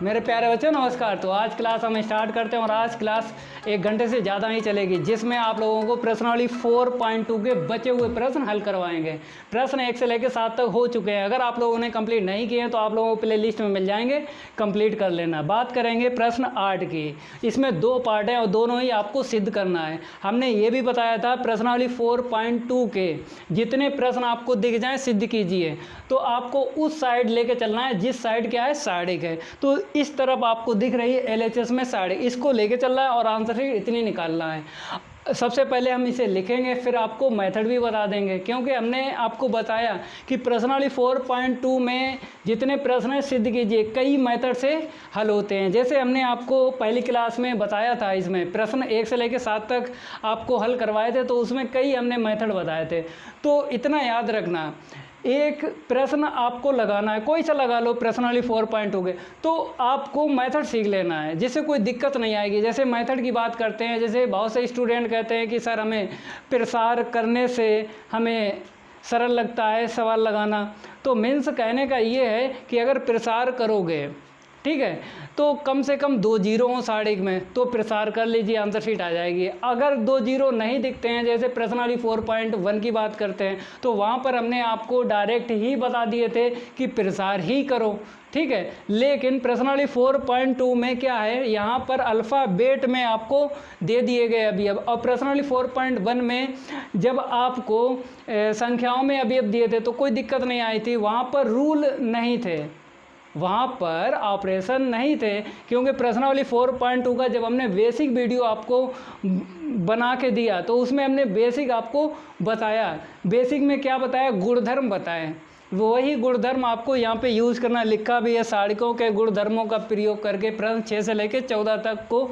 मेरे प्यारे बच्चों नमस्कार। तो आज क्लास हम स्टार्ट करते हैं और आज क्लास 1 घंटे से ज़्यादा ही चलेगी, जिसमें आप लोगों को प्रश्नावली 4.2 के बचे हुए प्रश्न हल करवाएंगे। प्रश्न 1 से लेकर 7 तक हो चुके हैं। अगर आप लोगों ने कंप्लीट नहीं किए हैं तो आप लोगों को प्ले लिस्ट में मिल जाएंगे, कंप्लीट कर लेना। बात करेंगे प्रश्न 8 की। इसमें 2 पार्ट हैं और दोनों ही आपको सिद्ध करना है। हमने ये भी बताया था प्रश्नावली 4.2 के जितने प्रश्न आपको दिख जाएँ सिद्ध कीजिए। तो आपको उस साइड लेके चलना है जिस साइड क्या है साड़िक है। तो इस तरफ आपको दिख रही है LHS में साड़िक, इसको लेके चलना है और आंसर शीट इतनी निकालना है। सबसे पहले हम इसे लिखेंगे, फिर आपको मेथड भी बता देंगे, क्योंकि हमने आपको बताया कि प्रश्नावली 4.2 में जितने प्रश्न हैं सिद्ध कीजिए, कई मेथड से हल होते हैं। जैसे हमने आपको पहली क्लास में बताया था, इसमें प्रश्न 1 से लेकर 7 तक आपको हल करवाए थे, तो उसमें कई हमने मेथड बताए थे। तो इतना याद रखना, एक प्रश्न आपको लगाना है, कोई सा लगा लो प्रश्नावली 4.2 के, तो आपको मेथड सीख लेना है जिससे कोई दिक्कत नहीं आएगी। जैसे मेथड की बात करते हैं, जैसे बहुत से स्टूडेंट कहते हैं कि सर हमें प्रसार करने से हमें सरल लगता है सवाल लगाना। तो मीन्स कहने का ये है कि अगर प्रसार करोगे, ठीक है, तो कम से कम 2 जीरो हों साड़िक में, तो प्रसार कर लीजिए, आंसर शीट आ जाएगी। अगर 2 जीरो नहीं दिखते हैं, जैसे प्रश्नावली 4.1 की बात करते हैं, तो वहाँ पर हमने आपको डायरेक्ट ही बता दिए थे कि प्रसार ही करो, ठीक है। लेकिन प्रश्नावली 4.2 में क्या है, यहाँ पर अल्फ़ाबेट में आपको दे दिए गए अवयव, और प्रश्नावली 4.1 में जब आपको संख्याओं में अवयव दिए थे तो कोई दिक्कत नहीं आई थी, वहाँ पर रूल नहीं थे, वहाँ पर ऑपरेशन नहीं थे, क्योंकि प्रश्नावली 4.2 का जब हमने बेसिक वीडियो आपको बना के दिया तो उसमें हमने बेसिक आपको बताया। बेसिक में क्या बताया, गुणधर्म बताए, वही गुणधर्म आपको यहाँ पे यूज़ करना लिखा भी है। साड़िकों के गुणधर्मों का प्रयोग करके प्रश्न 6 से लेकर 14 तक को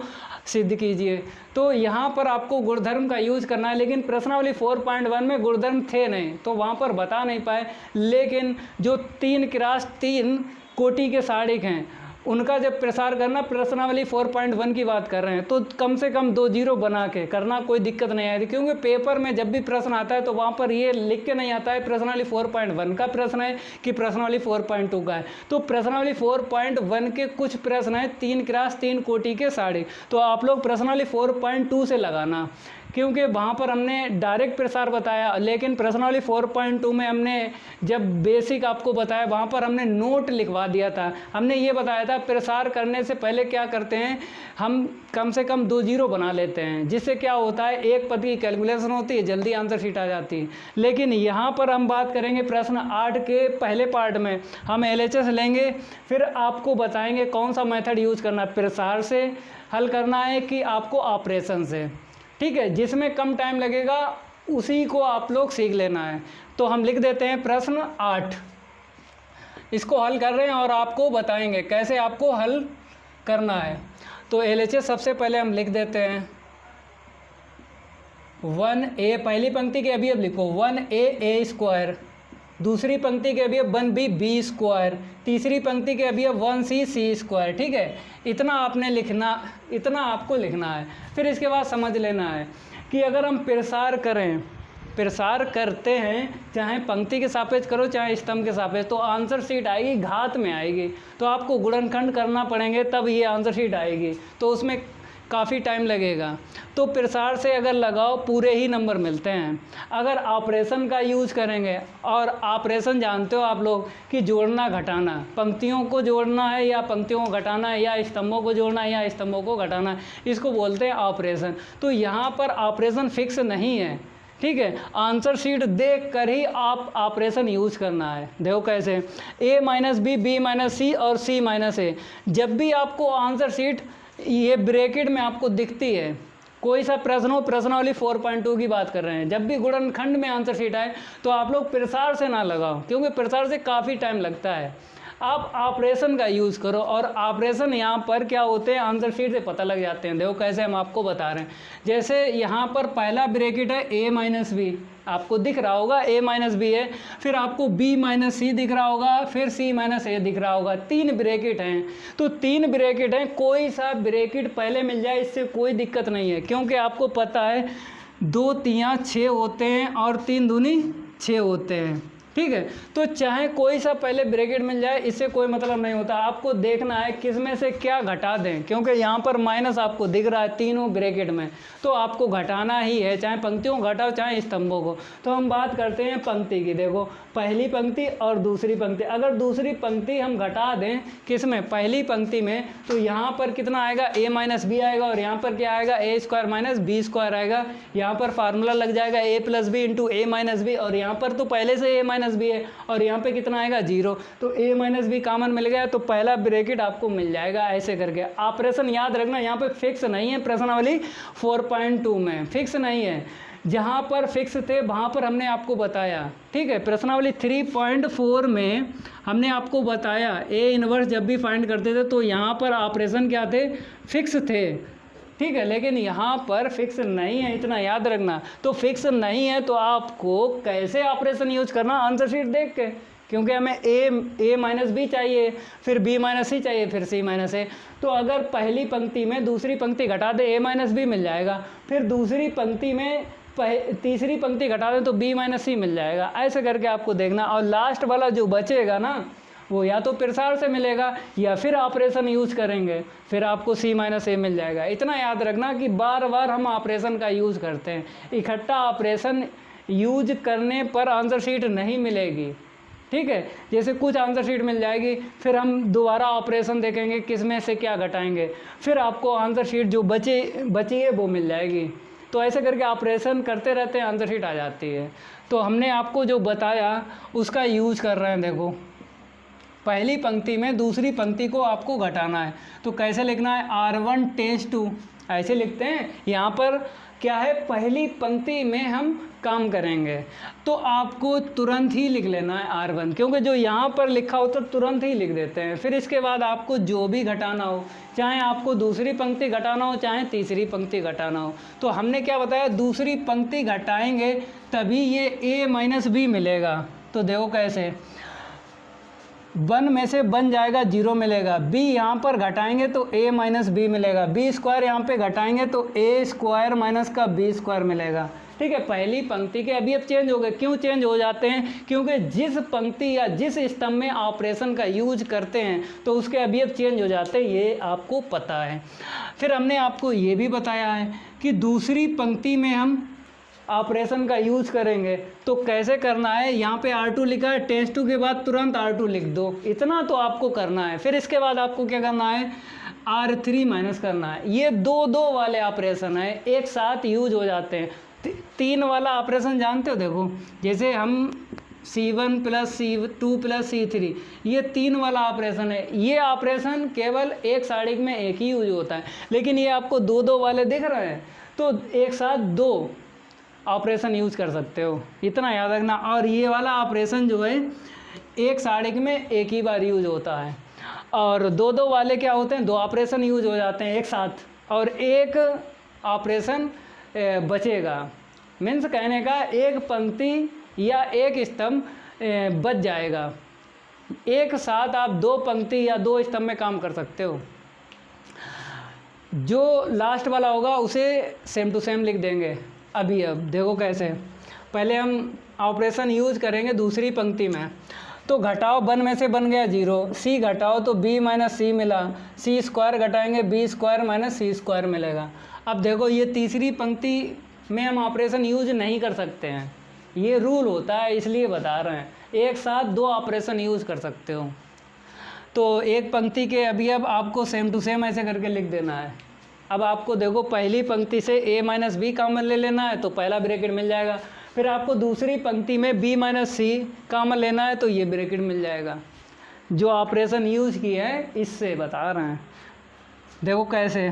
सिद्ध कीजिए। तो यहाँ पर आपको गुणधर्म का यूज़ करना है, लेकिन प्रश्नावली 4.1 में गुणधर्म थे नहीं, तो वहाँ पर बता नहीं पाए। लेकिन जो 3x3 कोटि के साड़िक हैं, उनका जब प्रसार करना, प्रश्नावली 4.1 की बात कर रहे हैं, तो कम से कम 2 जीरो बना के करना, कोई दिक्कत नहीं आएगी। क्योंकि पेपर में जब भी प्रश्न आता है तो वहाँ पर ये लिख के नहीं आता है प्रश्नावली 4.1 का प्रश्न है कि प्रश्नावली 4.2 का है। तो प्रश्नावली 4.1 के कुछ प्रश्न हैं 3x3 कोटि के साड़िक, तो आप लोग प्रश्नावली 4.2 से लगाना, क्योंकि वहाँ पर हमने डायरेक्ट प्रसार बताया। लेकिन प्रश्नावली 4.2 में हमने जब बेसिक आपको बताया, वहाँ पर हमने नोट लिखवा दिया था। हमने ये बताया था प्रसार करने से पहले क्या करते हैं, हम कम से कम 2 जीरो बना लेते हैं, जिससे क्या होता है एक पद की कैलकुलेशन होती है, जल्दी आंसर शीट आ जाती है। लेकिन यहाँ पर हम बात करेंगे प्रश्न 8 के पहले पार्ट में हम LHS लेंगे, फिर आपको बताएंगे कौन सा मेथड यूज़ करना है, प्रसार से हल करना है कि आपको ऑपरेशन से, ठीक है। जिसमें कम टाइम लगेगा उसी को आप लोग सीख लेना है। तो हम लिख देते हैं प्रश्न 8, इसको हल कर रहे हैं और आपको बताएंगे कैसे आपको हल करना है। तो LHS सबसे पहले हम लिख देते हैं 1a, पहली पंक्ति के अभी अब लिखो 1a स्क्वायर, दूसरी पंक्ति के अभी 1b b स्क्वायर, तीसरी पंक्ति के अभी 1c c स्क्वायर, ठीक है। इतना आपने लिखना, इतना आपको लिखना है। फिर इसके बाद समझ लेना है कि अगर हम प्रसार करें, प्रसार करते हैं, चाहे पंक्ति के सापेक्ष करो चाहे स्तंभ के सापेक्ष, तो आंसर शीट आएगी घात में आएगी। तो आपको गुणनखंड करना पड़ेंगे तब ये आंसर शीट आएगी, तो उसमें काफ़ी टाइम लगेगा। तो प्रसार से अगर लगाओ पूरे ही नंबर मिलते हैं। अगर ऑपरेशन का यूज़ करेंगे, और ऑपरेशन जानते हो आप लोग कि जोड़ना घटाना, पंक्तियों को जोड़ना है या पंक्तियों को घटाना है, या स्तंभों को जोड़ना है या स्तंभों को घटाना है, इसको बोलते हैं ऑपरेशन। तो यहाँ पर ऑपरेशन फिक्स नहीं है, ठीक है। आंसर शीट देख कर ही आप ऑपरेशन यूज़ करना है। देखो कैसे, a minus B, B minus C और c माइनस ए। जब भी आपको आंसर शीट ये ब्रैकेट में आपको दिखती है, कोई सा प्रश्न हो, प्रश्नावली 4.2 की बात कर रहे हैं, जब भी गुणनखंड में आंसर शीट आए तो आप लोग प्रसार से ना लगाओ, क्योंकि प्रसार से काफ़ी टाइम लगता है। आप ऑपरेशन का यूज़ करो, और ऑपरेशन यहाँ पर क्या होते हैं आंसर शीट से पता लग जाते हैं। देखो कैसे हम आपको बता रहे हैं। जैसे यहाँ पर पहला ब्रैकेट है a माइनस बी, आपको दिख रहा होगा a माइनस बी है, फिर आपको b माइनस सी दिख रहा होगा, फिर c माइनस ए दिख रहा होगा। 3 ब्रैकेट हैं, तो 3 ब्रैकेट हैं, कोई सा ब्रैकेट पहले मिल जाए इससे कोई दिक्कत नहीं है, क्योंकि आपको पता है 2 तियाँ 6 होते हैं और 3 दूनी 6 होते हैं, ठीक है। तो चाहे कोई सा पहले ब्रैकेट मिल जाए, इससे कोई मतलब नहीं होता, आपको देखना है किस में से क्या घटा दें, क्योंकि यहाँ पर माइनस आपको दिख रहा है तीनों ब्रैकेट में, तो आपको घटाना ही है, चाहे पंक्तियों को घटाओ चाहे स्तंभों को। तो हम बात करते हैं पंक्ति की। देखो पहली पंक्ति और दूसरी पंक्ति, अगर दूसरी पंक्ति हम घटा दें किस में, पहली पंक्ति में, तो यहाँ पर कितना आएगा, a माइनस बी आएगा, और यहाँ पर क्या आएगा, a square minus B square आएगा। यहाँ पर फार्मूला लग जाएगा a plus B into A minus B, और यहाँ पर तो पहले से a माइनस बी है, और यहाँ पे कितना आएगा 0, तो a माइनस बी कॉमन मिल गया, तो पहला ब्रैकेट आपको मिल जाएगा। ऐसे करके ऑपरेशन याद रखना, यहाँ पे फिक्स नहीं है, प्रश्नावली 4.2 में फिक्स नहीं है, जहाँ पर फिक्स थे वहाँ पर हमने आपको बताया, ठीक है। प्रश्नावली 3.4 में हमने आपको बताया ए इनवर्स जब भी फाइंड करते थे तो यहाँ पर ऑपरेशन क्या थे, फिक्स थे, ठीक है। लेकिन यहाँ पर फिक्स नहीं है, इतना याद रखना। तो फिक्स नहीं है तो आपको कैसे ऑपरेशन यूज करना, आंसर शीट देख के, क्योंकि हमें a माइनस बी चाहिए, फिर b माइनस सी चाहिए, फिर c माइनस ए। तो अगर पहली पंक्ति में दूसरी पंक्ति घटा दे a माइनस बी मिल जाएगा, फिर दूसरी पंक्ति में तीसरी पंक्ति घटा दें तो b माइनस सी मिल जाएगा। ऐसे करके आपको देखना, और लास्ट वाला जो बचेगा ना वो या तो प्रसार से मिलेगा या फिर ऑपरेशन यूज करेंगे, फिर आपको c माइनस ए मिल जाएगा। इतना याद रखना कि बार बार हम ऑपरेशन का यूज़ करते हैं, इकट्ठा ऑपरेशन यूज करने पर आंसर शीट नहीं मिलेगी, ठीक है। जैसे कुछ आंसर शीट मिल जाएगी, फिर हम दोबारा ऑपरेशन देखेंगे किस में से क्या घटाएंगे, फिर आपको आंसर शीट जो बची है वो मिल जाएगी। तो ऐसे करके ऑपरेशन करते रहते हैं, आंसर शीट आ जाती है। तो हमने आपको जो बताया उसका यूज कर रहे हैं। देखो पहली पंक्ति में दूसरी पंक्ति को आपको घटाना है, तो कैसे लिखना है, R1 टेंस टू, ऐसे लिखते हैं। यहाँ पर क्या है, पहली पंक्ति में हम काम करेंगे, तो आपको तुरंत ही लिख लेना है R1, क्योंकि जो यहाँ पर लिखा हो तो तुरंत ही लिख देते हैं। फिर इसके बाद आपको जो भी घटाना हो, चाहे आपको दूसरी पंक्ति घटाना हो चाहे तीसरी पंक्ति घटाना हो, तो हमने क्या बताया, दूसरी पंक्ति घटाएंगे तभी ये a माइनस बी मिलेगा। तो देखो कैसे, 1 में से बन जाएगा 0 मिलेगा, b यहाँ पर घटाएंगे तो a माइनस बी मिलेगा, b स्क्वायर यहाँ पे घटाएंगे तो a स्क्वायर माइनस का b स्क्वायर मिलेगा, ठीक है। पहली पंक्ति के अभी अब चेंज हो गए, क्यों चेंज हो जाते हैं, क्योंकि जिस पंक्ति या जिस स्तंभ में ऑपरेशन का यूज करते हैं तो उसके अभी अब चेंज हो जाते हैं, ये आपको पता है। फिर हमने आपको ये भी बताया है कि दूसरी पंक्ति में हम ऑपरेशन का यूज करेंगे तो कैसे करना है। यहाँ पे R2 लिखा है, टेंस टू के बाद तुरंत R2 लिख दो, इतना तो आपको करना है। फिर इसके बाद आपको क्या करना है, R3 माइनस करना है। ये दो वाले ऑपरेशन है, एक साथ यूज हो जाते हैं। 3 वाला ऑपरेशन जानते हो, देखो जैसे हम C1 plus C2 plus C3, ये 3 वाला ऑपरेशन है। ये ऑपरेशन केवल एक साड़िक में एक ही यूज होता है, लेकिन ये आपको दो वाले दिख रहे हैं, तो एक साथ 2 ऑपरेशन यूज कर सकते हो, इतना याद रखना। और ये वाला ऑपरेशन जो है एक साड़िक में एक ही बार यूज होता है, और 2 वाले क्या होते हैं, 2 ऑपरेशन यूज हो जाते हैं एक साथ, और एक ऑपरेशन बचेगा। मीन्स कहने का एक पंक्ति या एक स्तंभ बच जाएगा। एक साथ आप 2 पंक्ति या 2 स्तंभ में काम कर सकते हो। जो लास्ट वाला होगा उसे सेम टू सेम लिख देंगे। अब देखो कैसे, पहले हम ऑपरेशन यूज करेंगे दूसरी पंक्ति में, तो घटाओ 1 में से बन गया 0, c घटाओ तो b माइनस सी मिला, c स्क्वायर घटाएंगे b square minus C square मिलेगा। अब देखो ये तीसरी पंक्ति में हम ऑपरेशन यूज नहीं कर सकते हैं, ये रूल होता है इसलिए बता रहे हैं, एक साथ 2 ऑपरेशन यूज कर सकते हो। तो एक पंक्ति के अभी अब आपको सेम टू सेम ऐसे करके लिख देना है। अब आपको देखो पहली पंक्ति से a माइनस बी कॉमन ले लेना है तो पहला ब्रैकेट मिल जाएगा, फिर आपको दूसरी पंक्ति में b माइनस सी कॉमन लेना है तो ये ब्रैकेट मिल जाएगा। जो ऑपरेशन यूज किया है इससे बता रहे हैं। देखो कैसे,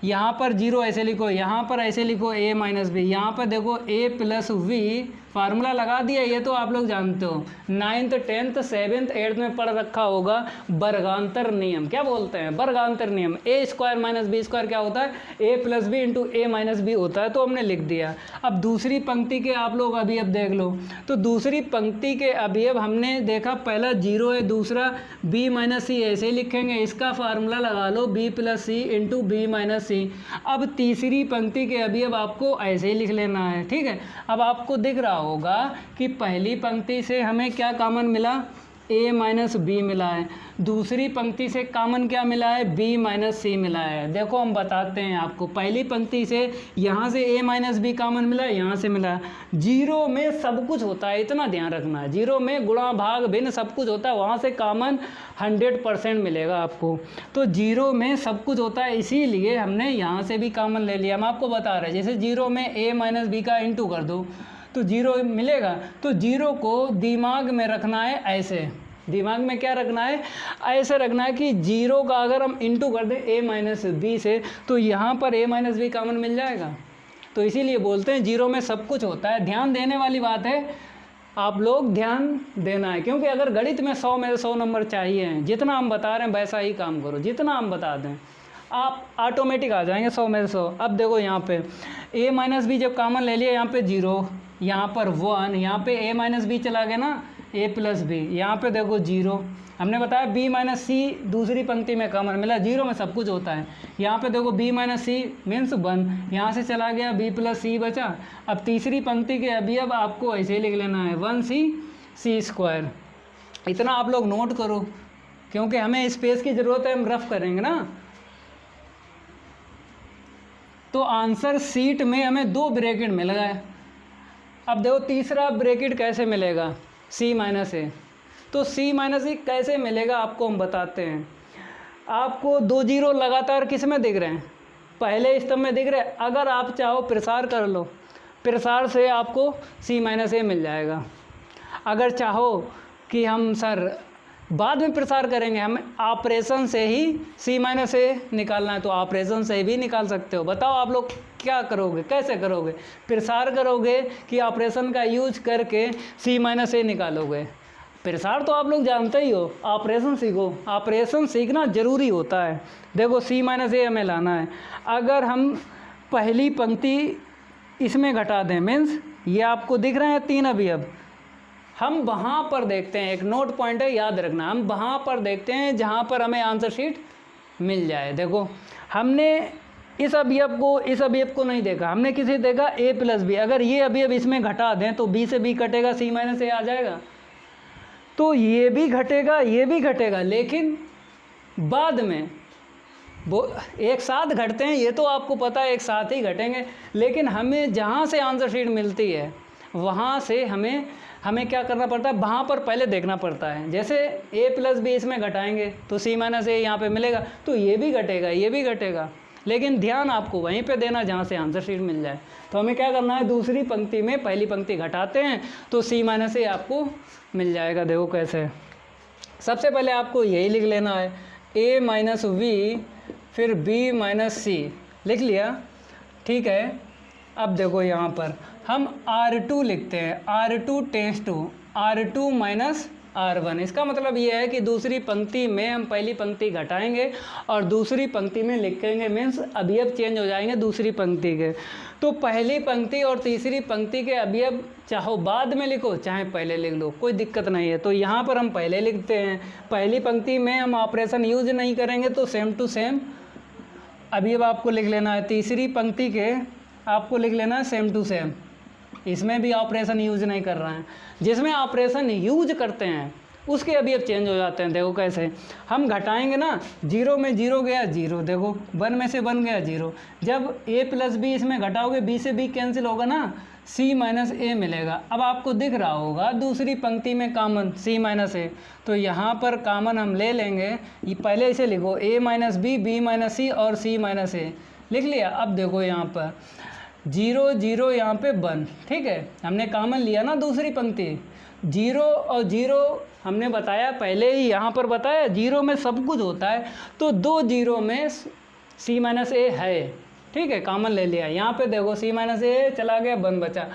यहाँ पर 0 ऐसे लिखो, यहाँ पर ऐसे लिखो a माइनस बी, यहाँ पर देखो a प्लस वी, फार्मूला लगा दिया, ये तो आप लोग जानते हो, 9th 10th 7th 8th में पढ़ रखा होगा वर्गांतर नियम। क्या बोलते हैं, वर्गांतर नियम। a square minus B square क्या होता है, a plus B into A minus B होता है, तो हमने लिख दिया। अब दूसरी पंक्ति के आप लोग अभी अब देख लो, तो दूसरी पंक्ति के अभी अब हमने देखा पहला 0 है, दूसरा b माइनस सी, ऐसे ही लिखेंगे, इसका फार्मूला लगा लो b plus C into B minus C सी। अब तीसरी पंक्ति के अवयव आपको ऐसे ही लिख लेना है, ठीक है। अब आपको दिख रहा होगा कि पहली पंक्ति से हमें क्या कॉमन मिला, a माइनस बी मिला है। दूसरी पंक्ति से कॉमन क्या मिला है, b माइनस सी मिला है। देखो हम बताते हैं आपको, पहली पंक्ति से यहाँ से a माइनस बी कॉमन मिला है, यहाँ से मिला है। जीरो में सब कुछ होता है, इतना ध्यान रखना है। जीरो में गुणा भाग भिन्न सब कुछ होता है, वहाँ से कॉमन 100% मिलेगा आपको। तो जीरो में सब कुछ होता है, इसीलिए हमने यहाँ से भी कॉमन ले लिया। हम आपको बता रहे हैं, जैसे जीरो में a माइनस बी का इंटू कर दो तो जीरो मिलेगा। तो जीरो को दिमाग में रखना है ऐसे, दिमाग में क्या रखना है, ऐसे रखना है कि जीरो का अगर हम इंटू कर दें a माइनस बी से तो यहाँ पर a माइनस बी कॉमन मिल जाएगा। तो इसीलिए बोलते हैं जीरो में सब कुछ होता है। ध्यान देने वाली बात है, आप लोग ध्यान देना है, क्योंकि अगर गणित में 100 में 100 नंबर चाहिए हैं, जितना हम बता रहे हैं वैसा ही काम करो, जितना हम बता दें आप ऑटोमेटिक आ जाएंगे 100 में 100। अब देखो यहाँ पे a माइनस बी जब कॉमन ले लिया, यहाँ पे 0, यहाँ पर 1, यहाँ पे a माइनस बी चला गया ना, a प्लस बी, यहाँ पे देखो 0। हमने बताया b माइनस सी दूसरी पंक्ति में कॉमन मिला, जीरो में सब कुछ होता है। यहाँ पे देखो b माइनस सी मीन्स 1, यहाँ से चला गया b प्लस सी बचा। अब तीसरी पंक्ति के अवयव आपको ऐसे लिख लेना है 1c स्क्वायर। इतना आप लोग नोट करो, क्योंकि हमें स्पेस की ज़रूरत है, हम रफ करेंगे ना। तो आंसर सीट में हमें 2 ब्रैकेट मिल गए। अब देखो तीसरा ब्रैकेट कैसे मिलेगा, c माइनस ए। तो c माइनस ए कैसे मिलेगा आपको हम बताते हैं। आपको 2 जीरो लगातार किस में दिख रहे हैं, पहले स्तंभ में दिख रहे हैं। अगर आप चाहो प्रसार कर लो, प्रसार से आपको c माइनस ए मिल जाएगा। अगर चाहो कि हम सर बाद में प्रसार करेंगे, हम ऑपरेशन से ही c माइनस ए निकालना है, तो ऑपरेशन से भी निकाल सकते हो। बताओ आप लोग क्या करोगे, कैसे करोगे, प्रसार करोगे कि ऑपरेशन का यूज करके c माइनस ए निकालोगे। प्रसार तो आप लोग जानते ही हो, ऑपरेशन सीखो, ऑपरेशन सीखना ज़रूरी होता है। देखो c माइनस ए हमें लाना है। अगर हम पहली पंक्ति इसमें घटा दें, मीन्स ये आपको दिख रहे हैं 3 अवयव, हम वहाँ पर देखते हैं, एक नोट पॉइंट है याद रखना, हम वहाँ पर देखते हैं जहाँ पर हमें आंसर शीट मिल जाए। देखो हमने इस अवयव को नहीं देखा, हमने किसी देखा a प्लस बी। अगर ये अवयव इसमें घटा दें तो b से b कटेगा, c माइनस ए आ जाएगा। तो ये भी घटेगा, ये भी घटेगा, लेकिन बाद में वो एक साथ घटते हैं, ये तो आपको पता है एक साथ ही घटेंगे। लेकिन हमें जहाँ से आंसर शीट मिलती है वहाँ से हमें क्या करना पड़ता है, वहाँ पर पहले देखना पड़ता है। जैसे a प्लस बी इसमें घटाएंगे तो c माइनस ए यहाँ पर मिलेगा, तो ये भी घटेगा, ये भी घटेगा, लेकिन ध्यान आपको वहीं पे देना जहाँ से आंसर शीट मिल जाए। तो हमें क्या करना है, दूसरी पंक्ति में पहली पंक्ति घटाते हैं तो c माइनस ए आपको मिल जाएगा। देखो कैसे, सबसे पहले आपको यही लिख लेना है a माइनस वी फिर b माइनस सी, लिख लिया, ठीक है। अब देखो यहाँ पर हम R2 लिखते हैं, R2 tense to R2 minus R1। इसका मतलब ये है कि दूसरी पंक्ति में हम पहली पंक्ति घटाएंगे और दूसरी पंक्ति में लिखेंगे, मीन्स अवयव चेंज हो जाएंगे दूसरी पंक्ति के। तो पहली पंक्ति और तीसरी पंक्ति के अवयव चाहो बाद में लिखो चाहे पहले लिख लो, कोई दिक्कत नहीं है। तो यहाँ पर हम पहले लिखते हैं, पहली पंक्ति में हम ऑपरेशन यूज नहीं करेंगे तो सेम टू सेम अवयव आपको लिख लेना है। तीसरी पंक्ति के आपको लिख लेना है सेम टू सेम, इसमें भी ऑपरेशन यूज नहीं कर रहे हैं। जिसमें ऑपरेशन यूज करते हैं उसके अवयव चेंज हो जाते हैं। देखो कैसे, हम घटाएंगे ना, 0 में 0 गया 0, देखो 1 में से 1 गया 0। जब a प्लस बी इसमें घटाओगे b से b कैंसिल होगा ना, c माइनस ए मिलेगा। अब आपको दिख रहा होगा दूसरी पंक्ति में कॉमन c माइनस ए, तो यहाँ पर कॉमन हम ले लेंगे। ये पहले इसे लिखो a minus B, b minus C और c माइनस ए, लिख लिया। अब देखो यहाँ पर 0 0 यहाँ पे 1, ठीक है, हमने कॉमन लिया ना दूसरी पंक्ति। 0 और 0 हमने बताया पहले ही, यहाँ पर बताया 0 में सब कुछ होता है, तो 2 0 में c माइनस ए है, ठीक है, कॉमन ले लिया। यहाँ पे देखो c माइनस ए चला गया, 1 बचा।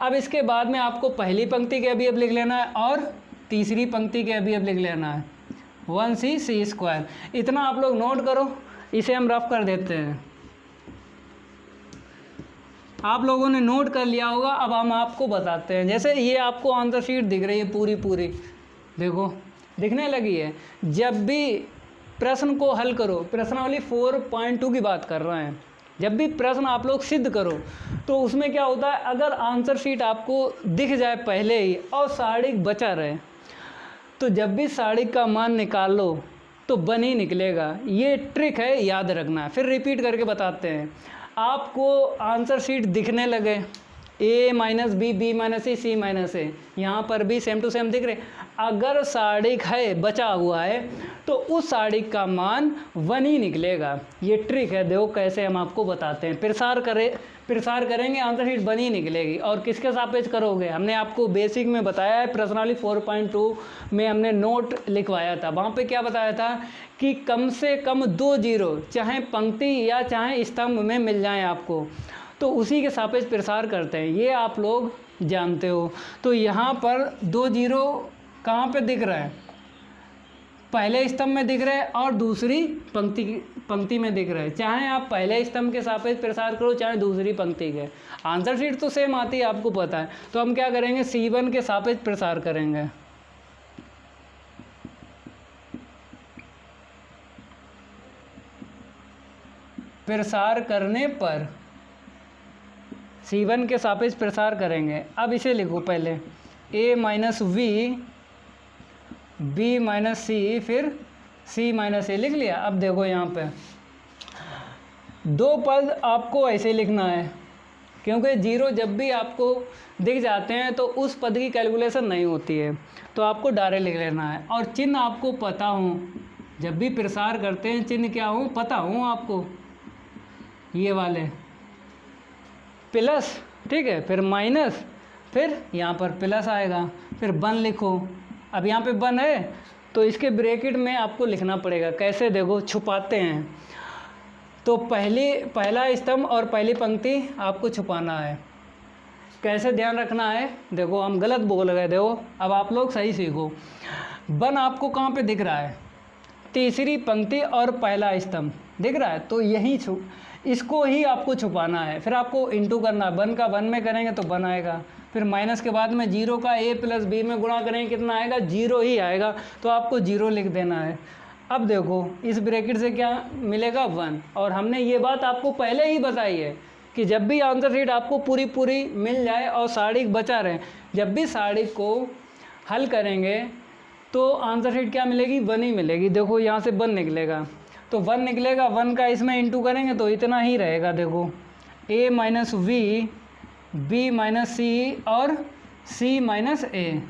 अब इसके बाद में आपको पहली पंक्ति के अवयव लिख लेना है और तीसरी पंक्ति के अवयव लिख लेना है, 1c स्क्वायर। इतना आप लोग नोट करो, इसे हम रफ कर देते हैं। आप लोगों ने नोट कर लिया होगा, अब हम आपको बताते हैं। जैसे ये आपको आंसर शीट दिख रही है पूरी, देखो दिखने लगी है। जब भी प्रश्न को हल करो, प्रश्नावली 4.2 की बात कर रहे हैं। जब भी प्रश्न आप लोग सिद्ध करो तो उसमें क्या होता है, अगर आंसर शीट आपको दिख जाए पहले ही और साड़िक बचा रहे तो जब भी साड़िक का मान निकाल लो तो बन ही निकलेगा। ये ट्रिक है, याद रखना है। फिर रिपीट करके बताते हैं। आपको आंसर शीट दिखने लगे a minus B, B minus C, C minus A, यहाँ पर भी सेम टू सेम दिख रहे। अगर साड़िक है बचा हुआ है तो उस साड़िक का मान 1 ही निकलेगा। ये ट्रिक है, देखो कैसे हम आपको बताते हैं। प्रसार करेंगे आंसर शीट 1 ही निकलेगी। और किसके सापेक्ष करोगे, हमने आपको बेसिक में बताया है, प्रश्नावली 4.2 में हमने नोट लिखवाया था। वहाँ पे क्या बताया था कि कम से कम 2 जीरो चाहे पंक्ति या चाहे स्तंभ में मिल जाएं आपको, तो उसी के सापेक्ष प्रसार करते हैं। ये आप लोग जानते हो। तो यहाँ पर 2 जीरो कहाँ पे दिख रहा है, पहले स्तंभ में दिख रहा है और दूसरी पंक्ति में दिख रहा है। चाहे आप पहले स्तंभ के सापेक्ष प्रसार करो चाहे दूसरी पंक्ति के, आंसर शीट तो सेम आती है, आपको पता है। तो हम क्या करेंगे, C1 के सापेक्ष प्रसार करेंगे। प्रसार करने पर C1 के सापेक्ष प्रसार करेंगे। अब इसे लिखो पहले a minus V, b minus C, फिर c माइनस ए, लिख लिया। अब देखो यहाँ पे 2 पद आपको ऐसे लिखना है, क्योंकि जीरो जब भी आपको दिख जाते हैं तो उस पद की कैलकुलेशन नहीं होती है, तो आपको डायरेक्ट लिख लेना है। और चिन्ह आपको पता हो, जब भी प्रसार करते हैं चिन्ह क्या हो पता हो आपको, ये वाले प्लस, ठीक है, फिर माइनस, फिर यहाँ पर प्लस आएगा, फिर 1 लिखो। अब यहाँ पे 1 है तो इसके ब्रैकेट में आपको लिखना पड़ेगा। कैसे, देखो छुपाते हैं। तो पहला स्तंभ और पहली पंक्ति आपको छुपाना है। कैसे ध्यान रखना है, देखो हम गलत बोल गए, देखो अब आप लोग सही सीखो। 1 आपको कहाँ पे दिख रहा है, तीसरी पंक्ति और पहला स्तंभ दिख रहा है, तो यही इसको ही आपको छुपाना है। फिर आपको इंटू करना, 1 का 1 में करेंगे तो 1 आएगा, फिर माइनस के बाद में 0 का a प्लस b में गुणा करेंगे कितना आएगा, 0 ही आएगा, तो आपको 0 लिख देना है। अब देखो इस ब्रैकेट से क्या मिलेगा, 1। और हमने ये बात आपको पहले ही बताई है कि जब भी आंसर शीट आपको पूरी मिल जाए और साड़िक बचा रहे, जब भी साड़िक को हल करेंगे तो आंसर शीट क्या मिलेगी, 1 ही मिलेगी। देखो यहाँ से 1 निकलेगा, तो 1 निकलेगा, 1 का इसमें इंटू करेंगे तो इतना ही रहेगा। देखो a minus V, b minus C और c माइनस ए,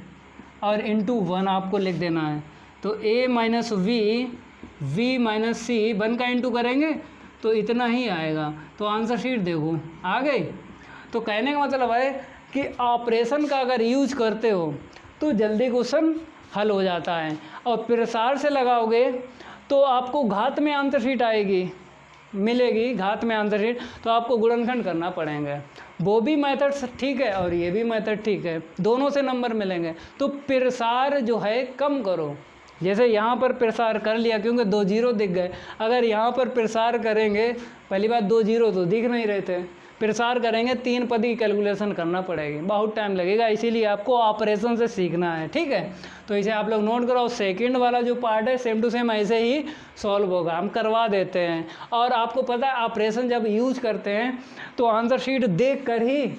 और इंटू 1 आपको लिख देना है। तो a minus V, v minus C, 1 का इंटू करेंगे तो इतना ही आएगा। तो आंसर शीट देखो आ गई। तो कहने का मतलब है कि ऑपरेशन का अगर यूज करते हो तो जल्दी क्वेश्चन हल हो जाता है, और प्रसार से लगाओगे तो आपको घात में आंसर शीट आएगी, मिलेगी घात में आंसर शीट, तो आपको गुणनखंड करना पड़ेंगे। वो भी मेथड ठीक है और ये भी मेथड ठीक है, दोनों से नंबर मिलेंगे। तो प्रसार जो है कम करो, जैसे यहाँ पर प्रसार कर लिया क्योंकि 2 जीरो दिख गए। अगर यहाँ पर प्रसार करेंगे, पहली बात 2 जीरो तो दिख नहीं रहे थे, प्रसार करेंगे 3 पद की कैलकुलेशन करना पड़ेगी, बहुत टाइम लगेगा, इसीलिए आपको ऑपरेशन से सीखना है, ठीक है। तो इसे आप लोग नोट करो। सेकंड वाला जो पार्ट है सेम टू सेम ऐसे ही सॉल्व होगा, हम करवा देते हैं। और आपको पता है ऑपरेशन जब यूज करते हैं तो आंसर शीट देख कर ही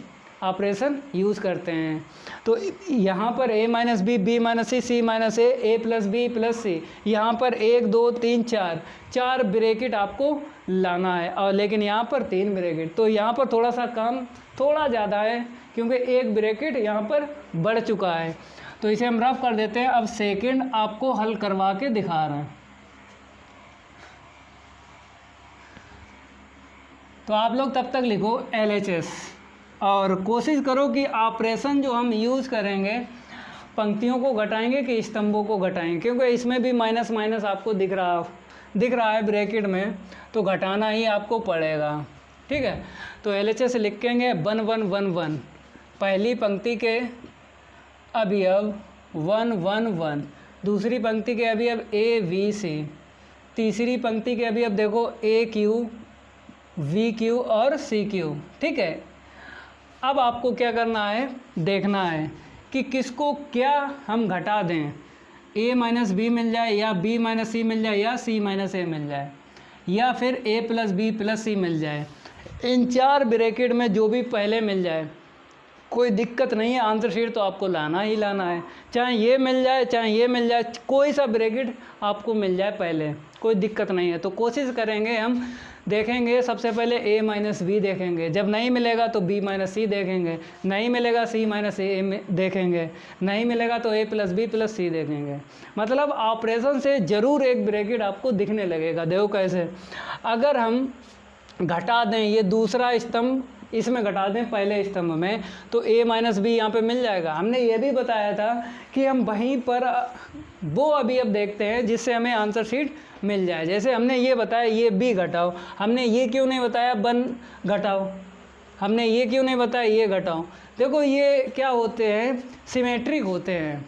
ऑपरेशन यूज़ करते हैं। तो यहाँ पर a minus B, B minus C, C minus A, A plus B plus C, यहाँ पर 1 2 3 4 ब्रैकेट आपको लाना है, और लेकिन यहाँ पर 3 ब्रैकेट, तो यहाँ पर थोड़ा सा काम थोड़ा ज़्यादा है क्योंकि 1 ब्रैकेट यहाँ पर बढ़ चुका है। तो इसे हम रफ कर देते हैं। अब सेकंड आपको हल करवा के दिखा रहे हैं। तो आप लोग तब तक लिखो LHS और कोशिश करो कि ऑपरेशन जो हम यूज़ करेंगे पंक्तियों को घटाएंगे कि स्तंभों को घटाएंगे, क्योंकि इसमें भी माइनस माइनस आपको दिख रहा है ब्रैकेट में, तो घटाना ही आपको पड़ेगा, ठीक है। तो LHS लिखेंगे 1 1 1 1, पहली पंक्ति के अवयव 1 1 1, दूसरी पंक्ति के अवयव A V C, तीसरी पंक्ति के अवयव देखो A Q V Q और C Q, ठीक है। अब आपको क्या करना है, देखना है कि किसको क्या हम घटा दें। a माइनस बी मिल जाए, या b माइनस सी मिल जाए, या c माइनस ए मिल जाए, या फिर a प्लस बी प्लस सी मिल जाए। इन 4 ब्रैकेट में जो भी पहले मिल जाए कोई दिक्कत नहीं है, आंसर शीट तो आपको लाना ही लाना है। चाहे ये मिल जाए चाहे ये मिल जाए, कोई सा ब्रैकेट आपको मिल जाए पहले, कोई दिक्कत नहीं है। तो कोशिश करेंगे हम, देखेंगे सबसे पहले a माइनस बी देखेंगे, जब नहीं मिलेगा तो b माइनस सी देखेंगे, नहीं मिलेगा c माइनस ए देखेंगे, नहीं मिलेगा तो a प्लस बी प्लस सी देखेंगे। मतलब ऑपरेशन से ज़रूर एक ब्रैकेट आपको दिखने लगेगा। देखो कैसे, अगर हम घटा दें ये दूसरा स्तंभ, इसमें घटा दें पहले स्तंभ में, तो a माइनस बी यहाँ पर मिल जाएगा। हमने ये भी बताया था कि हम वहीं पर वो अभी अब देखते हैं जिससे हमें आंसर शीट मिल जाए। जैसे हमने ये बताया ये b घटाओ, हमने ये क्यों नहीं बताया 1 घटाओ, हमने ये क्यों नहीं बताया ये घटाओ। देखो ये क्या होते हैं, सिमेट्रिक होते हैं,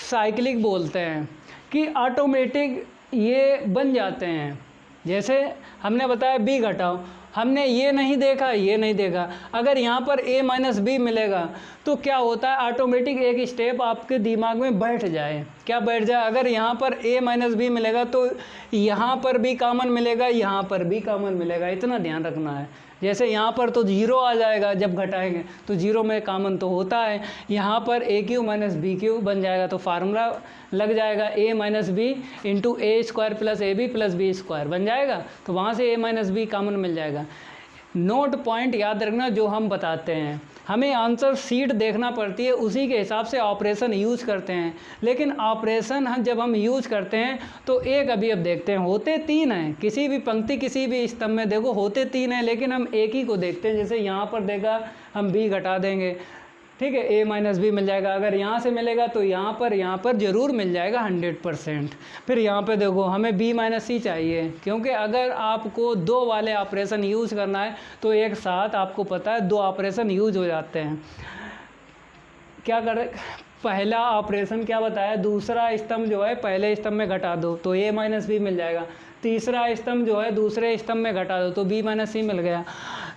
साइक्लिक बोलते हैं कि ऑटोमेटिक ये बन जाते हैं। जैसे हमने बताया b घटाओ, हमने ये नहीं देखा ये नहीं देखा, अगर यहाँ पर a माइनस बी मिलेगा तो क्या होता है, ऑटोमेटिक एक स्टेप आपके दिमाग में बैठ जाए। क्या बैठ जाए, अगर यहाँ पर a माइनस बी मिलेगा तो यहाँ पर भी कॉमन मिलेगा, यहाँ पर भी कॉमन मिलेगा, इतना ध्यान रखना है। जैसे यहाँ पर तो 0 आ जाएगा जब घटाएंगे, तो 0 में कॉमन तो होता है, यहाँ पर A cube minus B cube बन जाएगा, तो फार्मूला लग जाएगा a minus B into A square plus A B plus B square बन जाएगा, तो वहाँ से a माइनस बी कॉमन मिल जाएगा। नोट पॉइंट याद रखना जो हम बताते हैं, हमें आंसर शीट देखना पड़ती है, उसी के हिसाब से ऑपरेशन यूज करते हैं। लेकिन ऑपरेशन जब हम यूज करते हैं तो एक अभी अब देखते हैं, होते 3 हैं, किसी भी पंक्ति किसी भी स्तंभ में देखो होते 3 हैं, लेकिन हम एक ही को देखते हैं। जैसे यहाँ पर देखा हम b घटा देंगे, ठीक है, a माइनस बी मिल जाएगा, अगर यहाँ से मिलेगा तो यहाँ पर ज़रूर मिल जाएगा 100%। फिर यहाँ पे देखो हमें b माइनस सी चाहिए, क्योंकि अगर आपको 2 वाले ऑपरेशन यूज़ करना है तो एक साथ आपको पता है 2 ऑपरेशन यूज हो जाते हैं। क्या कर, पहला ऑपरेशन क्या बताया, दूसरा स्तंभ जो है पहले स्तंभ में घटा दो तो a माइनस बी मिल जाएगा, तीसरा स्तंभ जो है दूसरे स्तंभ में घटा दो तो b माइनस सी मिल गया।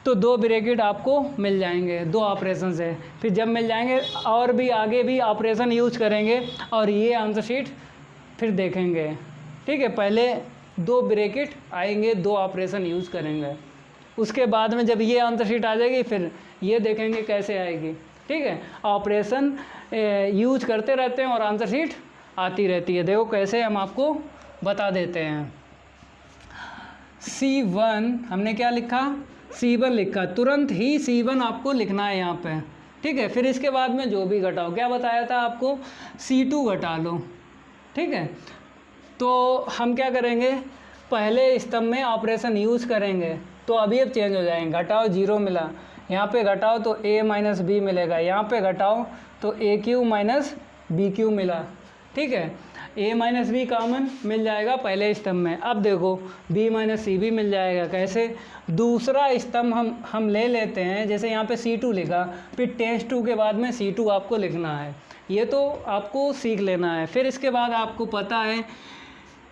तो 2 ब्रैकेट आपको मिल जाएंगे 2 ऑपरेशन से। फिर जब मिल जाएंगे और भी आगे भी ऑपरेशन यूज करेंगे और ये आंसर शीट फिर देखेंगे, ठीक है। पहले 2 ब्रैकेट आएंगे, 2 ऑपरेशन यूज करेंगे, उसके बाद में जब ये आंसर शीट आ जाएगी फिर ये देखेंगे कैसे आएगी, ठीक है। ऑपरेशन यूज करते रहते हैं और आंसर शीट आती रहती है। देखो कैसे हम आपको बता देते हैं। C1 हमने क्या लिखा, C1 लिखा, तुरंत ही C1 आपको लिखना है यहाँ पे, ठीक है। फिर इसके बाद में जो भी घटाओ, क्या बताया था आपको, C2 घटा लो, ठीक है। तो हम क्या करेंगे, पहले स्तंभ में ऑपरेशन यूज़ करेंगे, तो अभी अब चेंज हो जाएंगे। घटाओ 0 मिला, यहाँ पे घटाओ तो a माइनस बी मिलेगा, यहाँ पे घटाओ तो ए क्यू माइनस बी क्यू मिला, ठीक है। a माइनस बी कॉमन मिल जाएगा पहले स्तंभ में। अब देखो b माइनस सी भी मिल जाएगा, कैसे, दूसरा स्तंभ हम ले लेते हैं। जैसे यहाँ पे C2 लिखा, फिर टेस्ट 2 के बाद में C2 आपको लिखना है, ये तो आपको सीख लेना है। फिर इसके बाद आपको पता है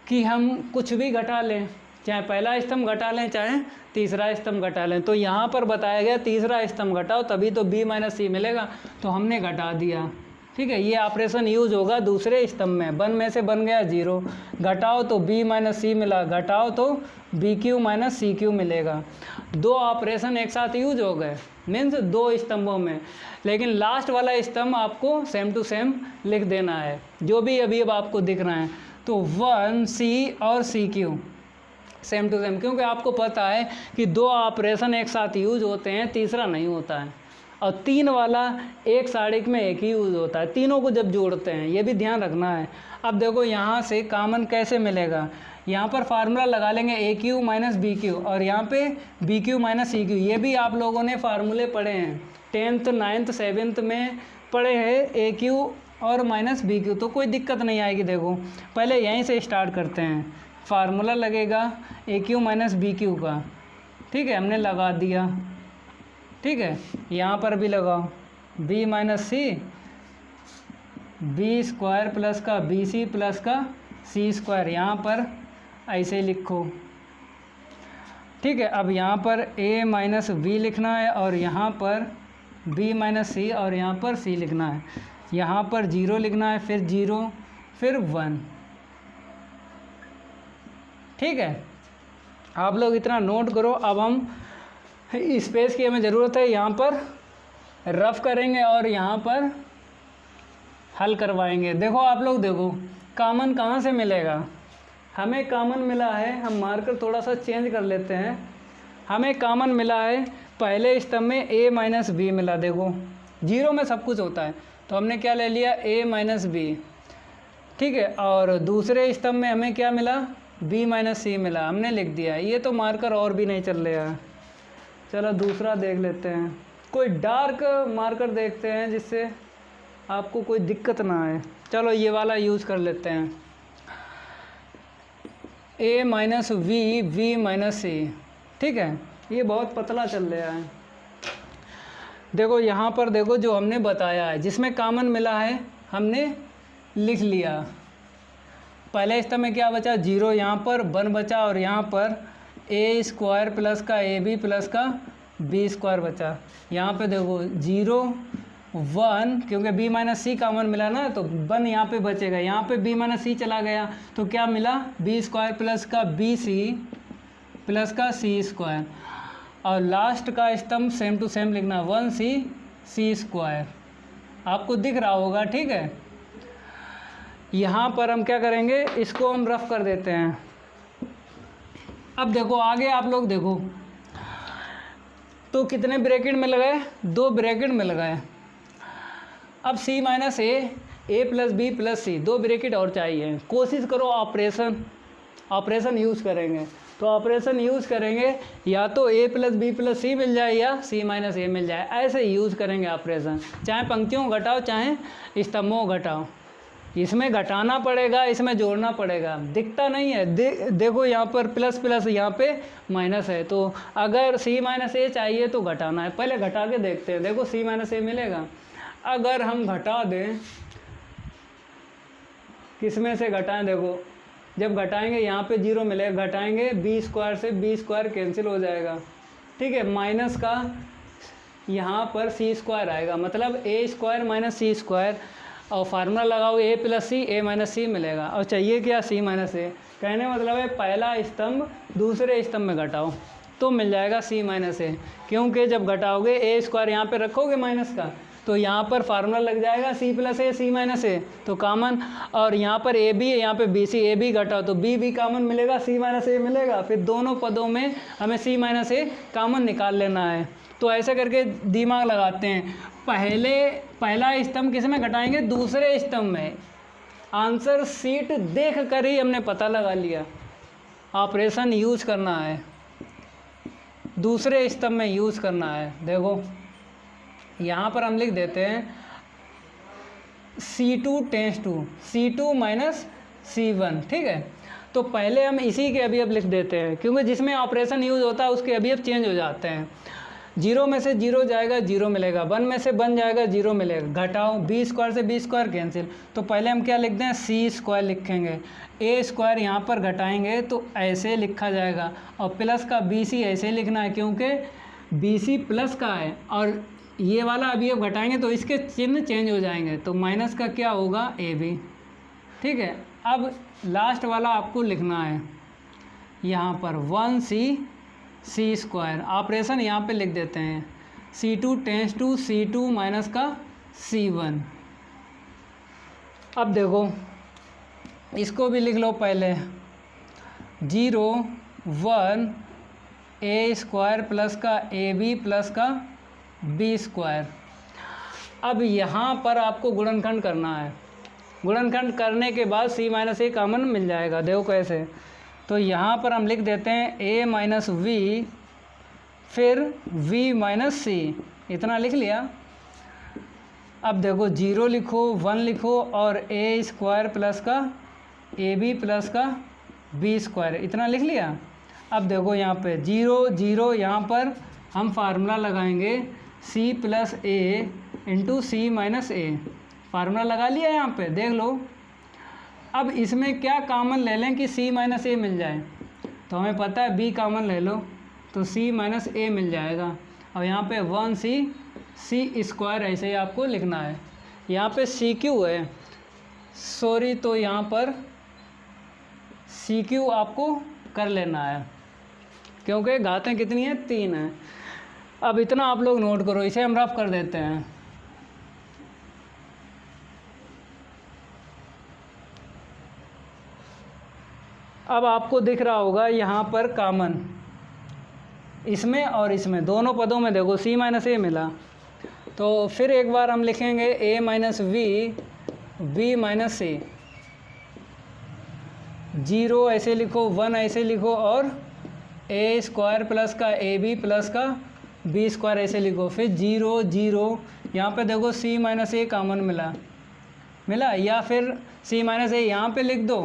कि हम कुछ भी घटा लें, चाहे पहला स्तंभ घटा लें चाहे तीसरा स्तंभ घटा लें। तो यहाँ पर बताया गया तीसरा स्तंभ घटाओ तभी तो b माइनस सी मिलेगा, तो हमने घटा दिया, ठीक है। ये ऑपरेशन यूज होगा दूसरे स्तंभ में, 1 में से बन गया 0, घटाओ तो b माइनस सी मिला, घटाओ तो B cube minus C cube मिलेगा। 2 ऑपरेशन एक साथ यूज हो गए, मीन्स 2 स्तंभों में। लेकिन लास्ट वाला स्तंभ आपको सेम टू सेम लिख देना है, जो भी अभी अब आपको दिख रहा है। तो 1 C और C cube same to same, क्योंकि आपको पता है कि 2 ऑपरेशन एक साथ यूज होते हैं, तीसरा नहीं होता है। और 3 वाला एक साड़िक में एक ही यूज़ होता है, तीनों को जब जोड़ते हैं, ये भी ध्यान रखना है। अब देखो यहाँ से कॉमन कैसे मिलेगा, यहाँ पर फार्मूला लगा लेंगे A cube minus B cube, और यहाँ पे B cube minus C cube. ये भी आप लोगों ने फार्मूले पढ़े हैं, 10th 9th 7th में पढ़े हैं ए क्यू और माइनस बी क्यू, तो कोई दिक्कत नहीं आएगी। देखो पहले यहीं से स्टार्ट करते हैं, फार्मूला लगेगा ए क्यू माइनस बी क्यू का, ठीक है, हमने लगा दिया, ठीक है। यहाँ पर भी लगाओ b माइनस सी, बी स्क्वायर प्लस का बी सी प्लस का सी स्क्वायर, यहाँ पर ऐसे लिखो, ठीक है। अब यहाँ पर a माइनस बी लिखना है और यहाँ पर b माइनस सी और यहाँ पर c लिखना है, यहाँ पर 0 लिखना है, फिर 0, फिर 1। ठीक है, आप लोग इतना नोट करो। अब हम स्पेस की हमें ज़रूरत है, यहाँ पर रफ करेंगे और यहाँ पर हल करवाएंगे। देखो आप लोग, देखो कॉमन कहाँ से मिलेगा। हमें कॉमन मिला है, हम मार्कर थोड़ा सा चेंज कर लेते हैं। हमें कॉमन मिला है पहले स्तंभ में a माइनस बी मिला। देखो 0 में सब कुछ होता है, तो हमने क्या ले लिया, a माइनस बी। ठीक है, और दूसरे स्तंभ में हमें क्या मिला, b माइनस सी मिला, हमने लिख दिया। ये तो मार्कर और भी नहीं चल रहा है। चलो दूसरा देख लेते हैं, कोई डार्क मार्कर देखते हैं जिससे आपको कोई दिक्कत ना आए। चलो ये वाला यूज़ कर लेते हैं, a माइनस v माइनस सी। ठीक है, ये बहुत पतला चल रहा है। देखो यहाँ पर देखो जो हमने बताया है, जिसमें कॉमन मिला है हमने लिख लिया। पहले स्तंभ में क्या बचा, 0, यहाँ पर 1 बचा, और यहाँ पर a स्क्वायर प्लस का ab प्लस का b स्क्वायर बचा। यहाँ पे देखो 0 1, क्योंकि b माइनस सी कॉमन मिला ना, तो 1 यहाँ पे बचेगा। यहाँ पे b माइनस सी चला गया, तो क्या मिला, b स्क्वायर प्लस का bc प्लस का c स्क्वायर। और लास्ट का स्तंभ सेम टू सेम लिखना, 1c स्क्वायर। आपको दिख रहा होगा। ठीक है, यहाँ पर हम क्या करेंगे, इसको हम रफ कर देते हैं। अब देखो आगे आप लोग देखो, तो कितने ब्रैकेट में लगाए, 2 ब्रैकेट में लगाए। अब c minus a plus B plus C, 2 bracket और चाहिए। कोशिश करो ऑपरेशन यूज़ करेंगे, तो ऑपरेशन यूज़ करेंगे या तो a प्लस बी प्लस सी मिल जाए या c माइनस a मिल जाए, ऐसे यूज़ करेंगे ऑपरेशन। चाहे पंक्तियों को घटाओ चाहे स्तंभों को घटाओ, इसमें घटाना पड़ेगा, इसमें जोड़ना पड़ेगा। दिखता नहीं है, देखो यहाँ पर प्लस प्लस, यहाँ पे माइनस है, तो अगर c माइनस a चाहिए तो घटाना है। पहले घटा के देखते हैं, देखो c माइनस a मिलेगा। अगर हम घटा दें, किस में से घटाएं, देखो जब घटाएंगे यहाँ पे 0 मिलेगा, घटाएंगे b स्क्वायर से b स्क्वायर कैंसिल हो जाएगा। ठीक है, माइनस का यहाँ पर c स्क्वायर आएगा, मतलब a square minus C square, और फार्मूला लगाओ a plus C, a minus C मिलेगा। और चाहिए क्या, c माइनस a। कहने मतलब है पहला स्तंभ दूसरे स्तंभ में घटाओ तो मिल जाएगा c माइनस a, क्योंकि जब घटाओगे a स्क्वायर यहाँ पे रखोगे माइनस का, तो यहाँ पर फार्मूला लग जाएगा c plus a c minus a, तो कॉमन। और यहाँ पर a b है, यहाँ पे b c, a b घटाओ तो b भी कॉमन मिलेगा, c माइनस a मिलेगा। फिर दोनों पदों में हमें c माइनस a कॉमन निकाल लेना है। तो ऐसे करके दिमाग लगाते हैं। पहला स्तंभ किस में घटाएंगे, दूसरे स्तंभ में। आंसर शीट देख कर ही हमने पता लगा लिया। ऑपरेशन यूज़ करना है, दूसरे स्तंभ में यूज़ करना है। देखो यहाँ पर हम लिख देते हैं C2 tense to C2 minus C1। ठीक है, तो पहले हम इसी के अभी लिख देते हैं, क्योंकि जिसमें ऑपरेशन यूज़ होता है उसके अभी चेंज हो जाते हैं। 0 में से 0 जाएगा, 0 मिलेगा। 1 में से 1 जाएगा, 0 मिलेगा। घटाओ, b स्क्वायर से b स्क्वायर कैंसिल, तो पहले हम क्या लिखते हैं, c स्क्वायर लिखेंगे। a स्क्वायर यहाँ पर घटाएंगे तो ऐसे लिखा जाएगा, और प्लस का bc ऐसे लिखना है, क्योंकि bc प्लस का है, और ये वाला अभी अब घटाएंगे तो इसके चिन्ह चेंज हो जाएंगे, तो माइनस का क्या होगा, ab। ठीक है, अब लास्ट वाला आपको लिखना है यहाँ पर 1c स्क्वायर। ऑपरेशन यहाँ पे लिख देते हैं, C2 tense to C2 minus का C1। अब देखो इसको भी लिख लो पहले, 0 1 a स्क्वायर प्लस का ab प्लस का b स्क्वायर। अब यहाँ पर आपको गुणनखंड करना है। गुणनखंड करने के बाद c माइनस a कॉमन मिल जाएगा। देखो कैसे, तो यहाँ पर हम लिख देते हैं a माइनस v, फिर v माइनस c, इतना लिख लिया। अब देखो 0 लिखो, 1 लिखो, और a स्क्वायर प्लस का ab प्लस का b स्क्वायर, इतना लिख लिया। अब देखो यहाँ पे 0 0, यहाँ पर हम फार्मूला लगाएंगे c plus a into C minus a। Formula लगा लिया यहाँ पे, देख लो। अब इसमें क्या कॉमन ले लें कि c माइनस a मिल जाए, तो हमें पता है b कॉमन ले लो तो c माइनस a मिल जाएगा। और यहाँ पे 1c स्क्वायर ऐसे ही आपको लिखना है। यहाँ पे CQ है, सॉरी, तो यहाँ पर सी क्यू आपको कर लेना है, क्योंकि घातें कितनी हैं, 3 हैं। अब इतना आप लोग नोट करो, इसे हम रफ कर देते हैं। अब आपको दिख रहा होगा यहाँ पर कॉमन, इसमें और इसमें दोनों पदों में देखो c माइनस ए मिला, तो फिर एक बार हम लिखेंगे a minus V, b minus C, 0 ऐसे लिखो, 1 ऐसे लिखो, और a स्क्वायर प्लस का ab प्लस का b स्क्वायर ऐसे लिखो, फिर 0 0, यहाँ पे देखो c माइनस ए कॉमन मिला, या फिर c माइनस ए यहाँ पे लिख दो,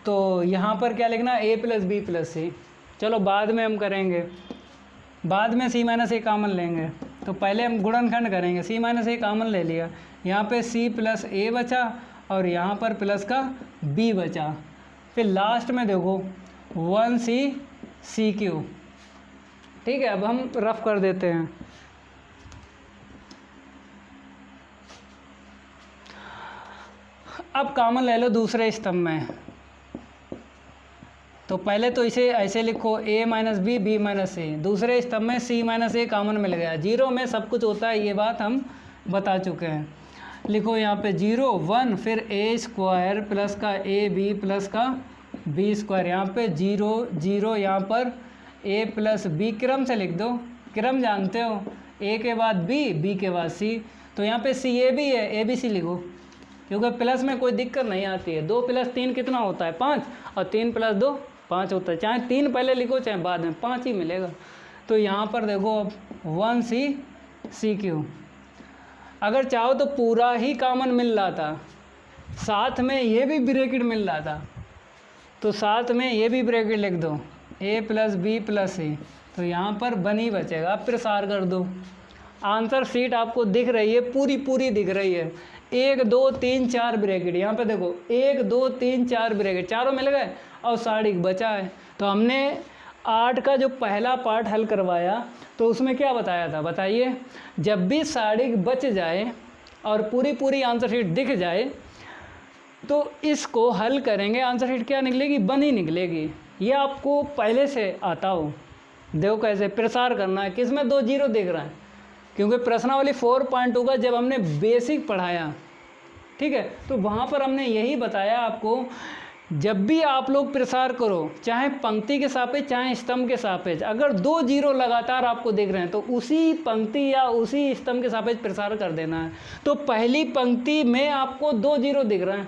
तो यहाँ पर क्या लिखना, a प्लस बी प्लस सी। चलो बाद में हम करेंगे, बाद में c माइनस ए कॉमन लेंगे, तो पहले हम गुणनखंड करेंगे। c माइनस ए कॉमन ले लिया, यहाँ पे c प्लस ए बचा और यहाँ पर प्लस का b बचा, फिर लास्ट में देखो 1c सी क्यू। ठीक है, अब हम रफ कर देते हैं। अब कॉमन ले लो दूसरे स्तंभ में, तो पहले तो इसे ऐसे लिखो a minus B, B minus C, दूसरे स्तंभ में c माइनस ए कॉमन मिल गया। 0 में सब कुछ होता है, ये बात हम बता चुके हैं। लिखो यहाँ पे 0 1, फिर a स्क्वायर प्लस का ए बी प्लस का b स्क्वायर, यहाँ पे 0 0, यहाँ पर a प्लस b, क्रम से लिख दो, क्रम जानते हो, a के बाद b, b के बाद c, तो यहाँ पे c a b है, a b c लिखो, क्योंकि प्लस में कोई दिक्कत नहीं आती है। 2 प्लस 3 कितना होता है, 5, और 3 प्लस 2 5 होता है, चाहे 3 पहले लिखो चाहे बाद में, 5 ही मिलेगा। तो यहाँ पर देखो अब 1c सी क्यू, अगर चाहो तो पूरा ही कॉमन मिल रहा था, साथ में ये भी ब्रैकेट मिल रहा था, तो साथ में ये भी ब्रैकेट लिख दो, a प्लस बी प्लस सी, तो यहाँ पर बनी बचेगा। अब प्रसार कर दो, आंसर शीट आपको दिख रही है, पूरी दिख रही है, 1 2 3 4 ब्रैकेट, यहाँ पे देखो 1 2 3 4 ब्रैकेट, चारों मिल गए और साढ़िक बचा है। तो हमने 8 का जो पहला पार्ट हल करवाया, तो उसमें क्या बताया था, बताइए, जब भी साढ़िक बच जाए और पूरी आंसर शीट दिख जाए, तो इसको हल करेंगे, आंसर शीट क्या निकलेगी, बनी निकलेगी। ये आपको पहले से आता हो, देखो कैसे प्रसार करना है, किस में 2 0 दिख रहा है, क्योंकि प्रश्नावली 4.2 का जब हमने बेसिक पढ़ाया, ठीक है, तो वहाँ पर हमने यही बताया आपको, जब भी आप लोग प्रसार करो, चाहे पंक्ति के सापेक्ष चाहे स्तंभ के सापेक्ष, अगर 2 0 लगातार आपको दिख रहे हैं, तो उसी पंक्ति या उसी स्तंभ के सापेक्ष प्रसार कर देना है। तो पहली पंक्ति में आपको 2 0 दिख रहे हैं,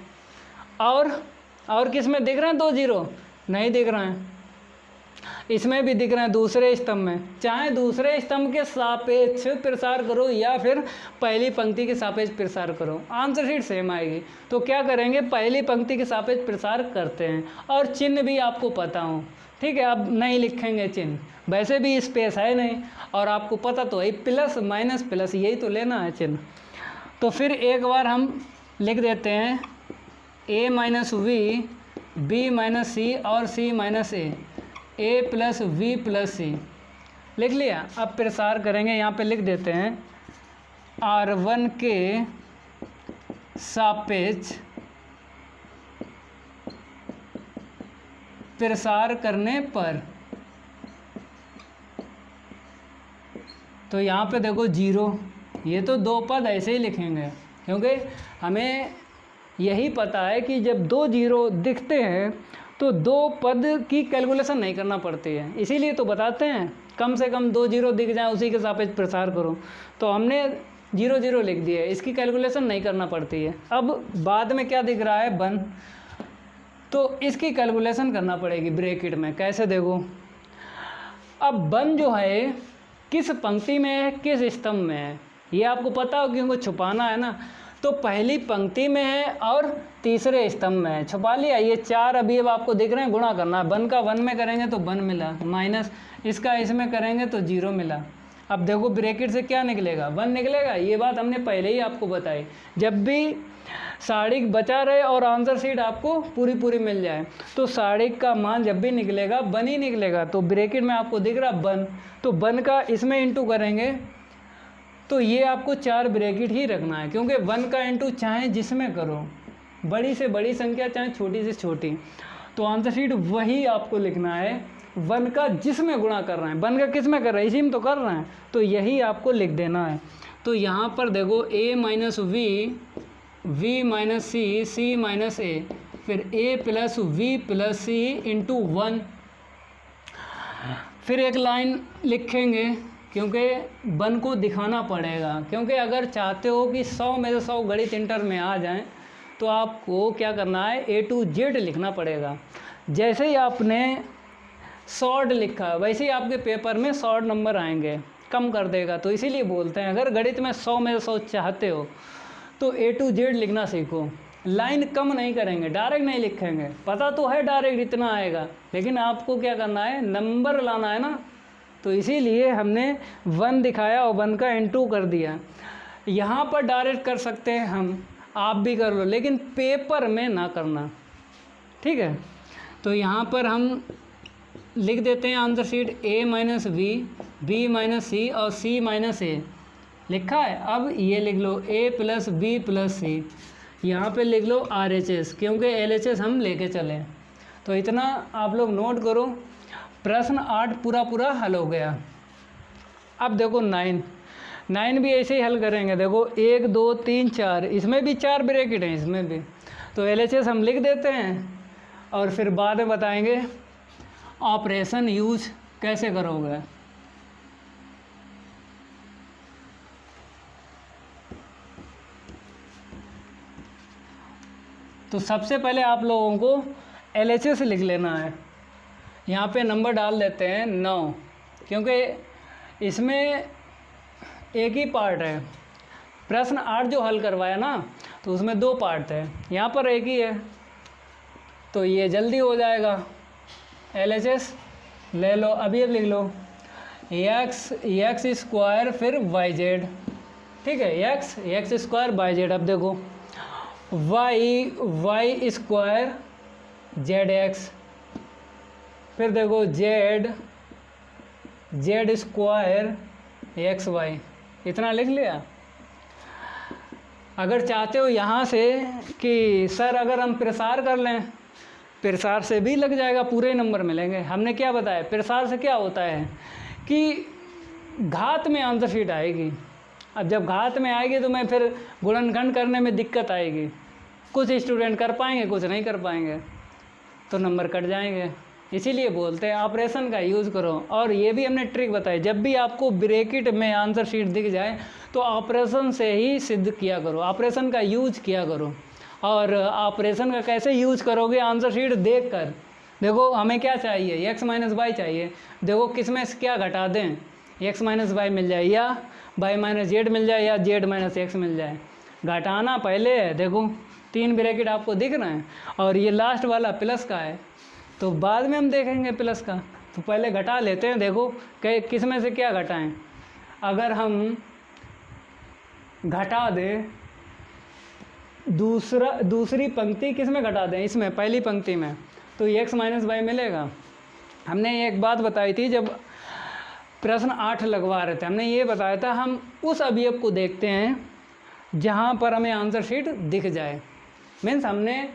और किस में दिख रहे हैं 2 0, नहीं दिख रहे हैं, इसमें भी दिख रहे हैं दूसरे स्तंभ में, चाहे दूसरे स्तंभ के सापेक्ष प्रसार करो या फिर पहली पंक्ति के सापेक्ष प्रसार करो, आंसर शीट सेम आएगी। तो क्या करेंगे, पहली पंक्ति के सापेक्ष प्रसार करते हैं, और चिन्ह भी आपको पता हो, ठीक है, अब नहीं लिखेंगे चिन्ह, वैसे भी स्पेस है नहीं, और आपको पता तो है प्लस माइनस प्लस, यही तो लेना है चिन्ह। तो फिर एक बार हम लिख देते हैं a minus V, B minus C और c minus A plus V plus C, लिख लिया। अब प्रसार करेंगे, यहाँ पे लिख देते हैं R1 के सापेक्ष प्रसार करने पर, तो यहाँ पे देखो 0, ये तो 2 पद ऐसे ही लिखेंगे, क्योंकि हमें यही पता है कि जब 2 0 दिखते हैं तो 2 पद की कैलकुलेशन नहीं करना पड़ती है, इसीलिए तो बताते हैं कम से कम 2 0 दिख जाए उसी के सापेक्ष प्रसार करो। तो हमने 0 0 लिख दिया, इसकी कैलकुलेशन नहीं करना पड़ती है। अब बाद में क्या दिख रहा है, 1, तो इसकी कैलकुलेशन करना पड़ेगी ब्रैकेट में, कैसे देखो, अब 1 जो है किस पंक्ति में है, किस स्तंभ में है, ये आपको पता हो, क्योंकि छुपाना है ना, तो पहली पंक्ति में है और तीसरे स्तंभ में है, छुपा लिया। ये 4 अभी अब आपको दिख रहे हैं, गुणा करना है, 1 का 1 में करेंगे तो 1 मिला, माइनस इसका इसमें करेंगे तो 0 मिला। अब देखो ब्रैकेट से क्या निकलेगा, 1 निकलेगा, ये बात हमने पहले ही आपको बताई। जब भी साढ़िक बचा रहे और आंसर शीट आपको पूरी मिल जाए, तो साढ़िक का मान जब भी निकलेगा 1 ही निकलेगा। तो ब्रैकेट में आपको दिख रहा 1, तो 1 का इसमें इंटू करेंगे, तो ये आपको 4 ब्रैकेट ही रखना है, क्योंकि 1 का इंटू चाहे जिसमें करो, बड़ी से बड़ी संख्या चाहे छोटी से छोटी। तो आंसर शीट वही आपको लिखना है 1 का जिसमें गुणा कर रहे हैं, 1 का किस में कर रहे हैं, इसी में तो कर रहे हैं, तो यही आपको लिख देना है। तो यहाँ पर देखो a minus V, v minus C, c minus a, फिर a plus v plus C into 1। फिर एक लाइन लिखेंगे क्योंकि 1 को दिखाना पड़ेगा, क्योंकि अगर चाहते हो कि 100 में से 100 गणित इंटर में आ जाएं तो आपको क्या करना है, A to Z लिखना पड़ेगा। जैसे ही आपने शॉर्ट लिखा वैसे ही आपके पेपर में शॉर्ट नंबर आएंगे, कम कर देगा। तो इसीलिए बोलते हैं अगर गणित में 100 में से 100 चाहते हो तो A to Z लिखना सीखो। लाइन कम नहीं करेंगे, डायरेक्ट नहीं लिखेंगे, पता तो है डायरेक्ट इतना आएगा, लेकिन आपको क्या करना है, नंबर लाना है ना। तो इसीलिए हमने 1 दिखाया और 1 का इंटू कर दिया। यहाँ पर डायरेक्ट कर सकते हैं हम, आप भी कर लो, लेकिन पेपर में ना करना, ठीक है। तो यहाँ पर हम लिख देते हैं answer sheet a minus V, b minus C और c माइनस a लिखा है। अब ये लिख लो a plus B plus C, यहाँ पे लिख लो RHS, क्योंकि LHS हम लेके चले। तो इतना आप लोग नोट करो। प्रश्न 8 पूरा हल हो गया। अब देखो 9 भी ऐसे ही हल करेंगे। देखो 1 2 3 4, इसमें भी 4 ब्रैकेट हैं, इसमें भी। तो LHS हम लिख देते हैं और फिर बाद में बताएंगे ऑपरेशन यूज कैसे करोगे। तो सबसे पहले आप लोगों को LHS लिख लेना है। यहाँ पे नंबर डाल देते हैं 9, क्योंकि इसमें एक ही पार्ट है। प्रश्न 8 जो हल करवाया ना, तो उसमें 2 पार्ट है, यहाँ पर एक ही है, तो ये जल्दी हो जाएगा। LHS ले लो, अभी अब लिख लो x स्क्वायर फिर yz, ठीक है, x स्क्वायर yz। अब देखो y स्क्वायर zx, फिर देखो z स्क्वायर xy, इतना लिख लिया। अगर चाहते हो यहाँ से कि सर अगर हम प्रसार कर लें, प्रसार से भी लग जाएगा, पूरे नंबर मिलेंगे। हमने क्या बताया, प्रसार से क्या होता है कि घात में आंसर शीट आएगी। अब जब घात में आएगी तो मैं फिर गुणनखंड करने में दिक्कत आएगी, कुछ स्टूडेंट कर पाएंगे, कुछ नहीं कर पाएंगे, तो नंबर कट जाएंगे। इसीलिए बोलते हैं ऑपरेशन का यूज़ करो। और ये भी हमने ट्रिक बताई, जब भी आपको ब्रैकेट में आंसर शीट दिख जाए तो ऑपरेशन से ही सिद्ध किया करो, ऑपरेशन का यूज किया करो। और ऑपरेशन का कैसे यूज करोगे, आंसर शीट देख कर। देखो हमें क्या चाहिए, x माइनस वाई चाहिए। देखो किस में से क्या घटा दें, x माइनस वाई मिल जाए या y माइनस जेड मिल जाए या z माइनस एक्स मिल जाए। घटाना पहले है, देखो 3 ब्रैकेट आपको दिख रहे हैं और ये लास्ट वाला प्लस का है, तो बाद में हम देखेंगे प्लस का। तो पहले घटा लेते हैं। देखो किस में से क्या घटाएं। अगर हम घटा दें दूसरी पंक्ति किस में घटा दें, इसमें पहली पंक्ति में, तो x माइनस वाई मिलेगा। हमने एक बात बताई थी जब प्रश्न 8 लगवा रहे थे, हमने ये बताया था हम उस अवयव को देखते हैं जहाँ पर हमें आंसर शीट दिख जाए। मीन्स हमने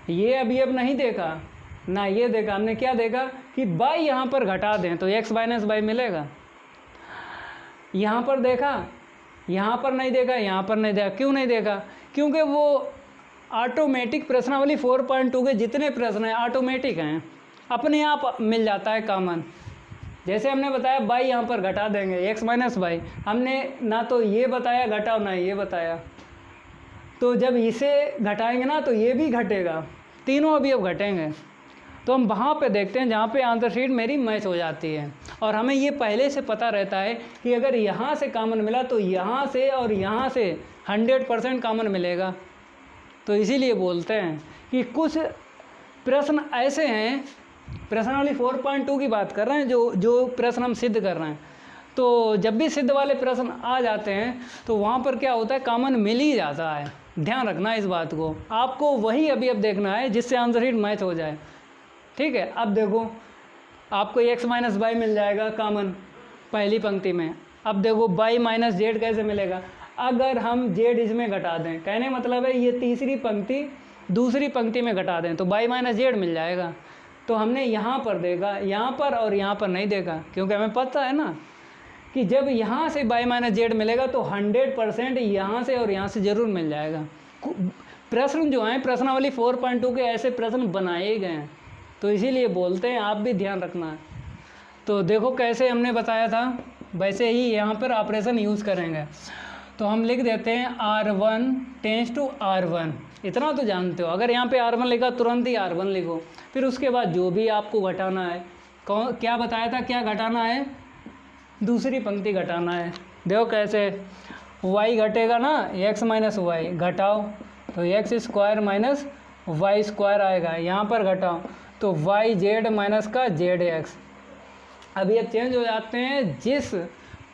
ये अवयव नहीं देखा ना ये देखा, हमने क्या देखा कि बाई यहाँ पर घटा दें तो x माइनस वाई मिलेगा। यहाँ पर देखा, यहाँ पर नहीं देखा, यहाँ पर नहीं देखा। क्यों नहीं देखा, क्योंकि वो ऑटोमेटिक प्रश्नावली 4.2 के जितने प्रश्न हैं ऑटोमेटिक हैं, अपने आप मिल जाता है कॉमन। जैसे हमने बताया बाई यहाँ पर घटा देंगे x माइनस वाई, हमने ना तो ये बताया घटाओ ना ये बताया, तो जब इसे घटाएंगे ना तो ये भी घटेगा, तीनों अवयव घटेंगे। तो हम वहाँ पे देखते हैं जहाँ पे आंसर शीट मेरी मैच हो जाती है। और हमें ये पहले से पता रहता है कि अगर यहाँ से कॉमन मिला तो यहाँ से और यहाँ से 100% कॉमन मिलेगा। तो इसीलिए बोलते हैं कि कुछ प्रश्न ऐसे हैं, प्रश्नावली 4.2 की बात कर रहे हैं, जो प्रश्न हम सिद्ध कर रहे हैं। तो जब भी सिद्ध वाले प्रश्न आ जाते हैं तो वहाँ पर क्या होता है, कॉमन मिल ही जाता है। ध्यान रखना इस बात को, आपको वही अभी अब देखना है जिससे आंसर शीट मैच हो जाए, ठीक है। अब देखो आपको x माइनस वाई मिल जाएगा कॉमन पहली पंक्ति में। अब देखो y माइनस जेड कैसे मिलेगा, अगर हम z इसमें घटा दें। कहने मतलब है ये तीसरी पंक्ति दूसरी पंक्ति में घटा दें तो y माइनस जेड मिल जाएगा। तो हमने यहाँ पर देखा, यहाँ पर और यहाँ पर नहीं देखा, क्योंकि हमें पता है ना कि जब यहाँ से y माइनस जेड मिलेगा तो 100% यहाँ से और यहाँ से ज़रूर मिल जाएगा। प्रश्न जो हैं प्रश्नावली 4.2 के ऐसे प्रश्न बनाए गए हैं, तो इसीलिए बोलते हैं आप भी ध्यान रखना है। तो देखो कैसे हमने बताया था वैसे ही यहाँ पर ऑपरेशन यूज़ करेंगे। तो हम लिख देते हैं R1 टेंस टू R1, इतना तो जानते हो। अगर यहाँ पे R1 लिखा तुरंत ही R1 लिखो, फिर उसके बाद जो भी आपको घटाना है, क्या बताया था, क्या घटाना है, दूसरी पंक्ति घटाना है। देखो कैसे, y घटेगा ना, x माइनस वाई घटाओ तो X square minus Y square आएगा, यहाँ पर घटाओ तो वाई जेड माइनस का जेड एक्स। अभी अब चेंज हो जाते हैं, जिस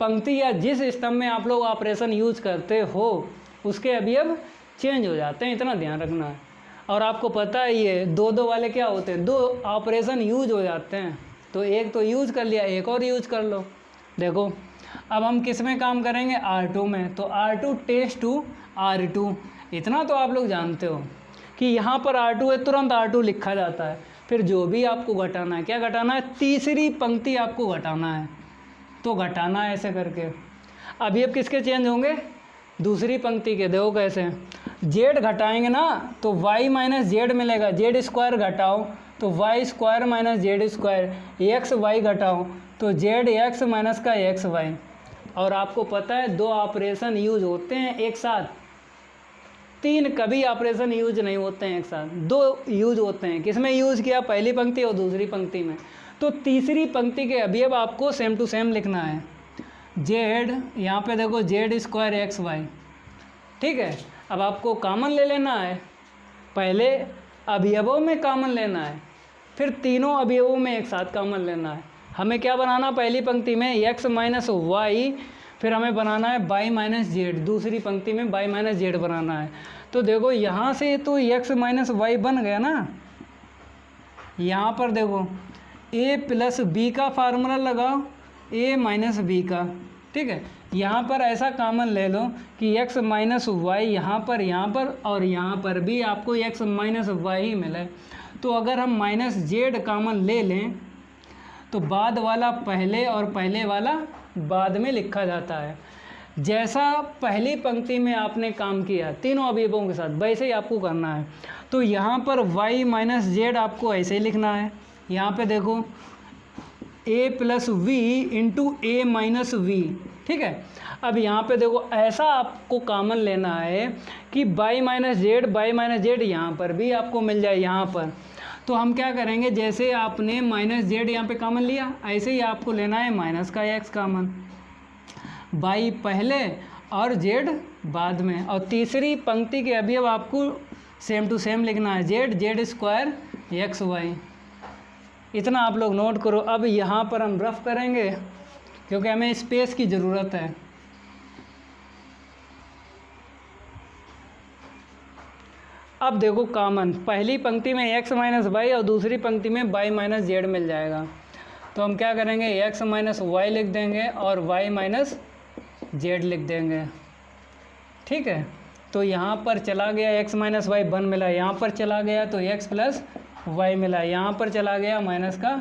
पंक्ति या जिस स्तंभ में आप लोग ऑपरेशन यूज करते हो उसके अभी अब चेंज हो जाते हैं, इतना ध्यान रखना है। और आपको पता है ये दो दो वाले क्या होते हैं, दो ऑपरेशन यूज हो जाते हैं, तो एक तो यूज कर लिया, एक और यूज कर लो। देखो अब हम किस में काम करेंगे, R2 में, तो R2 टेंस टू R2, इतना तो आप लोग जानते हो कि यहाँ पर R2 है, तुरंत R2 लिखा जाता है। फिर जो भी आपको घटाना है, क्या घटाना है, तीसरी पंक्ति आपको घटाना है, तो घटाना है ऐसे करके। अभी अब किसके चेंज होंगे, दूसरी पंक्ति के। देखो कैसे, जेड घटाएंगे ना तो y माइनस जेड मिलेगा, जेड स्क्वायर घटाओ तो y स्क्वायर minus Z square, X Y घटाओ तो जेड एक्स माइनस का एक्स वाई। और आपको पता है दो ऑपरेशन यूज होते हैं एक साथ, तीन कभी ऑपरेशन यूज नहीं होते हैं एक साथ, दो यूज होते हैं। किसमें यूज किया, पहली पंक्ति और दूसरी पंक्ति में। तो तीसरी पंक्ति के अभी अब आपको सेम टू सेम लिखना है, जेड, यहाँ पे देखो जेड स्क्वायर एक्स वाई, ठीक है। अब आपको कॉमन ले लेना है, पहले अवयवों में कॉमन लेना है, फिर तीनों अवयवों में एक साथ कॉमन लेना है। हमें क्या बनाना, पहली पंक्ति में एक्स माइनस वाई, फिर हमें बनाना है y माइनस जेड, दूसरी पंक्ति में y माइनस जेड बनाना है। तो देखो यहाँ से तो x माइनस वाई बन गया ना, यहाँ पर देखो a प्लस बी का फार्मूला लगाओ, a माइनस बी का, ठीक है। यहाँ पर ऐसा कॉमन ले लो कि x माइनस वाई यहाँ पर और यहाँ पर भी आपको x माइनस वाई ही मिले। तो अगर हम माइनस जेड कॉमन ले लें तो बाद वाला पहले और पहले वाला बाद में लिखा जाता है। जैसा पहली पंक्ति में आपने काम किया तीनों अवयवों के साथ, वैसे ही आपको करना है। तो यहाँ पर y माइनस जेड आपको ऐसे ही लिखना है। यहाँ पे देखो a plus V into A minus V, ठीक है। अब यहाँ पे देखो ऐसा आपको कॉमन लेना है कि y माइनस जेड यहाँ पर भी आपको मिल जाए यहाँ पर। तो हम क्या करेंगे, जैसे आपने माइनस जेड यहाँ पे कॉमन लिया, ऐसे ही आपको लेना है माइनस का एक्स कॉमन, y पहले और z बाद में। और तीसरी पंक्ति के अभी अब आपको सेम टू सेम लिखना है, जेड स्क्वायर एक्स वाई। इतना आप लोग नोट करो। अब यहाँ पर हम रफ करेंगे क्योंकि हमें स्पेस की ज़रूरत है। अब देखो कॉमन, पहली पंक्ति में x माइनस वाई और दूसरी पंक्ति में y माइनस जेड मिल जाएगा। तो हम क्या करेंगे, x माइनस वाई लिख देंगे और y माइनस जेड लिख देंगे, ठीक है। तो यहाँ पर चला गया x माइनस वाई 1 मिला, यहाँ पर चला गया तो x प्लस वाई मिला, यहाँ पर चला गया माइनस का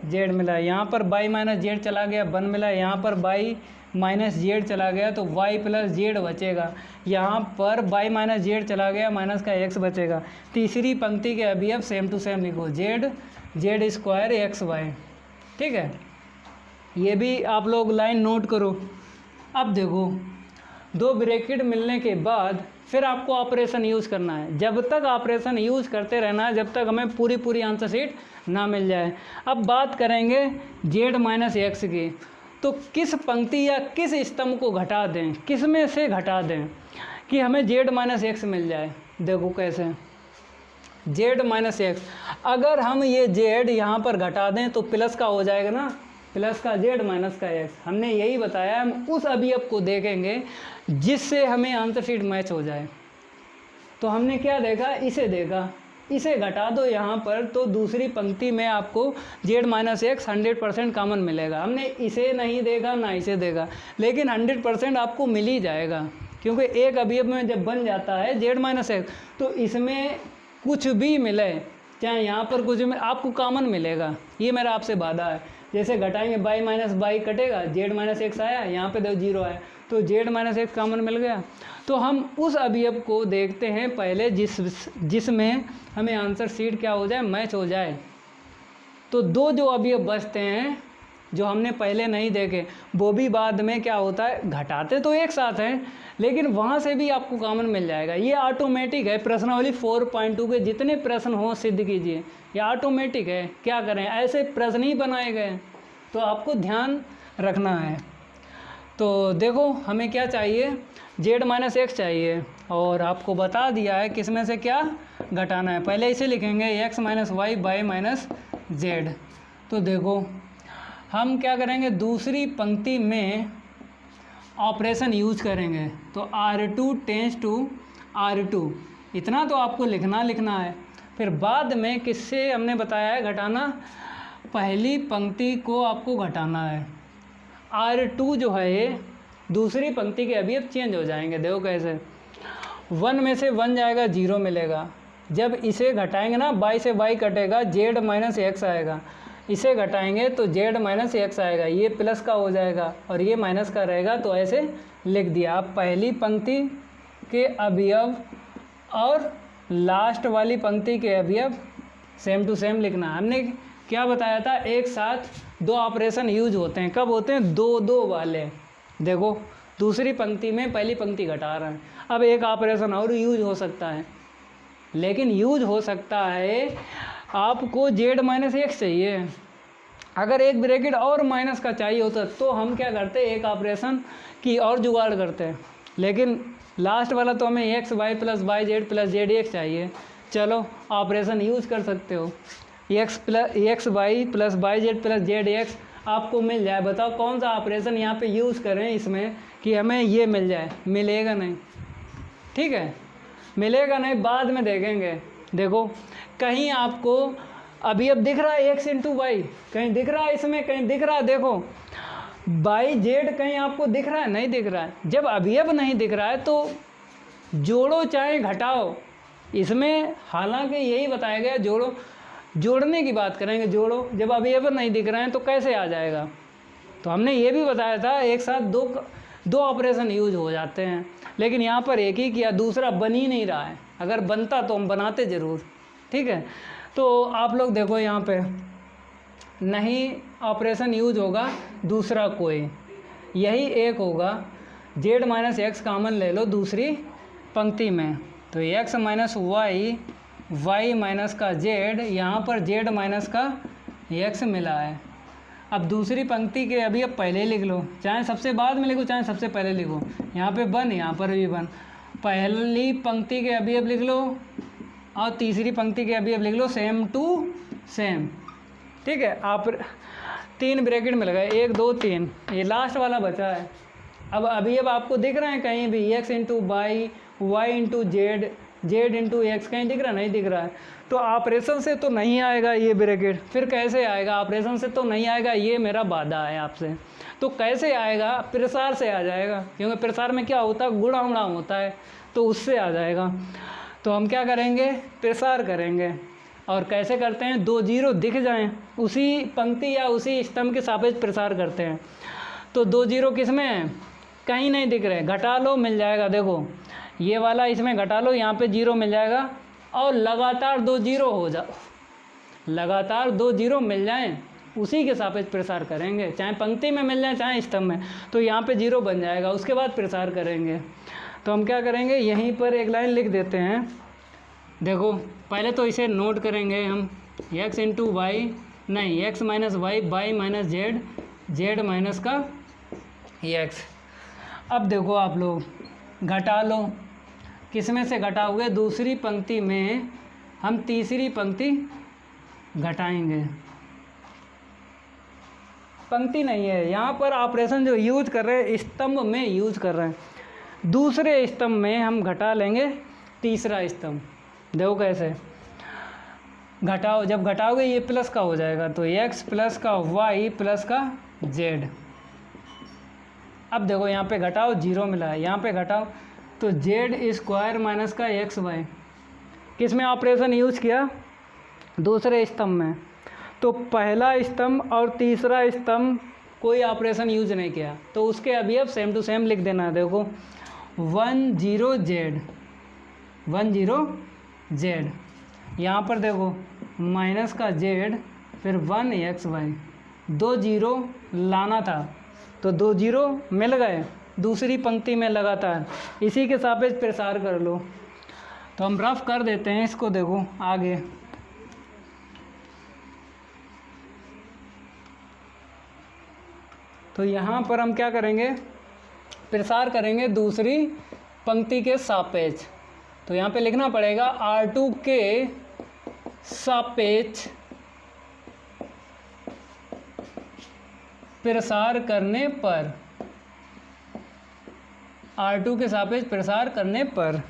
जेड मिला, यहाँ पर y माइनस जेड चला गया 1 मिला, यहाँ पर y माइनस जेड चला गया तो y प्लस जेड बचेगा, यहाँ पर y माइनस जेड चला गया माइनस का x बचेगा। तीसरी पंक्ति के अभी अब सेम टू सेम लिखो, जेड स्क्वायर एक्स वाई, ठीक है। ये भी आप लोग लाइन नोट करो। अब देखो दो ब्रैकेट मिलने के बाद फिर आपको ऑपरेशन यूज़ करना है। जब तक ऑपरेशन यूज़ करते रहना है जब तक हमें पूरी आंसर शीट ना मिल जाए। अब बात करेंगे जेड माइनस एक्स की, तो किस पंक्ति या किस स्तंभ को घटा दें, किस में से घटा दें कि हमें जेड माइनस एक्स मिल जाए। देखो कैसे, जेड माइनस एक्स, अगर हम ये जेड यहाँ पर घटा दें तो प्लस का हो जाएगा ना, प्लस का जेड माइनस का एक्स। हमने यही बताया, हम उस अवयव को देखेंगे जिससे हमें आंसर शीट मैच हो जाए। तो हमने क्या देखा, इसे देखा, इसे घटा दो यहाँ पर तो दूसरी पंक्ति में आपको जेड माइनस एक्स 100% कॉमन मिलेगा। हमने इसे नहीं देखा ना इसे देखा, लेकिन 100% आपको मिल ही जाएगा, क्योंकि एक अवयव में जब बन जाता है जेड माइनस एक्स तो इसमें कुछ भी मिले, चाहे यहाँ पर कुछ भी आपको कॉमन मिलेगा, ये मेरा आपसे वादा है। जैसे घटाएंगे बाई माइनस बाई कटेगा, जेड माइनस एक्स आया, यहाँ पे देखो जीरो आया, तो जेड माइनस एक्स कॉमन मिल गया। तो हम उस अवयव को देखते हैं पहले जिसमें हमें आंसर शीट क्या हो जाए, मैच हो जाए। तो दो जो अवयव बचते हैं जो हमने पहले नहीं देखे, वो भी बाद में क्या होता है, घटाते तो एक साथ हैं लेकिन वहाँ से भी आपको कॉमन मिल जाएगा। ये ऑटोमेटिक है, प्रश्नावली 4.2 के जितने प्रश्न हों सिद्ध कीजिए, ये ऑटोमेटिक है। क्या करें, ऐसे प्रश्न ही बनाए गए, तो आपको ध्यान रखना है। तो देखो हमें क्या चाहिए, जेड माइनस एक्स चाहिए, और आपको बता दिया है किस में से क्या घटाना है। पहले इसे लिखेंगे X minus Y by minus Z. तो देखो हम क्या करेंगे, दूसरी पंक्ति में ऑपरेशन यूज करेंगे, तो R2 टेंस टू R2, इतना तो आपको लिखना है। फिर बाद में किससे हमने बताया है घटाना, पहली पंक्ति को आपको घटाना है। R2 जो है ये दूसरी पंक्ति के अभी अब चेंज हो जाएंगे, देखो कैसे, 1 में से 1 जाएगा, 0 मिलेगा। जब इसे घटाएंगे ना, बाई से बाई कटेगा, जेड माइनस एक्स आएगा, इसे घटाएंगे तो जेड माइनस एक्स आएगा, ये प्लस का हो जाएगा और ये माइनस का रहेगा। तो ऐसे लिख दिया। आप पहली पंक्ति के अवयव और लास्ट वाली पंक्ति के अवयव सेम टू सेम लिखना। हमने क्या बताया था, एक साथ दो ऑपरेशन यूज होते हैं। कब होते हैं, दो दो वाले। देखो दूसरी पंक्ति में पहली पंक्ति घटा रहे हैं, अब एक ऑपरेशन और यूज हो सकता है, लेकिन यूज हो सकता है आपको जेड माइनस एक्स चाहिए, अगर एक ब्रैकेट और माइनस का चाहिए होता तो हम क्या करते, एक ऑपरेशन की और जुगाड़ करते हैं। लेकिन लास्ट वाला तो हमें X Y plus Z X चाहिए। चलो ऑपरेशन यूज़ कर सकते हो, X Y plus Y Z plus Z X आपको मिल जाए। बताओ कौन सा ऑपरेशन यहाँ पे यूज़ करें इसमें कि हमें ये मिल जाए, मिलेगा नहीं, ठीक है, मिलेगा नहीं, बाद में देखेंगे। देखो कहीं आपको अभी अब दिख रहा है एक्स इंटू वाई, कहीं दिख रहा है इसमें, कहीं दिख रहा है, देखो बाई जेड कहीं आपको दिख रहा है, नहीं दिख रहा है। जब अवयव नहीं दिख रहा है तो जोड़ो चाहे घटाओ, इसमें हालांकि यही बताया गया जोड़ो, जोड़ने की बात करेंगे, जोड़ो। जब अवयव नहीं दिख रहे हैं तो कैसे आ जाएगा, तो हमने ये भी बताया था एक साथ दो ऑपरेशन यूज हो जाते हैं, लेकिन यहाँ पर एक ही किया, दूसरा बन ही नहीं रहा है। अगर बनता तो हम बनाते ज़रूर, ठीक है। तो आप लोग देखो यहाँ पे नहीं ऑपरेशन यूज होगा दूसरा कोई, यही एक होगा, जेड माइनस एक्स कॉमन ले लो दूसरी पंक्ति में, तो X minus Y, Y minus का जेड, यहाँ पर जेड माइनस का एक्स मिला है। अब दूसरी पंक्ति के अभी अब पहले लिख लो, चाहे सबसे बाद में लिखो चाहे सबसे पहले लिखो, यहाँ पे बन, यहाँ पर भी बन। पहली पंक्ति के अभी अब लिख लो और तीसरी पंक्ति के अभी अब लिख लो सेम टू सेम, ठीक है। आप 3 ब्रैकेट मिल गए, 1 2 3, ये लास्ट वाला बचा है। अब अभी अब आपको दिख रहे हैं कहीं भी X into Y, Y into Z, Z into X, कहीं दिख रहा नहीं दिख रहा है। तो ऑपरेशन से तो नहीं आएगा ये ब्रैकेट, फिर कैसे आएगा, ऑपरेशन से तो नहीं आएगा, ये मेरा वादा है आपसे। तो कैसे आएगा, प्रसार से आ जाएगा, क्योंकि प्रसार में क्या होता है, गुणा उड़ा होता है, तो उससे आ जाएगा। तो हम क्या करेंगे, प्रसार करेंगे। और कैसे करते हैं, 2 0 दिख जाएं उसी पंक्ति या उसी स्तंभ के सापेक्ष प्रसार करते हैं। तो 2 0 किस में है, कहीं नहीं दिख रहे, घटा लो मिल जाएगा। देखो ये वाला इसमें घटा लो, यहाँ पे 0 मिल जाएगा, और लगातार 2 0 हो जा, लगातार 2 0 मिल जाएं उसी के सापेक्ष प्रसार करेंगे, चाहे पंक्ति में मिल जाए चाहे स्तंभ में, तो यहाँ पे 0 बन जाएगा, उसके बाद प्रसार करेंगे। तो हम क्या करेंगे, यहीं पर एक लाइन लिख देते हैं। देखो पहले तो इसे नोट करेंगे हम, एक्स इंटू वाई, नहीं X minus Y by minus Z, Z minus का एक्स। अब देखो आप लोग घटा लो, किस में से घटाओगे, दूसरी पंक्ति में हम तीसरी पंक्ति घटाएंगे। पंक्ति नहीं है यहाँ पर, ऑपरेशन जो यूज कर रहे हैं स्तंभ में यूज कर रहे हैं, दूसरे स्तंभ में हम घटा लेंगे तीसरा स्तंभ। देखो कैसे घटाओ, जब घटाओगे ये प्लस का हो जाएगा, तो x प्लस का y प्लस का z। अब देखो यहाँ पे घटाओ, 0 मिला है, यहाँ पे घटाओ तो जेड स्क्वायर माइनस का एक्स वाई, किस में ऑपरेशन यूज किया, दूसरे स्तंभ में। तो पहला स्तंभ और तीसरा स्तंभ कोई ऑपरेशन यूज नहीं किया, तो उसके अभी सेम टू सेम लिख देना है। देखो 10z, 10z, यहाँ पर देखो माइनस का z, फिर 1xy, 2 जीरो लाना था तो 2 जीरो मिल गए दूसरी पंक्ति में लगातार, इसी के सापेक्ष प्रसार कर लो। तो हम रफ कर देते हैं इसको, देखो आगे। तो यहाँ पर हम क्या करेंगे, प्रसार करेंगे दूसरी पंक्ति के सापेक्ष। तो यहाँ पे लिखना पड़ेगा R2 के सापेक्ष प्रसार करने पर, R2 के सापेक्ष प्रसार करने पर।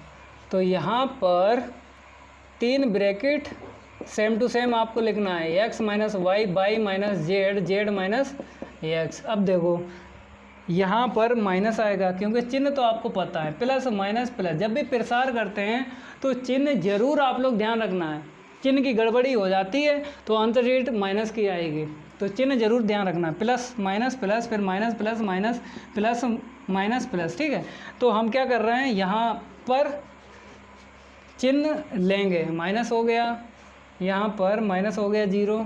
तो यहाँ पर 3 ब्रैकेट सेम टू सेम आपको लिखना है, x minus Y, Y minus Z, Z minus X. अब देखो यहाँ पर माइनस आएगा क्योंकि चिन्ह तो आपको पता है, प्लस माइनस प्लस। जब भी प्रसार करते हैं तो चिन्ह जरूर आप लोग ध्यान रखना है, चिन्ह की गड़बड़ी हो जाती है तो आंसर शीट माइनस की आएगी, तो चिन्ह जरूर ध्यान रखना, प्लस माइनस प्लस, फिर minus plus minus plus minus plus, ठीक है। तो हम क्या कर रहे हैं, यहाँ पर चिन्ह लेंगे, माइनस हो गया, यहाँ पर माइनस हो गया 0,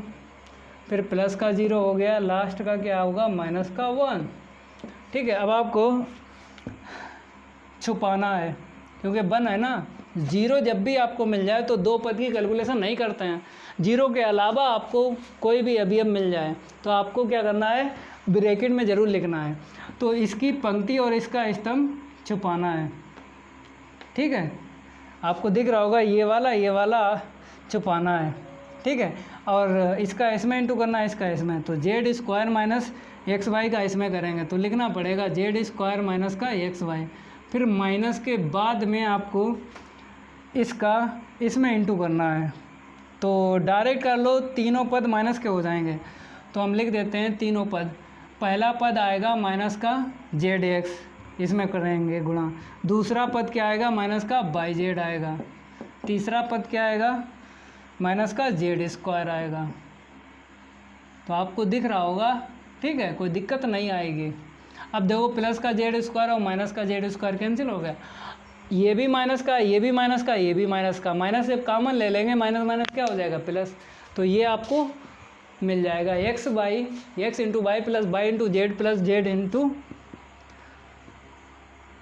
फिर प्लस का 0 हो गया, लास्ट का क्या होगा, माइनस का 1, ठीक है। अब आपको छुपाना है क्योंकि 1 है ना। 0 जब भी आपको मिल जाए तो 2 पद की कैलकुलेशन नहीं करते हैं, 0 के अलावा आपको कोई भी अवयव मिल जाए तो आपको क्या करना है, ब्रैकेट में ज़रूर लिखना है। तो इसकी पंक्ति और इसका स्तंभ छुपाना है, ठीक है। आपको दिख रहा होगा ये वाला छुपाना है, ठीक है। और इसका इसमें इंटू करना है, इसका इसमें, तो Z square minus X Y का इसमें करेंगे तो लिखना पड़ेगा जेड स्क्वायर माइनस का एक्स वाई। फिर माइनस के बाद में आपको इसका इसमें इंटू करना है, तो डायरेक्ट कर लो, तीनों पद माइनस के हो जाएंगे। तो हम लिख देते हैं तीनों पद। पहला पद आएगा माइनस का जेड एक्स, इसमें करेंगे गुणा। दूसरा पद क्या आएगा, माइनस का बाई जेड आएगा। तीसरा पद क्या आएगा, माइनस का जेड स्क्वायर आएगा। तो आपको दिख रहा होगा, ठीक है, कोई दिक्कत नहीं आएगी। अब देखो प्लस का जेड स्क्वायर और माइनस का जेड स्क्वायर कैंसिल हो गया, ये भी माइनस का, ये भी माइनस का, ये भी माइनस का, माइनस जब कॉमन ले लेंगे माइनस माइनस क्या हो जाएगा, प्लस। तो ये आपको मिल जाएगा x by, x into by plus by into Z plus Z into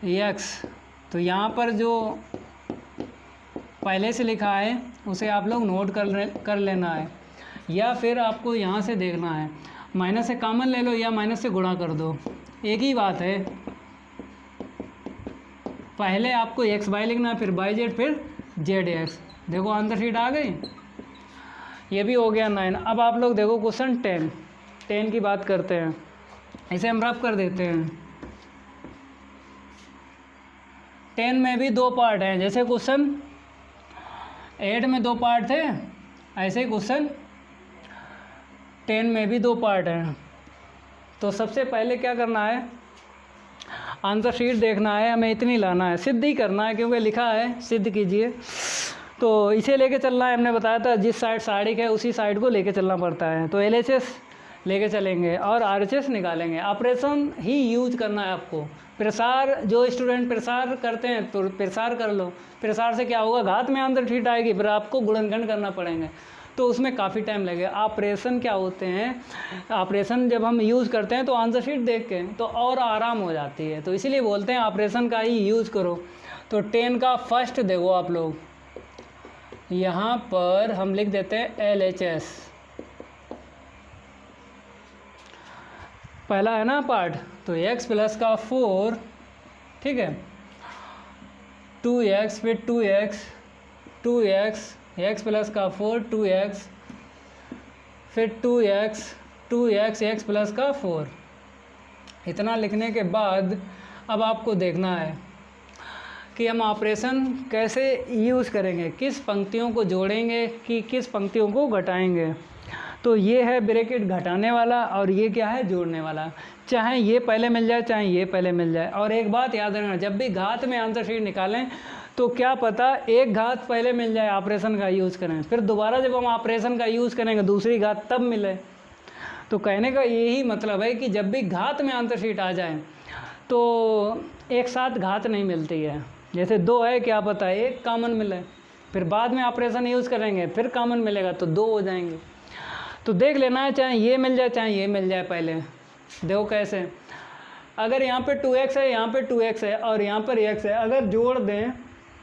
x. तो यहाँ पर जो पहले से लिखा है उसे आप लोग नोट कर लेना है, या फिर आपको यहाँ से देखना है, माइनस से कॉमन ले लो या माइनस से गुणा कर दो, एक ही बात है। पहले आपको एक्स बाई लिखना है, फिर बाई जेड, फिर जेड एक्स। देखो आंसर शीट आ गई, ये भी हो गया 9। अब आप लोग देखो क्वेश्चन 10 की बात करते हैं, इसे हम रफ कर देते हैं। 10 में भी 2 पार्ट हैं, जैसे क्वेश्चन 8 में 2 पार्ट थे, ऐसे ही क्वेश्चन 10 में भी 2 पार्ट हैं। तो सबसे पहले क्या करना है, आंसर शीट देखना है, हमें इतनी लाना है, सिद्ध ही करना है क्योंकि लिखा है सिद्ध कीजिए। तो इसे लेके चलना है, हमने बताया था जिस साइड साड़िक है उसी साइड को लेके चलना पड़ता है। तो LHS लेके चलेंगे और RHS निकालेंगे, ऑपरेशन ही यूज करना है आपको। प्रसार, जो स्टूडेंट प्रसार करते हैं तो प्रसार कर लो, प्रसार से क्या होगा, घात में आंसर शीट आएगी, फिर आपको गुणनखंड करना पड़ेंगे, तो उसमें काफ़ी टाइम लगेगा। ऑपरेशन क्या होते हैं, ऑपरेशन जब हम यूज़ करते हैं तो आंसर शीट देख के तो और आराम हो जाती है, तो इसीलिए बोलते हैं ऑपरेशन का ही यूज़ करो। तो 10 का फर्स्ट देखो आप लोग, यहाँ पर हम लिख देते हैं LHS, पहला है ना पार्ट, तो x प्लस का 4, ठीक है, 2x, फिर 2x, x प्लस का 4, 2x, फिर 2x, x प्लस का 4। इतना लिखने के बाद अब आपको देखना है कि हम ऑपरेशन कैसे यूज़ करेंगे, किस पंक्तियों को जोड़ेंगे कि किस पंक्तियों को घटाएंगे। तो ये है ब्रैकेट घटाने वाला और ये क्या है, जोड़ने वाला। चाहे ये पहले मिल जाए चाहे ये पहले मिल जाए। और एक बात याद रखना, जब भी घात में आंसर शीट निकालें तो क्या पता एक घात पहले मिल जाए, ऑपरेशन का यूज़ करें, फिर दोबारा जब हम ऑपरेशन का यूज़ करेंगे दूसरी घात तब मिले। तो कहने का यही मतलब है कि जब भी घात में आंसर शीट आ जाए तो एक साथ घात नहीं मिलती है। जैसे 2 है, क्या पता एक कॉमन मिले, फिर बाद में ऑपरेशन यूज़ करेंगे फिर कॉमन मिलेगा तो 2 हो जाएंगे। तो देख लेना है, चाहे ये मिल जाए चाहे ये मिल जाए। पहले देखो कैसे, अगर यहाँ पे 2x है, यहाँ पे 2x है और यहाँ पर x है, अगर जोड़ दें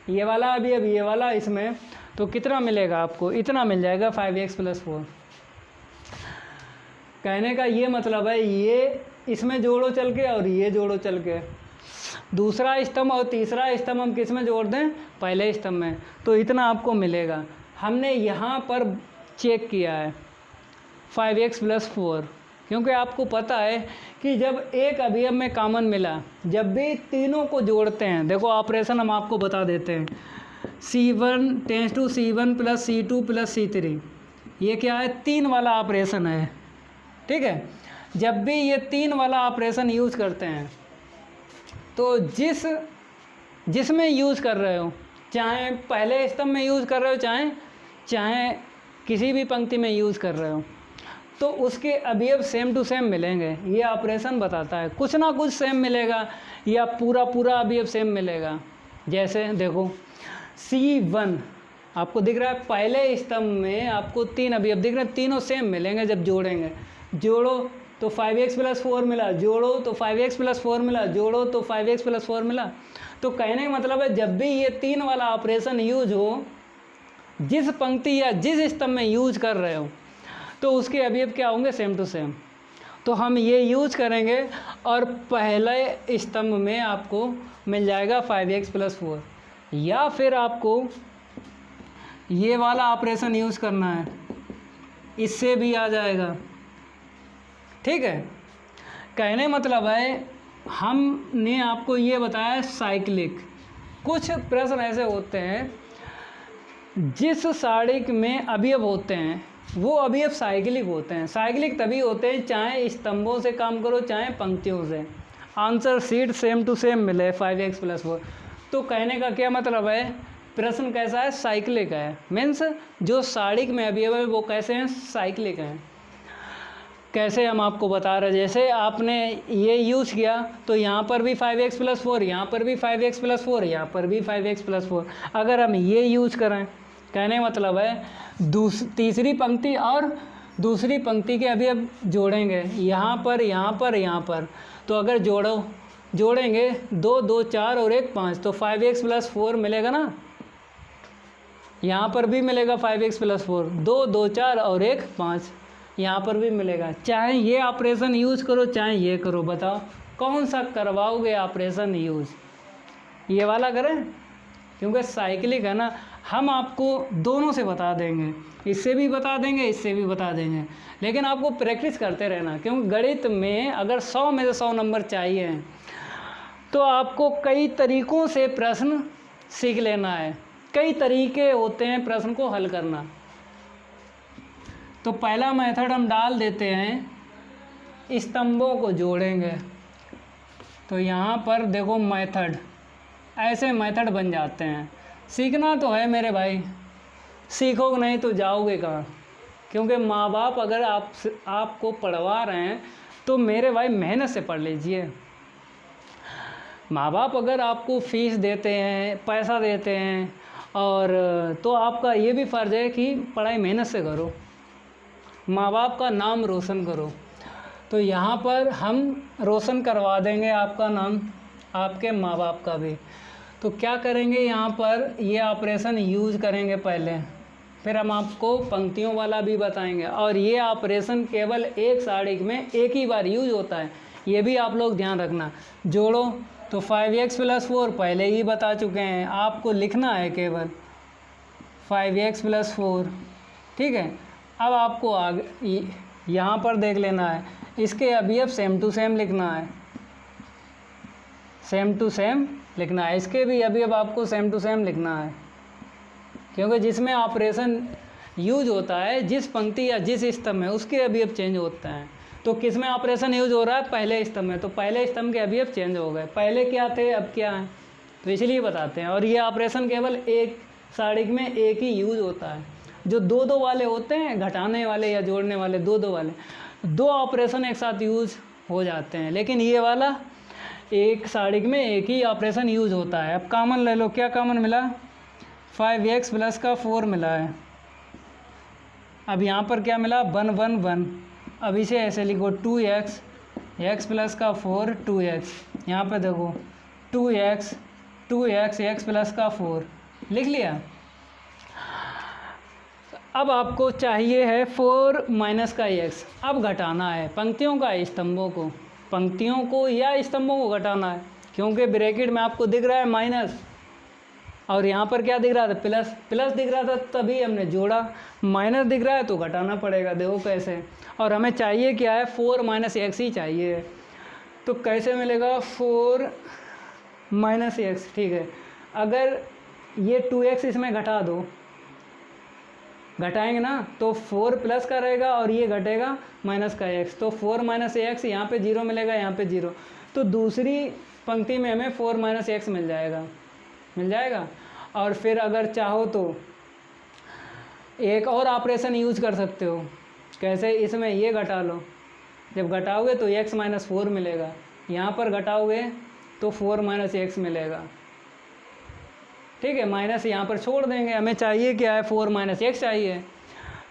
ये वाला अभी ये वाला इसमें, तो कितना मिलेगा आपको, इतना मिल जाएगा 5x + 4। कहने का ये मतलब है ये इसमें जोड़ो चल के और ये जोड़ो चल के, दूसरा स्तंभ और तीसरा स्तंभ हम किस में जोड़ दें, पहले स्तंभ में, तो इतना आपको मिलेगा। हमने यहाँ पर चेक किया है 5x + 4, क्योंकि आपको पता है कि जब एक अवयव में कॉमन मिला, जब भी तीनों को जोड़ते हैं, देखो ऑपरेशन हम आपको बता देते हैं, C1 tense to C1 + C2 + C3, ये क्या है, 3 वाला ऑपरेशन है, ठीक है। जब भी ये 3 वाला ऑपरेशन यूज़ करते हैं तो जिसमें यूज़ कर रहे हो, चाहे पहले स्तंभ में यूज़ कर रहे हो चाहे किसी भी पंक्ति में यूज़ कर रहे हो, तो उसके अवयव सेम टू सेम मिलेंगे। ये ऑपरेशन बताता है, कुछ ना कुछ सेम मिलेगा या पूरा अवयव सेम मिलेगा। जैसे देखो C1 आपको दिख रहा है, पहले स्तंभ में आपको 3 अवयव दिख रहे हैं, तीनों सेम मिलेंगे जब जोड़ेंगे। जोड़ो तो 5x + 4 मिला, जोड़ो तो 5x + 4 मिला, जोड़ो तो 5x + 4 मिला। तो कहने का मतलब है जब भी ये 3 वाला ऑपरेशन यूज हो, जिस पंक्ति या जिस स्तंभ में यूज कर रहे हो, तो उसके अवयव क्या होंगे, सेम टू सेम। तो हम ये यूज करेंगे और पहले स्तंभ में आपको मिल जाएगा 5x + 4, या फिर आपको ये वाला ऑपरेशन यूज़ करना है, इससे भी आ जाएगा, ठीक है। कहने मतलब है हमने आपको ये बताया साइक्लिक। कुछ प्रश्न ऐसे होते हैं जिस सारणिक में अवयव होते हैं वो अवयव साइक्लिक होते हैं। साइक्लिक तभी होते हैं चाहे स्तंभों से काम करो चाहे पंक्तियों से, answer sheet same to same मिले 5x + 4। तो कहने का क्या मतलब है, प्रश्न कैसा है, साइक्लिक है, मीन्स जो सारणिक में अवयव है वो कैसे हैं, साइक्लिक हैं। कैसे हम आपको बता रहे, जैसे आपने ये यूज़ किया तो यहाँ पर भी 5x + 4, यहाँ पर भी 5x + 4, यहाँ पर भी 5x + 4। अगर हम ये यूज़ करें, कहने मतलब है तीसरी पंक्ति और दूसरी पंक्ति के अवयव जोड़ेंगे, यहाँ पर, तो अगर जोड़ेंगे 2 2 4 और 1 5, तो 5x + 4 मिलेगा ना। यहाँ पर भी मिलेगा 5x + 4, 2 2 4 और 1 5, यहाँ पर भी मिलेगा। चाहे ये ऑपरेशन यूज़ करो चाहे ये करो, बताओ कौन सा करवाओगे ऑपरेशन यूज़, ये वाला करें, क्योंकि साइक्लिक है ना। हम आपको दोनों से बता देंगे, इससे भी बता देंगे इससे भी बता देंगे, लेकिन आपको प्रैक्टिस करते रहना, क्योंकि गणित में अगर 100 में से 100 नंबर चाहिए तो आपको कई तरीक़ों से प्रश्न सीख लेना है। कई तरीके होते हैं प्रश्न को हल करना। तो पहला मेथड हम डाल देते हैं, स्तंभों को जोड़ेंगे। तो यहाँ पर देखो मेथड, ऐसे मेथड बन जाते हैं। सीखना तो है मेरे भाई, सीखोगे नहीं तो जाओगे कहाँ, क्योंकि माँ बाप अगर आपको पढ़वा रहे हैं तो मेरे भाई मेहनत से पढ़ लीजिए। माँ बाप अगर आपको फीस देते हैं, पैसा देते हैं, और तो आपका ये भी फ़र्ज़ है कि पढ़ाई मेहनत से करो, माँ बाप का नाम रोशन करो। तो यहाँ पर हम रोशन करवा देंगे आपका नाम, आपके माँ बाप का भी। तो क्या करेंगे, यहाँ पर ये ऑपरेशन यूज़ करेंगे पहले, फिर हम आपको पंक्तियों वाला भी बताएंगे। और ये ऑपरेशन केवल एक सारणिक में एक ही बार यूज होता है, ये भी आप लोग ध्यान रखना। जोड़ो तो 5x + 4 पहले ही बता चुके हैं, आपको लिखना है केवल 5x + 4, ठीक है। अब आपको आगे यहाँ पर देख लेना है, इसके अवयव सेम टू सेम लिखना है, सेम टू सेम लिखना है, इसके भी अवयव आपको सेम टू सेम लिखना है, क्योंकि जिसमें ऑपरेशन यूज होता है, जिस पंक्ति या जिस स्तंभ में, उसके अवयव चेंज होते हैं। तो किस में ऑपरेशन यूज हो रहा है, पहले स्तंभ में, तो पहले स्तंभ के अवयव चेंज हो गए, पहले क्या थे अब क्या है। तो इसलिए बताते हैं। और ये ऑपरेशन केवल एक साड़िक में एक ही यूज होता है। जो दो दो वाले होते हैं, घटाने वाले या जोड़ने वाले, दो दो वाले, दो ऑपरेशन एक साथ यूज हो जाते हैं, लेकिन ये वाला एक साड़िक में एक ही ऑपरेशन यूज होता है। अब कॉमन ले लो, क्या कॉमन मिला? 5x प्लस का 4 मिला है। अब यहाँ पर क्या मिला? 1 1 1। अब इसे ऐसे लिखो 2x, x प्लस का 4 2x। यहाँ पे देखो 2x x प्लस का 4 लिख लिया। अब आपको चाहिए है 4 माइनस का x। अब घटाना है पंक्तियों का स्तंभों को, पंक्तियों को या स्तंभों को घटाना है, क्योंकि ब्रैकेट में आपको दिख रहा है माइनस और यहाँ पर क्या दिख रहा था? प्लस। प्लस दिख रहा था तभी हमने जोड़ा, माइनस दिख रहा है तो घटाना पड़ेगा। देखो कैसे। और हमें चाहिए क्या है? 4 माइनस एक्स ही चाहिए। तो कैसे मिलेगा? 4 माइनस एक्स। ठीक है, अगर ये 2x इसमें घटा दो, घटाएंगे ना तो 4 प्लस का रहेगा और ये घटेगा माइनस का x। तो 4 माइनस एक्स, यहाँ पर 0 मिलेगा, यहाँ पे 0। तो दूसरी पंक्ति में हमें 4 माइनस एक्स मिल जाएगा। और फिर अगर चाहो तो एक और ऑपरेशन यूज कर सकते हो। कैसे? इसमें ये घटा लो, जब घटाओगे तो x माइनस 4 मिलेगा, यहाँ पर घटाओगे तो 4 माइनस एक्स मिलेगा। ठीक है, माइनस यहाँ पर छोड़ देंगे। हमें चाहिए क्या है? 4 माइनस एक्स चाहिए।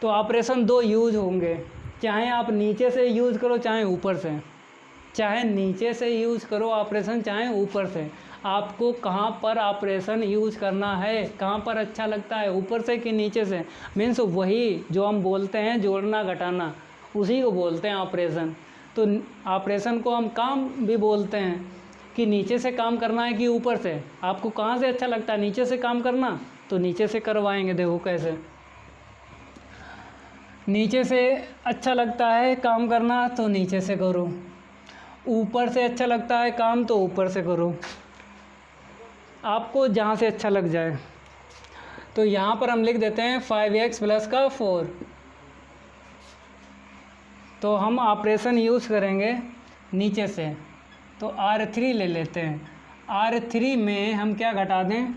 तो ऑपरेशन दो यूज होंगे, चाहे आप नीचे से यूज करो चाहे ऊपर से, चाहे नीचे से यूज करो ऑपरेशन चाहे ऊपर से। आपको कहाँ पर ऑपरेशन यूज करना है, कहाँ पर अच्छा लगता है, ऊपर से कि नीचे से? मीन्स वही जो हम बोलते हैं जोड़ना घटाना, उसी को बोलते हैं ऑपरेशन। तो ऑपरेशन को हम काम भी बोलते हैं कि नीचे से काम करना है कि ऊपर से। आपको कहाँ से अच्छा लगता है नीचे से काम करना, तो नीचे से करवाएंगे। देखो कैसे। नीचे से अच्छा लगता है काम करना तो नीचे से करो, ऊपर से अच्छा लगता है काम तो ऊपर से करो, आपको जहाँ से अच्छा लग जाए। तो यहाँ पर हम लिख देते हैं 5x प्लस का 4। तो हम ऑपरेशन यूज़ करेंगे नीचे से, तो R3 ले लेते हैं। R3 में हम क्या घटा दें?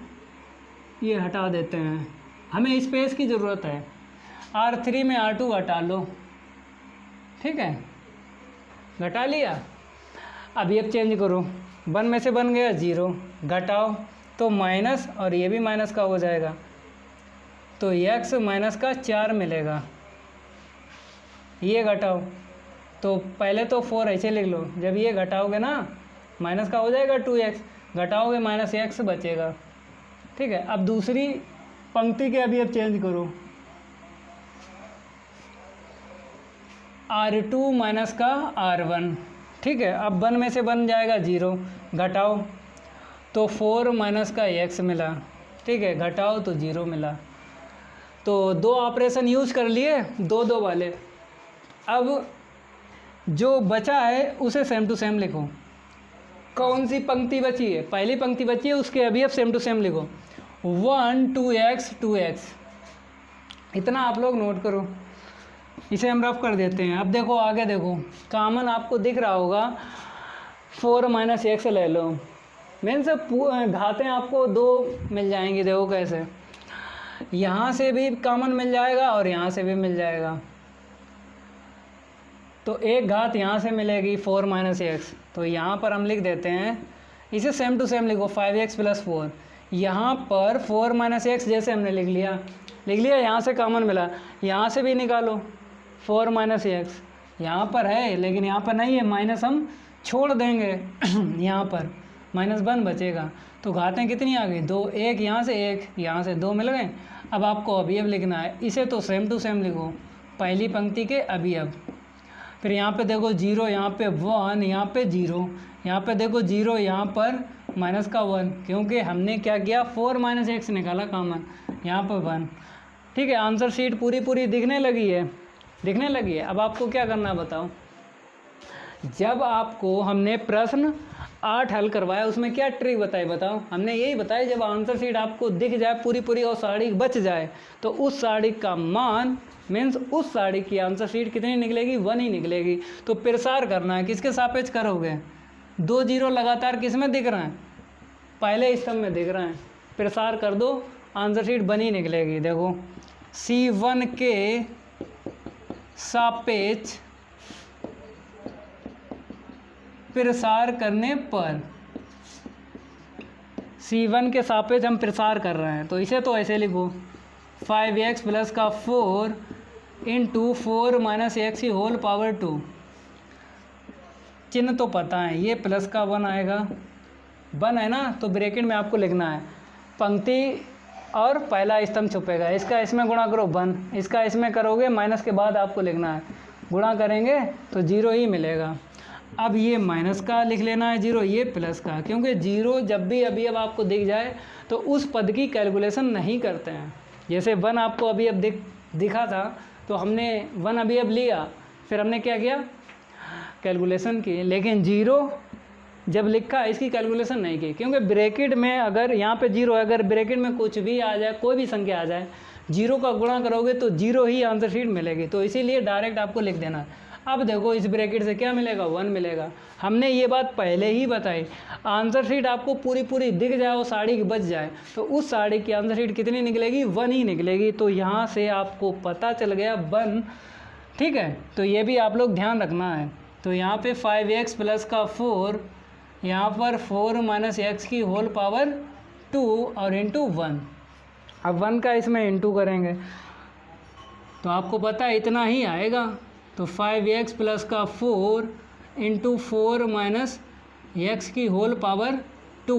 ये हटा देते हैं, हमें स्पेस की ज़रूरत है। R3 में R2 घटा लो। ठीक है, घटा लिया। अब ये चेंज करो, 1 में से बन गया 0, घटाओ तो माइनस और ये भी माइनस का हो जाएगा, तो x माइनस का 4 मिलेगा। ये घटाओ तो पहले तो 4 ऐसे लिख लो, जब ये घटाओगे ना माइनस का हो जाएगा 2x, घटाओगे माइनस x बचेगा। ठीक है, अब दूसरी पंक्ति के अभी अब चेंज करो, R2 माइनस का R1। ठीक है, अब 1 में से बन जाएगा 0, घटाओ तो 4 माइनस का x मिला। ठीक है, घटाओ तो 0 मिला। तो दो ऑपरेशन यूज़ कर लिए, दो वाले। अब जो बचा है उसे सेम टू सेम लिखो। कौन सी पंक्ति बची है? पहली पंक्ति बची है, उसके अभी अब सेम टू सेम लिखो। 1 2x 2x, इतना आप लोग नोट करो। इसे हम रफ कर देते हैं। अब देखो आगे देखो, कॉमन आपको दिख रहा होगा 4 माइनस एक्स ले लो। मीन्स घातें आपको दो मिल जाएंगी। देखो कैसे, यहाँ से भी कॉमन मिल जाएगा और यहाँ से भी मिल जाएगा। तो एक घात यहाँ से मिलेगी 4 माइनस एक्स, तो यहाँ पर हम लिख देते हैं, इसे सेम टू सेम लिखो 5x प्लस 4। यहाँ पर 4 माइनस एक्स जैसे हमने लिख लिया, यहाँ से कॉमन मिला, यहाँ से भी निकालो 4 माइनस एक्स। यहाँ पर है लेकिन यहाँ पर नहीं है, माइनस हम छोड़ देंगे यहाँ पर -1 बचेगा। तो घातें कितनी आ गई? 2, एक यहाँ से एक यहाँ से, 2 मिल गए। अब आपको अभी अब लिखना है, इसे तो सेम टू सेम लिखो, पहली पंक्ति के अभी अब। फिर यहाँ पे देखो 0, यहाँ पे 1, यहाँ पे 0, यहाँ पे देखो 0, यहाँ पर माइनस का 1, क्योंकि हमने क्या किया 4 माइनस एक्स निकाला कॉमन, यहाँ पर 1। ठीक है, आंसर शीट पूरी दिखने लगी है। अब आपको क्या करना है बताओ। जब आपको हमने प्रश्न 8 हल करवाया, उसमें क्या ट्रिक बताई बताओ? हमने यही बताया, जब आंसर शीट आपको दिख जाए पूरी और साड़ी बच जाए, तो उस साड़ी का मान मीन्स उस साड़ी की आंसर शीट कितनी निकलेगी? 1 ही निकलेगी। तो प्रसार करना है, किसके सापेक्ष करोगे? 2 0 लगातार किस में दिख रहे हैं? पहले स्तंभ में दिख रहे हैं, प्रसार कर दो, आंसर शीट बनी निकलेगी। देखो C1 के सापेक्ष प्रसार करने पर, C1 के सापेक्ष हम प्रसार कर रहे हैं, तो इसे तो ऐसे लिखो 5x प्लस का 4 इंटू 4 माइनस एक्स की होल पावर 2। चिन्ह तो पता है, ये प्लस का 1 आएगा, 1 है ना, तो ब्रैकेट में आपको लिखना है पंक्ति और पहला स्तंभ छुपेगा, इसका इसमें गुणा करो 1, इसका इसमें करोगे माइनस के बाद आपको लिखना है, गुणा करेंगे तो 0 ही मिलेगा। अब ये माइनस का लिख लेना है 0, ये प्लस का, क्योंकि 0 जब भी अभी अब आपको दिख जाए तो उस पद की कैलकुलेशन नहीं करते हैं। जैसे 1 आपको अभी अब दिखा था तो हमने 1 अभी अब लिया, फिर हमने क्या किया, कैलकुलेशन की, लेकिन 0 जब लिखा इसकी कैलकुलेशन नहीं की, क्योंकि ब्रैकेट में अगर यहाँ पे 0 है, अगर ब्रैकेट में कुछ भी आ जाए, कोई भी संख्या आ जाए, 0 का गुणा करोगे तो 0 ही आंसर शीट मिलेगी, तो इसीलिए डायरेक्ट आपको लिख देना है। अब देखो इस ब्रैकेट से क्या मिलेगा, 1 मिलेगा। हमने ये बात पहले ही बताई, आंसर शीट आपको पूरी दिख जाए और साड़ी की बच जाए तो उस साड़ी की आंसर शीट कितनी निकलेगी, 1 ही निकलेगी। तो यहाँ से आपको पता चल गया 1, ठीक है। तो ये भी आप लोग ध्यान रखना है। तो यहाँ पे 5x प्लस का 4, यहाँ पर 4 माइनस एक्स की होल पावर 2 और इंटू 1। अब 1 का इसमें इंटू करेंगे तो आपको पता है इतना ही आएगा। तो 5x प्लस का 4 इंटू 4 माइनस एक्स की होल पावर 2।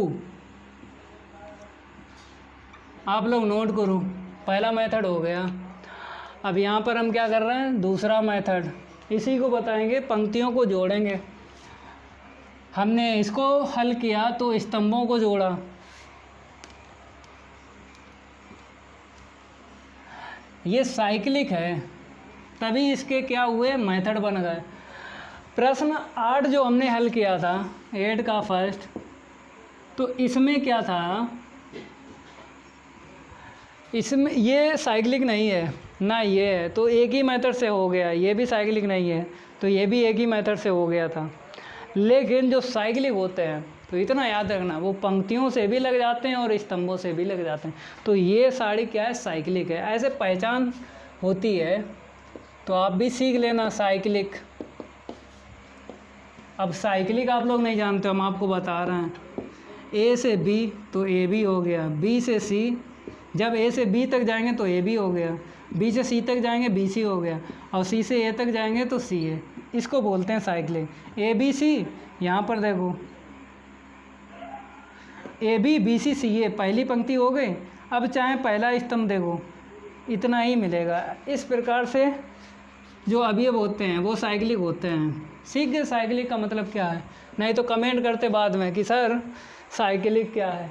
आप लोग नोट करो, पहला मेथड हो गया। अब यहाँ पर हम क्या कर रहे हैं, दूसरा मेथड, इसी को बताएंगे, पंक्तियों को जोड़ेंगे। हमने इसको हल किया तो स्तंभों को जोड़ा, ये साइक्लिक है, तभी इसके क्या हुए, मेथड बन गए। प्रश्न 8 जो हमने हल किया था, 8 का फर्स्ट, तो इसमें क्या था, इसमें ये साइक्लिक नहीं है ना, ये है, तो एक ही मेथड से हो गया। ये भी साइक्लिक नहीं है तो ये भी एक ही मेथड से हो गया था। लेकिन जो साइक्लिक होते हैं तो इतना याद रखना, वो पंक्तियों से भी लग जाते हैं और स्तंभों से भी लग जाते हैं। तो ये साड़ी क्या है, साइक्लिक है, ऐसे पहचान होती है। तो आप भी सीख लेना साइक्लिक। अब साइक्लिक आप लोग नहीं जानते, हम आपको बता रहे हैं। ए से बी तो ए बी हो गया, बी से सी, जब ए से बी तक जाएंगे तो ए बी हो गया, बी से सी तक जाएंगे बी सी हो गया, और सी से ए तक जाएंगे तो सी ए। इसको बोलते हैं साइक्लिक। ए बी सी, यहाँ पर देखो ए बी बी सी सी ए, पहली पंक्ति हो गई। अब चाहे पहला स्तंभ देखो, इतना ही मिलेगा। इस प्रकार से जो अवयव होते हैं वो साइक्लिक होते हैं। सीख गए साइक्लिक का मतलब क्या है? नहीं तो कमेंट करते बाद में कि सर साइक्लिक क्या है।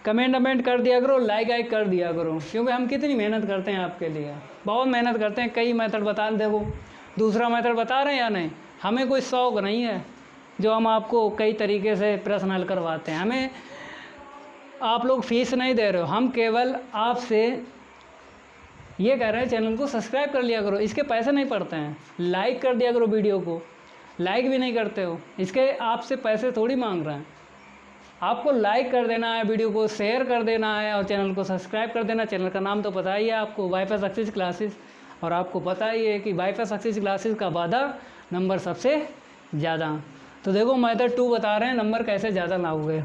कमेंट कर दिया करो, लाइक कर दिया करो, क्योंकि हम कितनी मेहनत करते हैं आपके लिए, बहुत मेहनत करते हैं। कई मेथड बता दे, देखो दूसरा मेथड बता रहे हैं या नहीं। हमें कोई शौक़ नहीं है जो हम आपको कई तरीके से प्रश्न हल करवाते हैं। हमें आप लोग फीस नहीं दे रहे हो, हम केवल आपसे ये कह रहे हैं चैनल को सब्सक्राइब कर लिया करो, इसके पैसे नहीं पड़ते हैं। लाइक कर दिया करो, वीडियो को लाइक भी नहीं करते हो, इसके आपसे पैसे थोड़ी मांग रहे हैं। आपको लाइक कर देना है, वीडियो को शेयर कर देना है और चैनल को सब्सक्राइब कर देना। चैनल का नाम तो पता ही है आपको, वाईफाई सक्सेस क्लासेस, और आपको पता ही है कि वाईफाई सक्सेस क्लासेस का वादा नंबर सबसे ज़्यादा। तो देखो मेथड 2 बता रहे हैं नंबर कैसे ज़्यादा लाओगे।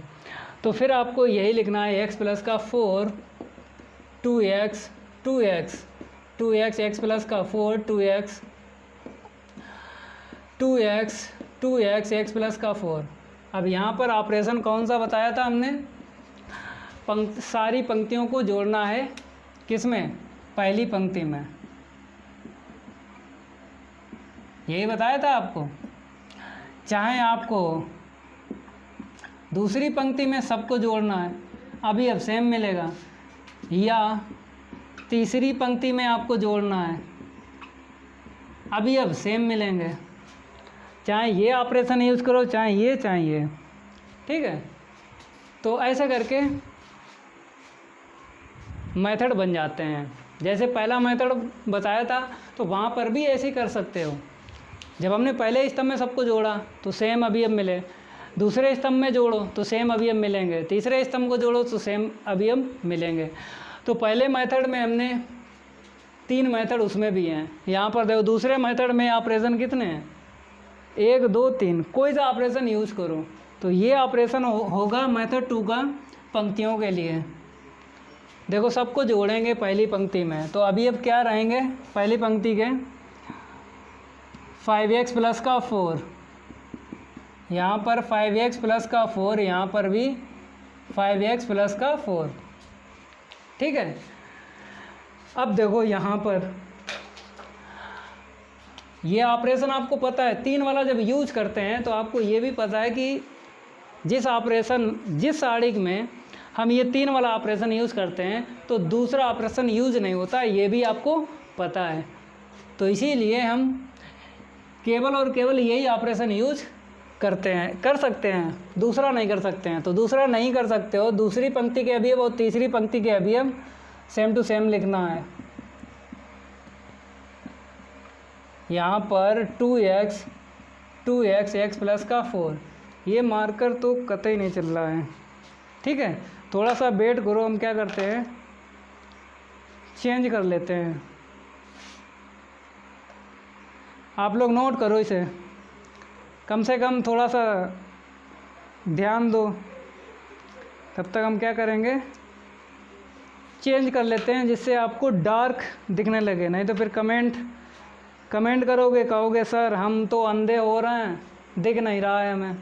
तो फिर आपको यही लिखना है, x प्लस का 4 2x 2x 2x, x plus का 4 2x 2x 2x, x plus का 4। अब यहाँ पर ऑपरेशन कौन सा बताया था हमने? सारी पंक्तियों को जोड़ना है, किसमें? पहली पंक्ति में, यही बताया था आपको। चाहे आपको दूसरी पंक्ति में सबको जोड़ना है, अभी अब सेम मिलेगा, या तीसरी पंक्ति में आपको जोड़ना है, अभी अब सेम मिलेंगे। चाहे ये ऑपरेशन यूज़ करो, चाहे ये, ठीक है। तो ऐसा करके मेथड बन जाते हैं। जैसे पहला मेथड बताया था तो वहाँ पर भी ऐसे ही कर सकते हो। जब हमने पहले स्तंभ में सबको जोड़ा तो सेम अभी अब मिले, दूसरे स्तंभ में जोड़ो तो सेम अवयव मिलेंगे, तीसरे स्तंभ को जोड़ो तो सेम अवयव मिलेंगे। तो पहले मेथड में हमने 3 मेथड उसमें भी हैं। यहाँ पर देखो दूसरे मेथड में ऑपरेशन कितने हैं, 1 2 3, कोई सा ऑपरेशन यूज़ करो। तो ये ऑपरेशन होगा मेथड 2 का पंक्तियों के लिए। देखो सबको जोड़ेंगे पहली पंक्ति में, तो अभी अब क्या रहेंगे पहली पंक्ति के 5x प्लस का 4, यहाँ पर 5x प्लस का 4, यहाँ पर भी 5x प्लस का 4। ठीक है, अब देखो यहाँ पर ये ऑपरेशन आपको पता है, 3 वाला जब यूज करते हैं तो आपको ये भी पता है कि जिस सारणी में हम ये 3 वाला ऑपरेशन यूज़ करते हैं तो दूसरा ऑपरेशन यूज नहीं होता, ये भी आपको पता है। तो इसीलिए हम केवल और केवल यही ऑपरेशन यूज कर सकते हैं, दूसरा नहीं कर सकते हैं। तो दूसरा नहीं कर सकते हो, दूसरी पंक्ति के अवयव और तीसरी पंक्ति के अवयव सेम टू सेम लिखना है। यहाँ पर 2x x प्लस का 4, ये मार्कर तो कतई नहीं चल रहा है। ठीक है, थोड़ा सा वेट करो, हम क्या करते हैं चेंज कर लेते हैं। आप लोग नोट करो इसे, कम से कम थोड़ा सा ध्यान दो। तब तक हम क्या करेंगे चेंज कर लेते हैं जिससे आपको डार्क दिखने लगे, नहीं तो फिर कमेंट करोगे, कहोगे सर हम तो अंधे हो रहे हैं, दिख नहीं रहा है हमें।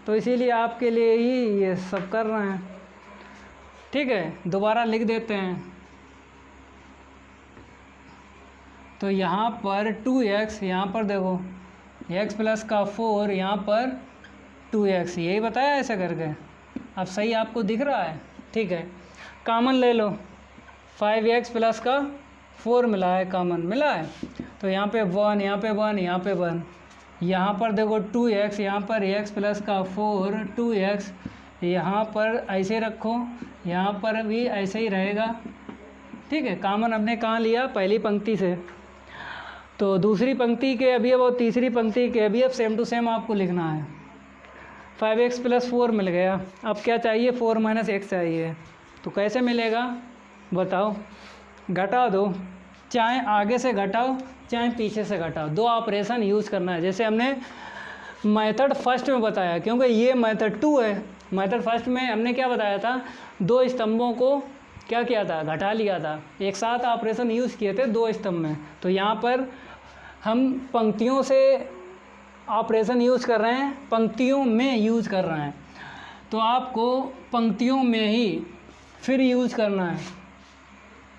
तो इसीलिए आपके लिए ही ये सब कर रहे हैं। ठीक है, दोबारा लिख देते हैं। तो यहाँ पर 2x, यहाँ पर देखो x प्लस का 4, यहाँ पर 2x, यही बताया ऐसा करके। अब सही आपको दिख रहा है। ठीक है, कॉमन ले लो, 5x प्लस का 4 मिला है, कॉमन मिला है। तो यहाँ पे 1, यहाँ पे 1, यहाँ पे 1, यहाँ पर देखो 2x, यहाँ पर x प्लस का 4 2x, यहाँ पर ऐसे रखो, यहाँ पर भी ऐसे ही रहेगा। ठीक है, कॉमन हमने कहाँ लिया, पहली पंक्ति से। तो दूसरी पंक्ति के अवयव और तीसरी पंक्ति के अवयव सेम टू सेम आपको लिखना है। 5x प्लस 4 मिल गया, अब क्या चाहिए 4 माइनस x चाहिए। तो कैसे मिलेगा बताओ, घटा दो, चाहे आगे से घटाओ चाहे पीछे से घटाओ, 2 ऑपरेशन यूज़ करना है। जैसे हमने मेथड फर्स्ट में बताया, क्योंकि ये मेथड 2 है। मेथड फर्स्ट में हमने क्या बताया था, 2 स्तंभों को क्या किया था, घटा लिया था, एक साथ ऑपरेशन यूज़ किए थे 2 स्तंभ में। तो यहाँ पर हम पंक्तियों से ऑपरेशन यूज़ कर रहे हैं, पंक्तियों में यूज़ कर रहे हैं। तो आपको पंक्तियों में ही फिर यूज़ करना है,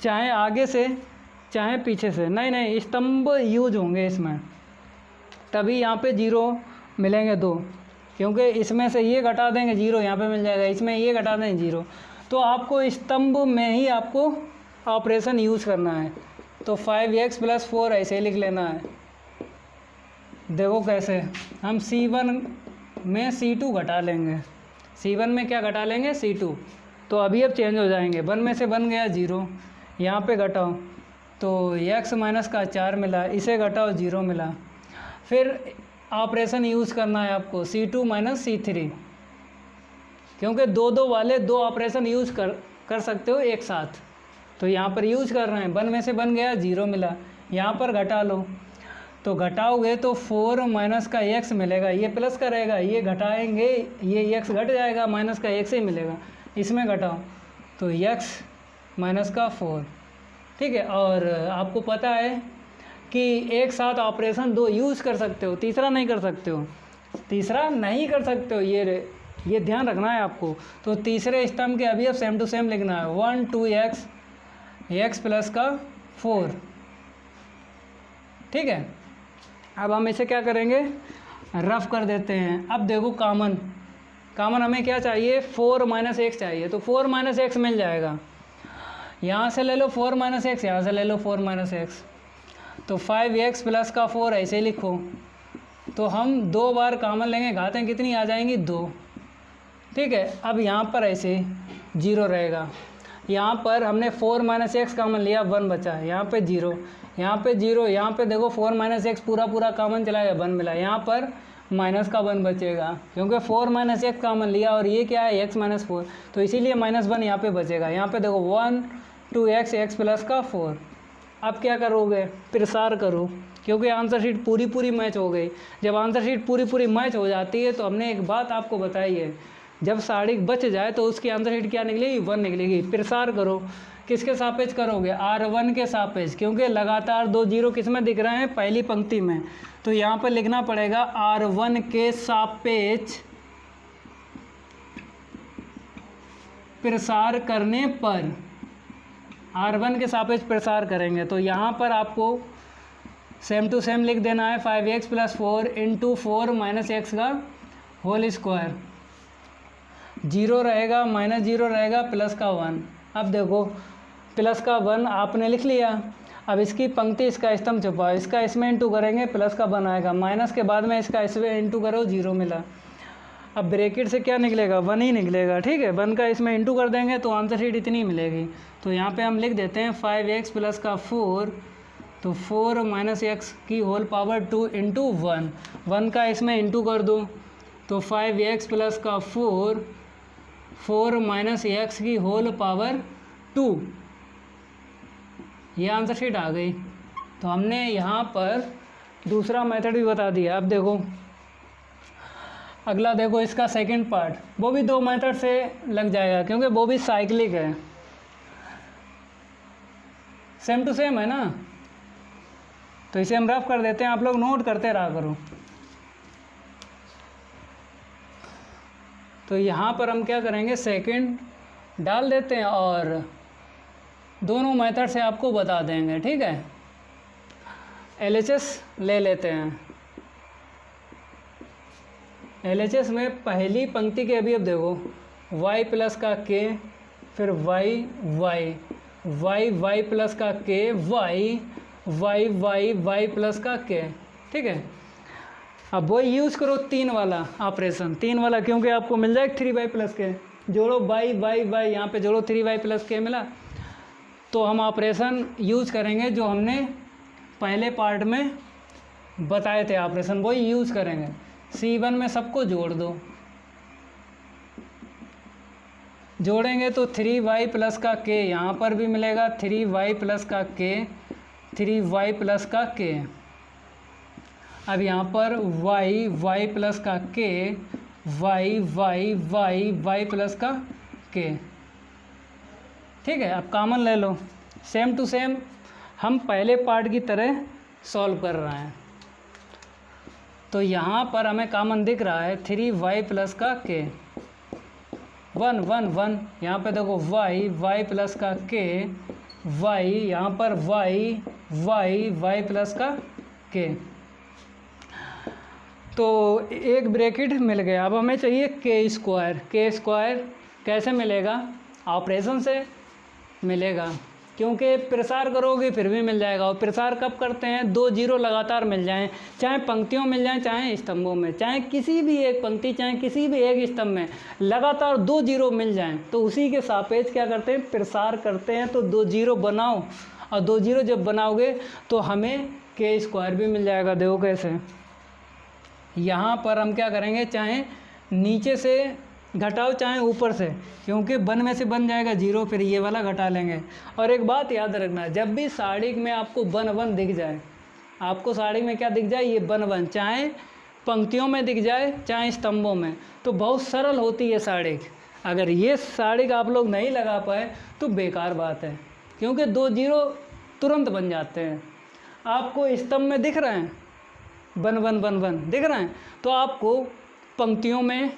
चाहे आगे से चाहे पीछे से। नहीं, स्तंभ यूज होंगे इसमें, तभी यहाँ पे 0 मिलेंगे 2, क्योंकि इसमें से ये घटा देंगे 0 यहाँ पे मिल जाएगा, इसमें ये घटा देंगे 0। तो आपको स्तंभ में ही आपको ऑपरेशन यूज़ करना है। तो 5x प्लस 4 ऐसे ही लिख लेना है। देखो कैसे, हम C1 में C2 घटा लेंगे, C1 में क्या घटा लेंगे C2। तो अभी अब चेंज हो जाएंगे, 1 में से बन गया 0, यहाँ पे घटाओ तो x माइनस का 4 मिला, इसे घटाओ 0 मिला। फिर ऑपरेशन यूज़ करना है आपको C2 माइनस C3, क्योंकि 2 वाले 2 ऑपरेशन यूज़ कर सकते हो एक साथ। तो यहाँ पर यूज़ कर रहे हैं, 1 में से बन गया 0 मिला, यहाँ पर घटा लो। तो घटाओगे तो 4 माइनस का x मिलेगा, ये प्लस का रहेगा, ये घटाएंगे ये x घट जाएगा, माइनस का x ही मिलेगा, इसमें घटाओ तो x माइनस का 4। ठीक है, और आपको पता है कि एक साथ ऑपरेशन 2 यूज़ कर सकते हो, तीसरा नहीं कर सकते हो, ये ध्यान रखना है आपको। तो तीसरे स्तंभ के अवयव सेम टू सेम लिखना है, 1 2x x प्लस का 4। ठीक है, अब हम इसे क्या करेंगे, रफ कर देते हैं। अब देखो कॉमन हमें क्या चाहिए, 4 माइनस x चाहिए। तो 4 माइनस x मिल जाएगा, यहाँ से ले लो 4 माइनस x, यहाँ से ले लो 4 माइनस x। तो 5x प्लस का 4 ऐसे लिखो। तो हम 2 बार कॉमन लेंगे, घातें कितनी आ जाएंगी 2। ठीक है, अब यहाँ पर ऐसे 0 रहेगा, यहाँ पर हमने 4 माइनस x कॉमन लिया, 1 बचा, यहाँ पे 0, यहाँ पे 0, यहाँ पे देखो 4 माइनस x पूरा कॉमन चला गया, 1 मिला, यहाँ पर माइनस का 1 बचेगा, क्योंकि 4 माइनस एक्स कामन लिया और ये क्या है x माइनस 4, तो इसीलिए -1 यहाँ पे बचेगा। यहाँ पे देखो 1 2x x प्लस का 4। अब क्या करोगे, प्रसार करो, क्योंकि आंसर शीट पूरी मैच हो गई। जब आंसर शीट पूरी मैच हो जाती है तो हमने एक बात आपको बताई है, जब साड़िक बच जाए तो उसकी आंसर शीट क्या निकलेगी, 1 निकलेगी। प्रसार करो, किसके सापेक्ष करोगे, R1 के सापेक्ष, क्योंकि लगातार 2 जीरो किस में दिख रहे हैं, पहली पंक्ति में। तो यहाँ पर लिखना पड़ेगा R1 के सापेक्ष प्रसार करने पर, R1 के सापेक्ष प्रसार करेंगे तो यहाँ पर आपको सेम टू सेम लिख देना है 5x + 4 × 4 - x का होल स्क्वायर। 0 रहेगा, -0 रहेगा, प्लस का 1। अब देखो प्लस का 1 आपने लिख लिया। अब इसकी पंक्ति इसका स्तंभ छुपाओ, इसका इसमें इंटू करेंगे प्लस का 1 आएगा, माइनस के बाद में इसका इसमें इंटू करो 0 मिला। अब ब्रैकेट से क्या निकलेगा, 1 ही निकलेगा, ठीक है। 1 का इसमें इंटू कर देंगे तो आंसर शीट इतनी मिलेगी। तो यहाँ पे हम लिख देते हैं 5x + का 4, तो 4 - x की होल पावर 2 × 1। 1 का इसमें इंटू कर दो तो 5x + का 4 4 - x की होल पावर 2, ये आंसर शीट आ गई। तो हमने यहाँ पर दूसरा मेथड भी बता दिया। अब देखो अगला, देखो इसका सेकंड पार्ट, वो भी 2 मेथड से लग जाएगा, क्योंकि वो भी साइक्लिक है, सेम टू सेम है ना। तो इसे हम रफ कर देते हैं, आप लोग नोट करते रहा करो। तो यहाँ पर हम क्या करेंगे, सेकंड डाल देते हैं और दोनों मेथड से आपको बता देंगे, ठीक है। LHS ले लेते हैं। LHS में पहली पंक्ति के अभी अब देखो y + का k, फिर y + का k, y + का k, ठीक है। अब वो यूज़ करो 3 वाला ऑपरेशन, 3 वाला, क्योंकि आपको मिल जाएगा 3y + k, जोड़ो y यहाँ पे जोड़ो 3y + k मिला। तो हम ऑपरेशन यूज़ करेंगे जो हमने पहले पार्ट में बताए थे ऑपरेशन, वही यूज़ करेंगे। C1 में सबको जोड़ दो, जोड़ेंगे तो 3y + का k, यहाँ पर भी मिलेगा 3y + का k, 3y + का k। अब यहाँ पर y + का k, y + का k, ठीक है। अब कॉमन ले लो, सेम टू सेम हम पहले पार्ट की तरह सॉल्व कर रहे हैं। तो यहाँ पर हमें कॉमन दिख रहा है 3y + का k, 1 1 1, यहाँ पे देखो y + का k, y यहाँ पर y + का k। तो एक ब्रैकेट मिल गया। अब हमें चाहिए k स्क्वायर कैसे मिलेगा, ऑपरेशन से मिलेगा, क्योंकि प्रसार करोगे फिर भी मिल जाएगा। और प्रसार कब करते हैं, 2 जीरो लगातार मिल जाएं, चाहे पंक्तियों मिल जाएं चाहे स्तंभों में, चाहे किसी भी एक पंक्ति चाहे किसी भी एक स्तंभ में लगातार 2 जीरो मिल जाएं, तो उसी के सापेक्ष क्या करते हैं, प्रसार करते हैं। तो 2 जीरो बनाओ, और 2 जीरो जब बनाओगे तो हमें k स्क्वायर भी मिल जाएगा। देखो कैसे, यहाँ पर हम क्या करेंगे, चाहे नीचे से घटाओ चाहे ऊपर से, क्योंकि 1 में से बन जाएगा 0, फिर ये वाला घटा लेंगे। और एक बात याद रखना, जब भी साड़िक में आपको 1 1 दिख जाए, आपको साड़िक में क्या दिख जाए, ये 1 1, चाहे पंक्तियों में दिख जाए चाहे स्तंभों में, तो बहुत सरल होती है साड़िक। अगर ये साड़िक आप लोग नहीं लगा पाए तो बेकार बात है, क्योंकि 2 जीरो तुरंत बन जाते हैं। आपको स्तंभ में दिख रहे हैं 1 1 1 1 दिख रहे हैं, तो आपको पंक्तियों में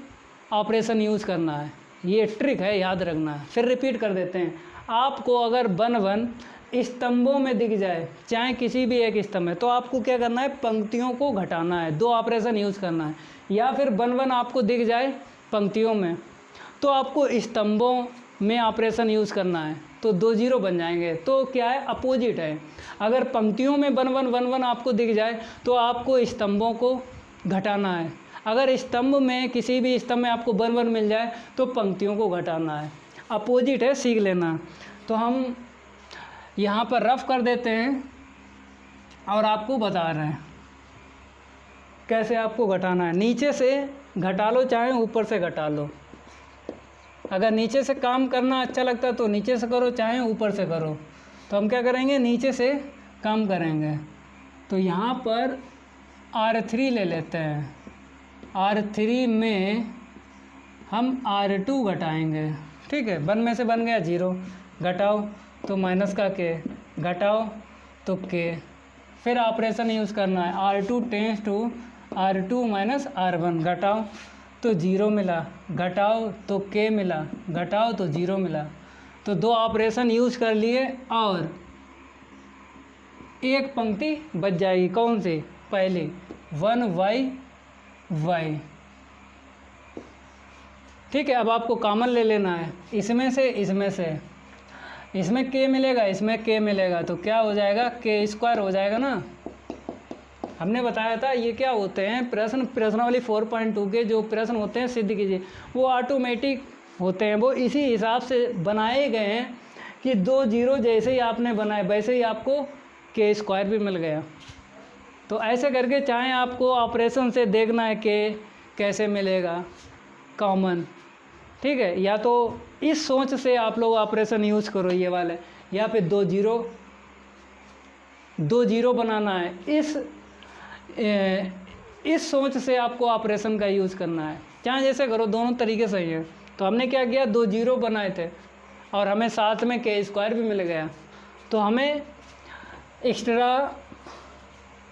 ऑपरेशन यूज़ करना है, ये ट्रिक है, याद रखना है। फिर रिपीट कर देते हैं, आपको अगर 1 1 स्तंभों में दिख जाए चाहे किसी भी एक स्तंभ में, तो आपको क्या करना है, पंक्तियों को घटाना है, 2 ऑपरेशन यूज़ करना है। या फिर 1 1 आपको दिख जाए पंक्तियों में, तो आपको स्तंभों में ऑपरेशन यूज़ करना है, तो 2 जीरो बन जाएंगे। तो क्या है, अपोजिट है। अगर पंक्तियों में 1 1 1 1 आपको दिख जाए तो आपको स्तंभों को घटाना है। अगर स्तंभ में किसी भी स्तंभ में आपको 1 1 मिल जाए तो पंक्तियों को घटाना है, अपोजिट है, सीख लेना। तो हम यहाँ पर रफ कर देते हैं और आपको बता रहे हैं। कैसे आपको घटाना है, नीचे से घटा लो चाहे ऊपर से घटा लो। अगर नीचे से काम करना अच्छा लगता है तो नीचे से करो, चाहे ऊपर से करो। तो हम क्या करेंगे, नीचे से काम करेंगे। तो यहाँ पर R3 ले लेते हैं, R3 में हम R2 घटाएंगे, ठीक है। 1 में से बन गया 0, घटाओ तो माइनस का k, घटाओ तो k, फिर ऑपरेशन यूज़ करना है, R2 tense to R2 minus R1, घटाओ तो 0 मिला, घटाओ तो k मिला, घटाओ तो 0 मिला। तो 2 ऑपरेशन यूज़ कर लिए और एक पंक्ति बच जाएगी, कौन सी, पहली 1y, ठीक है। अब आपको कॉमन ले लेना है, इसमें से इसमें k मिलेगा, इसमें k मिलेगा, तो क्या हो जाएगा, k² हो जाएगा ना। हमने बताया था ये क्या होते हैं, प्रश्नावली 4.2 के जो प्रश्न होते हैं सिद्ध कीजिए, वो ऑटोमेटिक होते हैं, वो इसी हिसाब से बनाए गए हैं कि 2 0 जैसे ही आपने बनाए वैसे ही आपको k² भी मिल गया। तो ऐसे करके चाहे आपको ऑपरेशन से देखना है कि कैसे मिलेगा कॉमन, ठीक है, या तो इस सोच से आप लोग ऑपरेशन यूज़ करो ये वाले, या फिर 2 0 बनाना है, इस सोच से आपको ऑपरेशन का यूज़ करना है, चाहे जैसे करो, दोनों तरीके सही है। तो हमने क्या किया, 2 0 बनाए थे और हमें साथ में k² भी मिल गया, तो हमें एक्स्ट्रा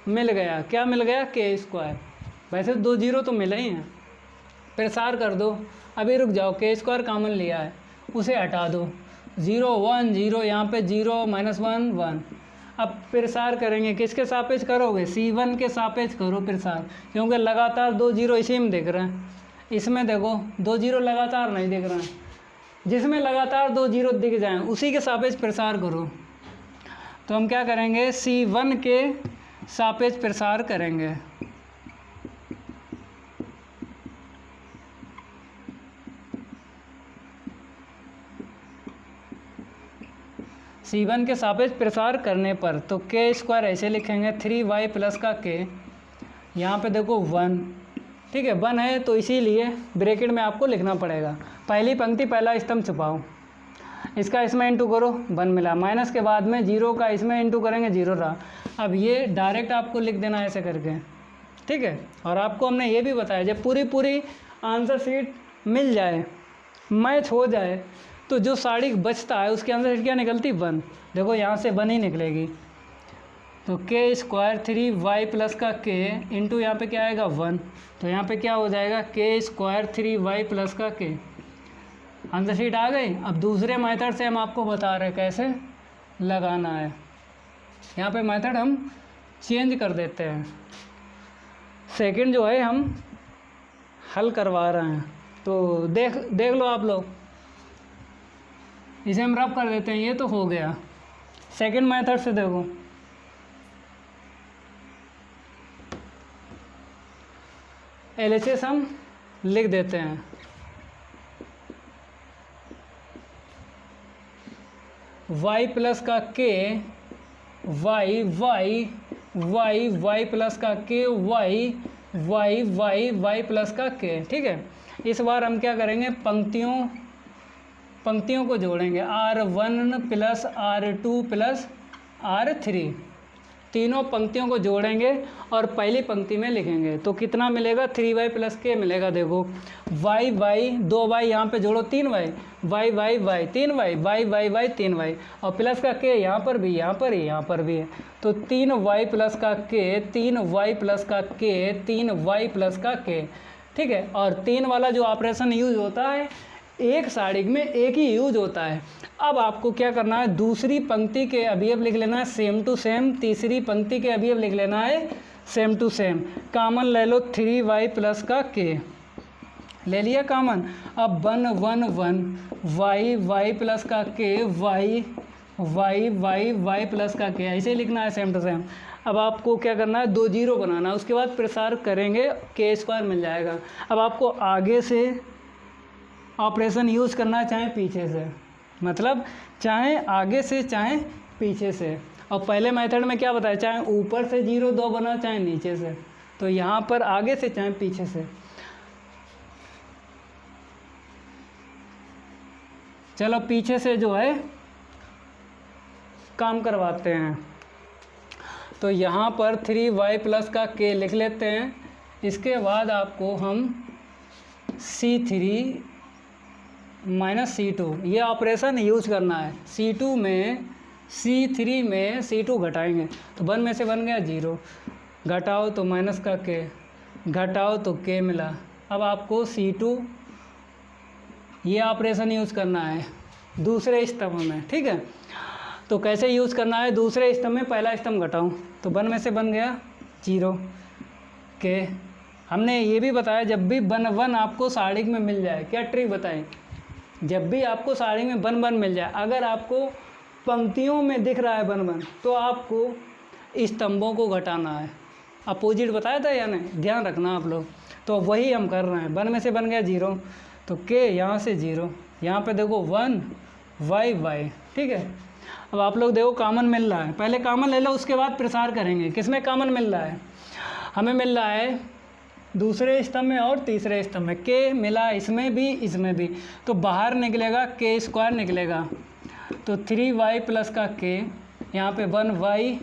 मिल गया, क्या मिल गया, k²। वैसे 2 0 तो मिले ही हैं, प्रसार कर दो, अभी रुक जाओ, k² कॉमन लिया है उसे हटा दो, 0 1 0, यहाँ पे 0 -1 1। अब प्रसार करेंगे, किसके सापेक्ष करोगे, C1 के सापेक्ष करो प्रसार, क्योंकि लगातार 2 0 इसी में दिख रहे हैं, इसमें देखो 2 0 लगातार नहीं दिख रहे हैं, जिसमें लगातार 2 0 दिख जाएं उसी के सापेक्ष प्रसार करो। तो हम क्या करेंगे, C1 के सापेक्ष प्रसार करेंगे, C1 के सापेक्ष प्रसार करने पर तो k² ऐसे लिखेंगे, 3y प्लस का k, यहाँ पे देखो 1, ठीक है, 1 है तो इसीलिए ब्रैकेट में आपको लिखना पड़ेगा, पहली पंक्ति पहला स्तंभ छुपाओ, इसका इसमें इंटू करो 1 मिला, माइनस के बाद में 0 का इसमें इंटू करेंगे 0 रहा। अब ये डायरेक्ट आपको लिख देना ऐसे करके, ठीक है। और आपको हमने ये भी बताया जब पूरी आंसर शीट मिल जाए, मैच हो जाए, तो जो साड़ी बचता है उसकी आंसर शीट क्या निकलती, 1, देखो यहाँ से 1 ही निकलेगी। तो k² 3y प्लस का k इंटू यहाँ पे क्या आएगा 1, तो यहाँ पे क्या हो जाएगा, k² 3y प्लस का k, आंसर शीट आ गई। अब दूसरे मेथड से हम आपको बता रहे हैं कैसे लगाना है, यहाँ पे मेथड हम चेंज कर देते हैं, सेकंड जो है हम हल करवा रहे हैं, तो देख लो आप लोग, इसे हम रब कर देते हैं, ये तो हो गया। सेकंड मेथड से देखो, LHS हम लिख देते हैं, y प्लस का k y प्लस का k y प्लस का k, ठीक है। इस बार हम क्या करेंगे, पंक्तियों को जोड़ेंगे, R1 plus R2 plus R3, तीनों पंक्तियों को जोड़ेंगे और पहली पंक्ति में लिखेंगे, तो कितना मिलेगा, 3y प्लस k मिलेगा। देखो y 2y यहाँ पे जोड़ो 3y, y 3y, y 3y, और प्लस का k यहाँ पर भी, यहाँ पर भी है, तो 3y प्लस का k, 3y प्लस का k, 3y प्लस का k, ठीक है। और 3 वाला जो ऑपरेशन यूज होता है एक साड़ी में एक ही यूज होता है। अब आपको क्या करना है, दूसरी पंक्ति के अवयव लिख लेना है सेम टू सेम, तीसरी पंक्ति के अवयव लिख लेना है सेम टू सेम। कॉमन ले लो 3y प्लस का k, ले लिया कॉमन। अब 1 1 1 y प्लस का k, y प्लस का k, ऐसे लिखना है सेम टू सेम। अब आपको क्या करना है, 2 0 बनाना है, उसके बाद प्रसार करेंगे k² मिल जाएगा। अब आपको आगे से ऑपरेशन यूज़ करना है, चाहे पीछे से, मतलब चाहे आगे से चाहे पीछे से। और पहले मेथड में क्या बताया, चाहे ऊपर से 0 2 बनाओ चाहे नीचे से, तो यहाँ पर आगे से चाहे पीछे से, चलो पीछे से जो है काम करवाते हैं। तो यहाँ पर 3y प्लस का k लिख लेते हैं। इसके बाद आपको हम C3 माइनस C2 ये ऑपरेशन यूज करना है। C3 में C2 घटाएंगे तो 1 में से बन गया 0, घटाओ तो माइनस का k, घटाओ तो k मिला। अब आपको C2 ये ऑपरेशन यूज़ करना है दूसरे स्तंभ में, ठीक है। तो कैसे यूज़ करना है, दूसरे स्तंभ में पहला स्तंभ घटाऊँ तो 1 में से बन गया 0 के। हमने ये भी बताया जब भी 1 1 आपको सारणिक में मिल जाए, क्या ट्रिक बताएं, जब भी आपको सारणिक में 1 1 मिल जाए, अगर आपको पंक्तियों में दिख रहा है 1 1 तो आपको स्तंभों को घटाना है। अपोजिट बताया था या नहीं, ध्यान रखना आप लोग। तो वही हम कर रहे हैं। 1 में से बन गया 0 तो k यहाँ से 0, यहाँ पे देखो 1 y, ठीक है। अब आप लोग देखो कॉमन मिल रहा है, पहले कॉमन ले लो उसके बाद प्रसार करेंगे। किसमें कॉमन मिल रहा है, हमें मिल रहा है दूसरे स्तंभ में और तीसरे स्तंभ में। k मिला इसमें भी इसमें भी, तो बाहर निकलेगा k स्क्वायर निकलेगा। तो 3y प्लस का k, यहाँ पे 1y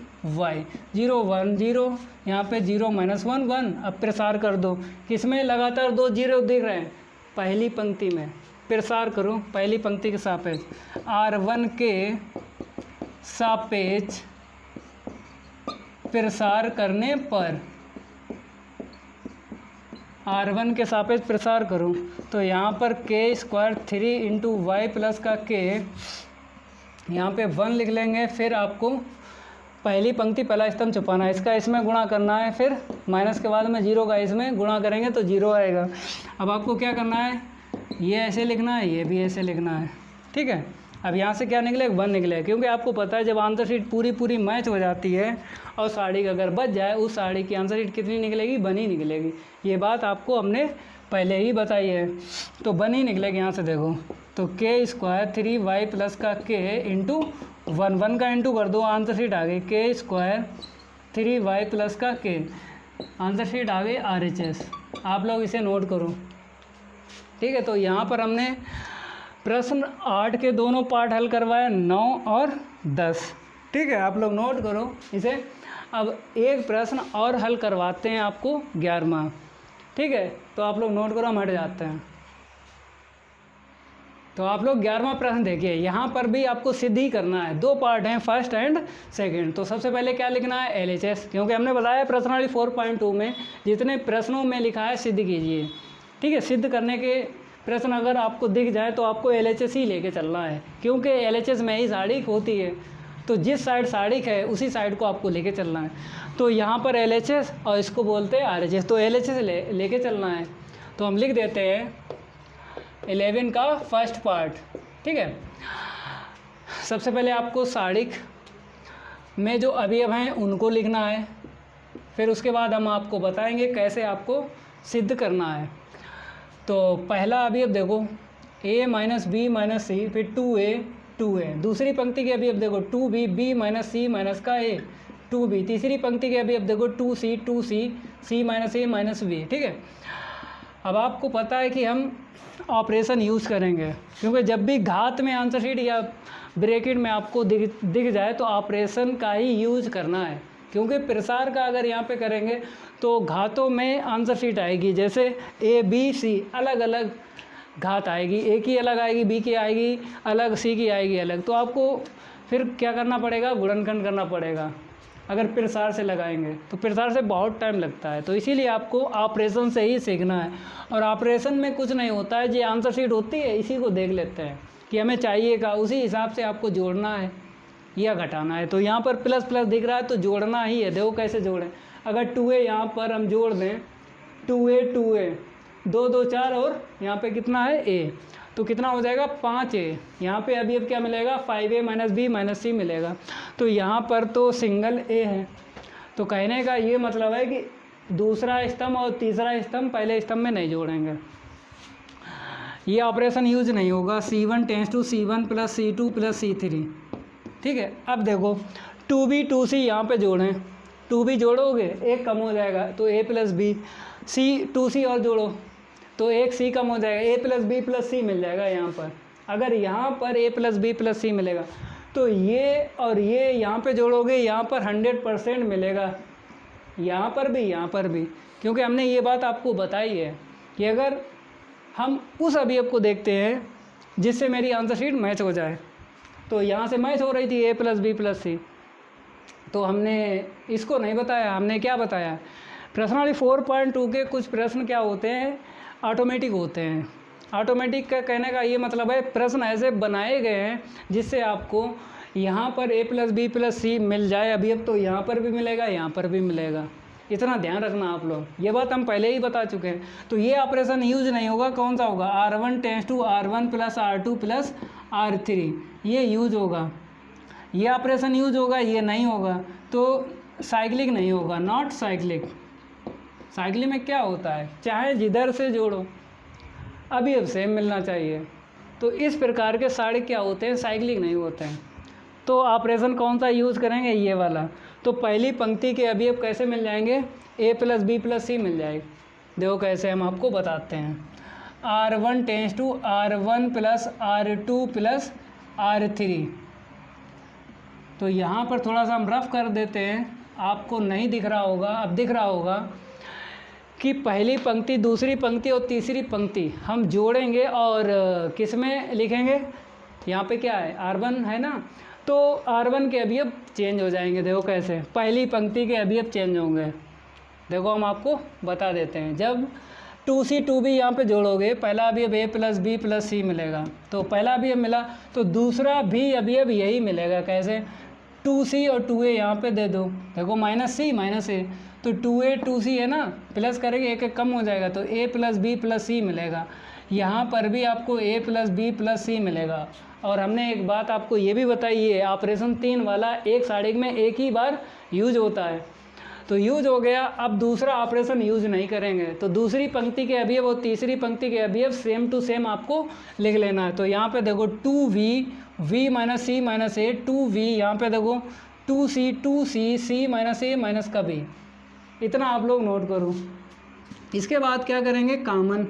0 1 0, यहाँ पे 0 माइनस 1 1। अब प्रसार कर दो, किसमें लगातार 2 0 दिख रहे हैं, पहली पंक्ति में। प्रसार करो पहली पंक्ति के सापेक्ष, R1 के सापेक्ष प्रसार करने पर, R1 के सापेक्ष प्रसार करो तो यहाँ पर k square 3 into Y plus का k, यहाँ पे 1 लिख लेंगे। फिर आपको पहली पंक्ति पहला स्तंभ छुपाना है, इसका इसमें गुणा करना है, फिर माइनस के बाद में 0 का इसमें गुणा करेंगे तो 0 आएगा। अब आपको क्या करना है, ये ऐसे लिखना है, ये भी ऐसे लिखना है, ठीक है। अब यहाँ से क्या निकलेगा, 1 निकलेगा, क्योंकि आपको पता है जब आंसर शीट पूरी मैच हो जाती है और साड़ी अगर बच जाए, उस साड़ी की आंसर शीट कितनी निकलेगी, 1 ही निकलेगी। ये बात आपको हमने पहले ही बताई है, तो 1 ही निकलेगी। यहाँ से देखो तो k स्क्वायर 3y प्लस का k इंटू 1 1 का इंटू कर दो, आंसर शीट आ गई k स्क्वायर 3y प्लस का k, आंसर शीट आ गई RHS। आप लोग इसे नोट करो, ठीक है। तो यहाँ पर हमने प्रश्न 8 के दोनों पार्ट हल करवाए, 9 और 10, ठीक है। आप लोग नोट करो इसे। अब एक प्रश्न और हल करवाते हैं आपको 11वां, ठीक है। तो आप लोग नोट करो, हम हट जाते हैं। तो आप लोग 11वां प्रश्न देखिए, यहाँ पर भी आपको सिद्ध ही करना है। 2 पार्ट हैं, फर्स्ट एंड सेकंड। तो सबसे पहले क्या लिखना है, LHS, क्योंकि हमने बताया प्रश्नावली 4.2 में जितने प्रश्नों में लिखा है सिद्ध कीजिए, ठीक है। सिद्ध करने के प्रश्न अगर आपको दिख जाए तो आपको LHS ही लेके चलना है, क्योंकि LHS में ही सारणिक होती है। तो जिस साइड सारणिक है उसी साइड को आपको लेके चलना है। तो यहाँ पर LHS और इसको बोलते हैं RHS, तो LHS लेके चलना है। तो हम लिख देते हैं 11 का फर्स्ट पार्ट, ठीक है। सबसे पहले आपको सारणिक में जो अवयव हैं उनको लिखना है, फिर उसके बाद हम आपको बताएंगे कैसे आपको सिद्ध करना है। तो पहला अवयव देखो a minus B minus C, फिर 2a, दूसरी पंक्ति के अवयव देखो 2b, b माइनस सी माइनस का a, 2b, तीसरी पंक्ति के अवयव देखो 2c, c minus a minus b, ठीक है। अब आपको पता है कि हम ऑपरेशन यूज़ करेंगे, क्योंकि जब भी घात में आंसर शीट या ब्रैकेट में आपको दिख जाए तो ऑपरेशन का ही यूज करना है, क्योंकि प्रसार का अगर यहाँ पे करेंगे तो घातों में आंसर शीट आएगी। जैसे A B C अलग अलग घात आएगी, A की अलग आएगी, B की आएगी अलग, C की आएगी अलग। तो आपको फिर क्या करना पड़ेगा, गुणनखंड करना पड़ेगा। अगर प्रसार से लगाएंगे तो प्रसार से बहुत टाइम लगता है, तो इसीलिए आपको ऑपरेशन से ही सीखना है। और ऑपरेशन में कुछ नहीं होता है, जो आंसर शीट होती है इसी को देख लेते हैं कि हमें चाहिएगा, उसी हिसाब से आपको जोड़ना है या घटाना है। तो यहाँ पर प्लस प्लस दिख रहा है तो जोड़ना ही है। देखो कैसे जोड़ें, अगर 2a यहाँ पर हम जोड़ दें, 2a 2 2 4 और यहाँ पे कितना है a, तो कितना हो जाएगा 5a। यहाँ पे अभी अब क्या मिलेगा, 5a minus b minus c मिलेगा। तो यहाँ पर तो सिंगल a है, तो कहने का ये मतलब है कि दूसरा स्तंभ और तीसरा स्तंभ पहले स्तंभ में नहीं जोड़ेंगे, ये ऑपरेशन यूज नहीं होगा। c1 tense to c1 plus c2 plus c3, ठीक है। अब देखो 2b 2c यहाँ पे जोड़ें 2b जोड़ोगे एक कम हो जाएगा तो a plus B, c 2c और जोड़ो तो एक c कम हो जाएगा, a प्लस बी प्लस सी मिल जाएगा यहाँ पर। अगर यहाँ पर a प्लस बी प्लस सी मिलेगा तो ये और ये यहाँ पे जोड़ोगे, यहाँ पर 100% मिलेगा, यहाँ पर भी, क्योंकि हमने ये बात आपको बताई है कि अगर हम उस अवयव को देखते हैं जिससे मेरी आंसर शीट मैच हो जाए, तो यहाँ से मैच हो रही थी a प्लस बी प्लस सी, तो हमने इसको नहीं बताया। हमने क्या बताया, प्रश्नावली 4.2 के कुछ प्रश्न क्या होते हैं, ऑटोमेटिक होते हैं। ऑटोमेटिक का कहने का ये मतलब है प्रश्न ऐसे बनाए गए हैं जिससे आपको यहाँ पर a प्लस बी प्लस सी मिल जाए अवयव, तो यहाँ पर भी मिलेगा, यहाँ पर भी मिलेगा। इतना ध्यान रखना आप लोग, ये बात हम पहले ही बता चुके हैं। तो ये ऑपरेशन यूज नहीं होगा, कौन सा होगा, R1 tense to R1 plus R2 plus R3, ये यूज होगा। ये ऑपरेशन यूज होगा, ये नहीं होगा, तो साइक्लिक नहीं होगा, नॉट साइक्लिक। साइक्लिक में क्या होता है, चाहे जिधर से जोड़ो अवयव सेम मिलना चाहिए। तो इस प्रकार के सारे क्या होते हैं, साइक्लिक नहीं होते हैं। तो ऑपरेशन कौन सा यूज़ करेंगे, ये वाला। तो पहली पंक्ति के अवयव कैसे मिल जाएंगे, a प्लस बी प्लस सी मिल जाएगी। देखो कैसे हम आपको बताते हैं, R1 tense to R1 plus R2 plus R3। तो यहाँ पर थोड़ा सा हम रफ कर देते हैं, आपको नहीं दिख रहा होगा, अब दिख रहा होगा कि पहली पंक्ति, दूसरी पंक्ति और तीसरी पंक्ति हम जोड़ेंगे और किस में लिखेंगे, यहाँ पे क्या है, R1 है ना, तो R1 के अवयव चेंज हो जाएंगे। देखो कैसे, पहली पंक्ति के अवयव चेंज होंगे। देखो हम आपको बता देते हैं, जब 2c 2b यहाँ पे जोड़ोगे, पहला अवयव a प्लस बी प्लस सी मिलेगा, तो पहला अवयव मिला तो दूसरा भी अवयव यही मिलेगा। कैसे, 2c और 2a यहाँ पे दे दो, देखो माइनस सी माइनस ए, तो 2a 2c है ना, प्लस करेंगे एक एक कम हो जाएगा, तो a प्लस बी प्लस सी मिलेगा। यहाँ पर भी आपको a प्लस बी प्लस सी मिलेगा। और हमने एक बात आपको ये भी बताई है, ऑपरेशन 3 वाला एक साइड में एक ही बार यूज होता है, तो यूज हो गया। अब दूसरा ऑपरेशन यूज नहीं करेंगे, तो दूसरी पंक्ति के अवयव और तीसरी पंक्ति के अवयव सेम टू सेम आपको लिख लेना है। तो यहाँ पे देखो 2v v माइनस सी माइनस ए, 2v यहाँ पे देखो 2c c माइनस ए माइनस का b, इतना आप लोग नोट करो। इसके बाद क्या करेंगे, कॉमन,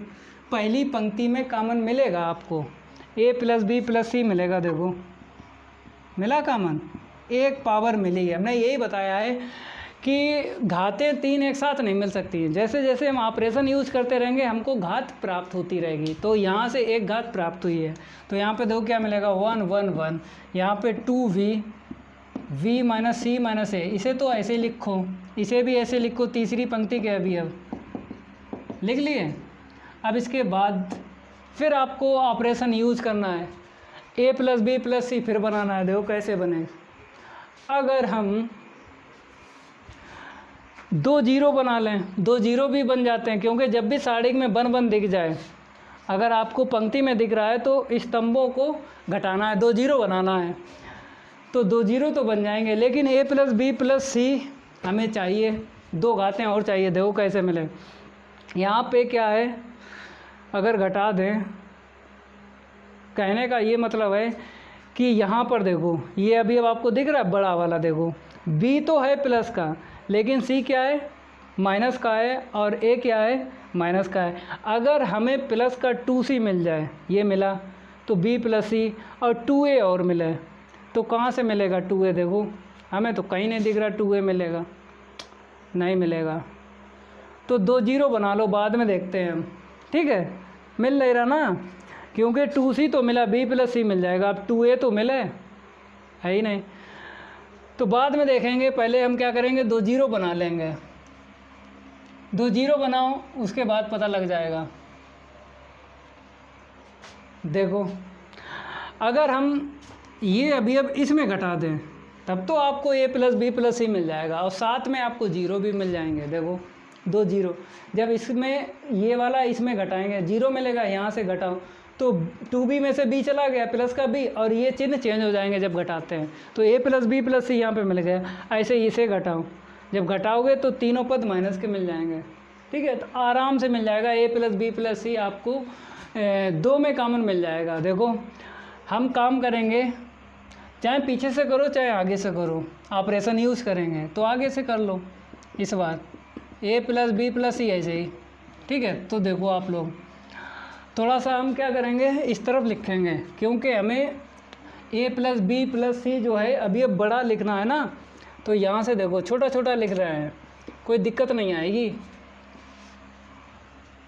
पहली पंक्ति में कॉमन मिलेगा आपको, a प्लस बी प्लस सी मिलेगा। देखो मिला कॉमन, एक पावर मिली है। हमने यही बताया है कि घातें 3 एक साथ नहीं मिल सकती। जैसे जैसे हम ऑपरेशन यूज़ करते रहेंगे हमको घात प्राप्त होती रहेगी। तो यहाँ से एक घात प्राप्त हुई है, तो यहाँ पे देखो क्या मिलेगा, 1 1 1, यहाँ पे 2v v माइनस सी माइनस ए, इसे तो ऐसे लिखो, इसे भी ऐसे लिखो, तीसरी पंक्ति के अवयव लिख लिए। अब इसके बाद फिर आपको ऑपरेशन यूज़ करना है, a प्लस बी प्लस सी फिर बनाना है। देखो कैसे बने, अगर हम 2 जीरो बना लें, 2 जीरो भी बन जाते हैं, क्योंकि जब भी साड़िक में बन बन दिख जाए, अगर आपको पंक्ति में दिख रहा है तो स्तंभों को घटाना है, 2 जीरो बनाना है, तो 2 जीरो तो बन जाएंगे। लेकिन a प्लस बी प्लस सी हमें चाहिए, 2 घातें और चाहिए। देखो कैसे मिले, यहाँ पे क्या है, अगर घटा दें, कहने का ये मतलब है कि यहाँ पर देखो ये अभी अब आपको दिख रहा है बड़ा वाला, देखो b तो है प्लस का, लेकिन c क्या है, माइनस का है, और a क्या है, माइनस का है। अगर हमें प्लस का 2c मिल जाए, ये मिला, तो b प्लस सी, और 2a और मिले, तो कहाँ से मिलेगा 2a, देखो हमें तो कहीं नहीं दिख रहा 2a मिलेगा, नहीं मिलेगा। तो 2 जीरो बना लो, बाद में देखते हैं हम, ठीक है। मिल नहीं रहा ना, क्योंकि 2c तो मिला, b प्लस सी मिल जाएगा, अब 2a तो मिले है ही नहीं, तो बाद में देखेंगे। पहले हम क्या करेंगे, 2 जीरो बना लेंगे, 2 जीरो बनाओ, उसके बाद पता लग जाएगा। देखो अगर हम ये अभी अब इसमें घटा दें, तब तो आपको a प्लस बी प्लस सी मिल जाएगा, और साथ में आपको जीरो भी मिल जाएंगे। देखो 2 जीरो, जब इसमें ये वाला इसमें घटाएंगे, जीरो मिलेगा, यहाँ से घटाओ तो 2b में से b चला गया, प्लस का b, और ये चिन्ह चेंज हो जाएंगे जब घटाते हैं, तो a plus B plus C यहाँ पे मिल गया। ऐसे इसे घटाओ, जब घटाओगे तो तीनों पद माइनस के मिल जाएंगे, ठीक है। तो आराम से मिल जाएगा, a प्लस बी प्लस सी आपको 2 में कॉमन मिल जाएगा। देखो हम काम करेंगे, चाहे पीछे से करो चाहे आगे से करो, ऑपरेशन यूज़ करेंगे तो आगे से कर लो इस बार, ए प्लस बी प्लस सी ऐसे ही, ठीक है। तो देखो आप लोग थोड़ा सा हम क्या करेंगे, इस तरफ लिखेंगे क्योंकि हमें ए प्लस बी प्लस सी जो है अभी अब बड़ा लिखना है ना, तो यहाँ से देखो छोटा छोटा लिख रहे हैं, कोई दिक्कत नहीं आएगी।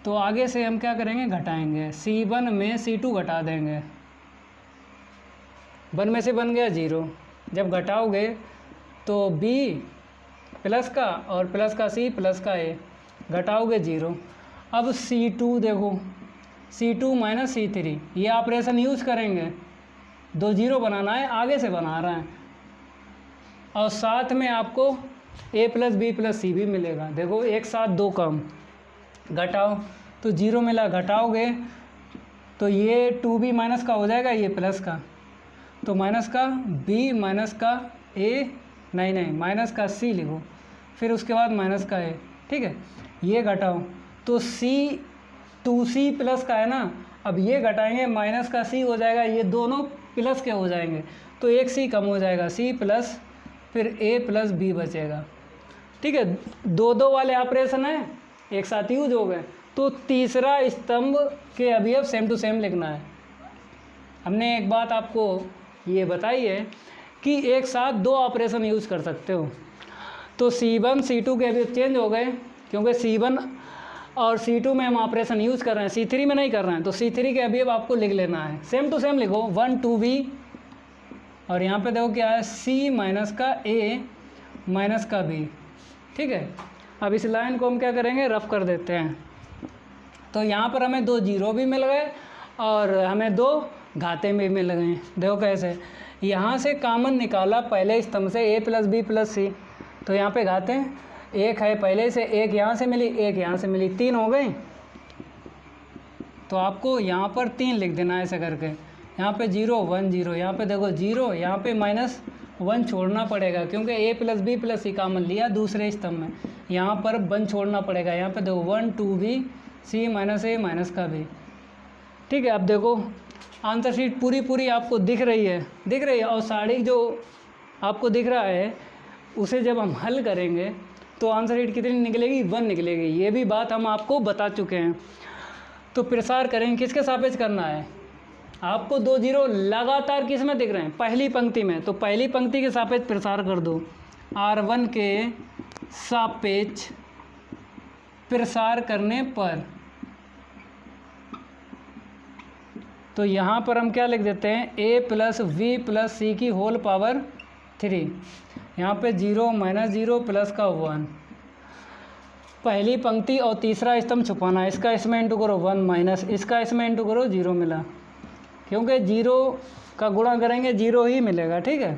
तो आगे से हम क्या करेंगे, घटाएंगे, C1 में C2 घटा देंगे, 1 में से बन गया 0, जब घटाओगे तो B प्लस का और प्लस का C प्लस का A, घटाओगे 0। अब C2 देखो, C2 माइनस C3, ये ऑपरेशन यूज़ करेंगे, 2 0 बनाना है, आगे से बना रहे हैं, और साथ में आपको A प्लस बी प्लस सी भी मिलेगा। देखो एक साथ 2 कम, घटाओ तो 0 मिला, घटाओगे तो ये 2b माइनस का हो जाएगा, ये प्लस का, तो माइनस का b माइनस का a, नहीं माइनस का c लिखो, फिर उसके बाद माइनस का a, ठीक है। ये घटाओ तो c 2c प्लस का है ना, अब ये घटाएंगे, माइनस का c हो जाएगा, ये दोनों प्लस के हो जाएंगे, तो एक c कम हो जाएगा, c प्लस फिर a प्लस b बचेगा, ठीक है। 2 वाले ऑपरेशन है एक साथ यूज हो गए। तो तीसरा स्तंभ के अवयव सेम टू सेम लिखना है। हमने एक बात आपको ये बताई है कि एक साथ 2 ऑपरेशन यूज़ कर सकते हो। तो C1 C2 के अवयव चेंज हो गए क्योंकि C1 और C2 में हम ऑपरेशन यूज़ कर रहे हैं, C3 में नहीं कर रहे हैं, तो C3 के अवयव आपको लिख लेना है, सेम टू सेम लिखो, 1 2b, और यहाँ पे देखो क्या है, C माइनस का A माइनस का B, ठीक है। अब इस लाइन को हम क्या करेंगे, रफ कर देते हैं। तो यहाँ पर हमें 2 0 भी मिल गए और हमें 2 घाते में भी मिल गए। देखो कैसे, यहाँ से कॉमन निकाला पहले स्तंभ से a प्लस बी प्लस सी, तो यहाँ पे घाते एक है पहले से, एक यहाँ से मिली, एक यहाँ से मिली, 3 हो गई। तो आपको यहाँ पर 3 लिख देना है ऐसे करके, यहाँ पे 0 1 0, यहाँ पे देखो 0, यहाँ पे -1 छोड़ना पड़ेगा क्योंकि a plus B plus C common लिया दूसरे स्तंभ में, यहाँ पर 1 छोड़ना पड़ेगा, यहाँ पे देखो 1 2b c minus a minus का b, ठीक है। अब देखो आंसर शीट पूरी आपको दिख रही है, और साड़ी जो आपको दिख रहा है उसे जब हम हल करेंगे तो आंसर शीट कितनी निकलेगी, 1 निकलेगी। ये भी बात हम आपको बता चुके हैं। तो प्रसार करेंगे, किसके सापेक्ष करना है आपको, 2 0 लगातार किस में दिख रहे हैं, पहली पंक्ति में, तो पहली पंक्ति के सापेक्ष प्रसार कर दो, R1 के सापेक्ष प्रसार करने पर। तो यहाँ पर हम क्या लिख देते हैं, a प्लस वी प्लस सी की होल पावर 3, यहाँ पे 0 -0 प्लस का 1, पहली पंक्ति और तीसरा स्तंभ छुपाना है, इसका इसमें इंटू करो 1 माइनस इसका इसमें इंटू करो 0 मिला, क्योंकि 0 का गुणा करेंगे 0 ही मिलेगा, ठीक है।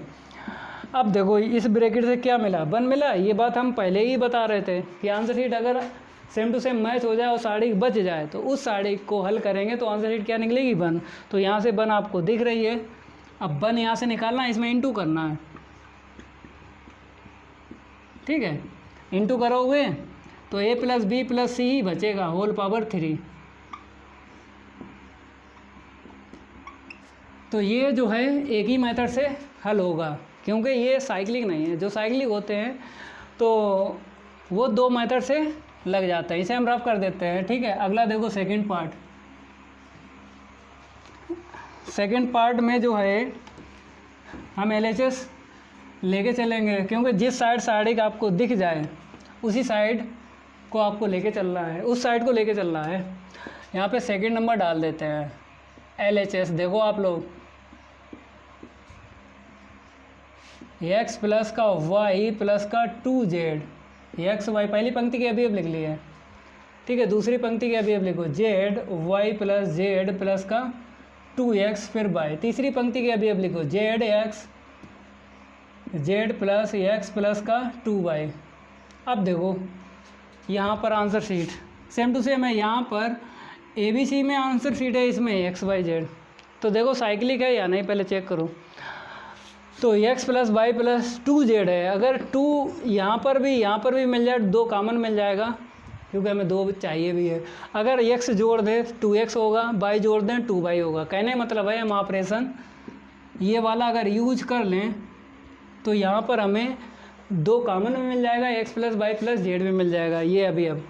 अब देखो इस ब्रैकेट से क्या मिला, 1 मिला। ये बात हम पहले ही बता रहे थे कि आंसर शीट अगर सेम टू सेम मैच हो जाए और साड़ी बच जाए तो उस साड़ी को हल करेंगे तो आंसर शीट क्या निकलेगी, 1। तो यहाँ से 1 आपको दिख रही है, अब 1 यहाँ से निकालना है, इसमें इंटू करना है, ठीक है। इंटू करोगे तो a प्लस बी प्लस सी ही बचेगा, होल पावर 3। तो ये जो है एक ही मेथड से हल होगा, क्योंकि ये साइक्लिक नहीं है। जो साइक्लिक होते हैं तो वो 2 मेथड से लग जाता है, इसे हम रफ कर देते हैं, ठीक है। अगला देखो सेकंड पार्ट। सेकंड पार्ट में जो है हम LHS लेके चलेंगे, क्योंकि जिस साइड साड़ी आपको दिख जाए उसी साइड को आपको लेके चलना है, उस साइड को लेके चलना है। यहाँ पे सेकंड नंबर डाल देते हैं LHS। देखो आप लोग x प्लस का y प्लस का 2z, x y पहली पंक्ति के अभी लिख लिए, ठीक है। दूसरी पंक्ति के अभी लिखो z y plus z plus का 2x फिर y। तीसरी पंक्ति के अभी लिखो z x z plus x plus का 2y। अब देखो यहाँ पर answer sheet same to same है, यहाँ पर ABC में आंसर शीट है, इसमें x y z। तो देखो साइक्लिक है या नहीं पहले चेक करो। तो x plus Y plus 2z है, अगर 2 यहाँ पर भी मिल जाए, 2 कॉमन मिल जाएगा क्योंकि हमें 2 चाहिए भी है। अगर x जोड़ दें 2x होगा, y जोड़ दें 2y होगा। कहने मतलब है हम ऑपरेशन ये वाला अगर यूज कर लें तो यहाँ पर हमें 2 कॉमन में मिल जाएगा, x plus Y plus Z में मिल जाएगा ये अवयव।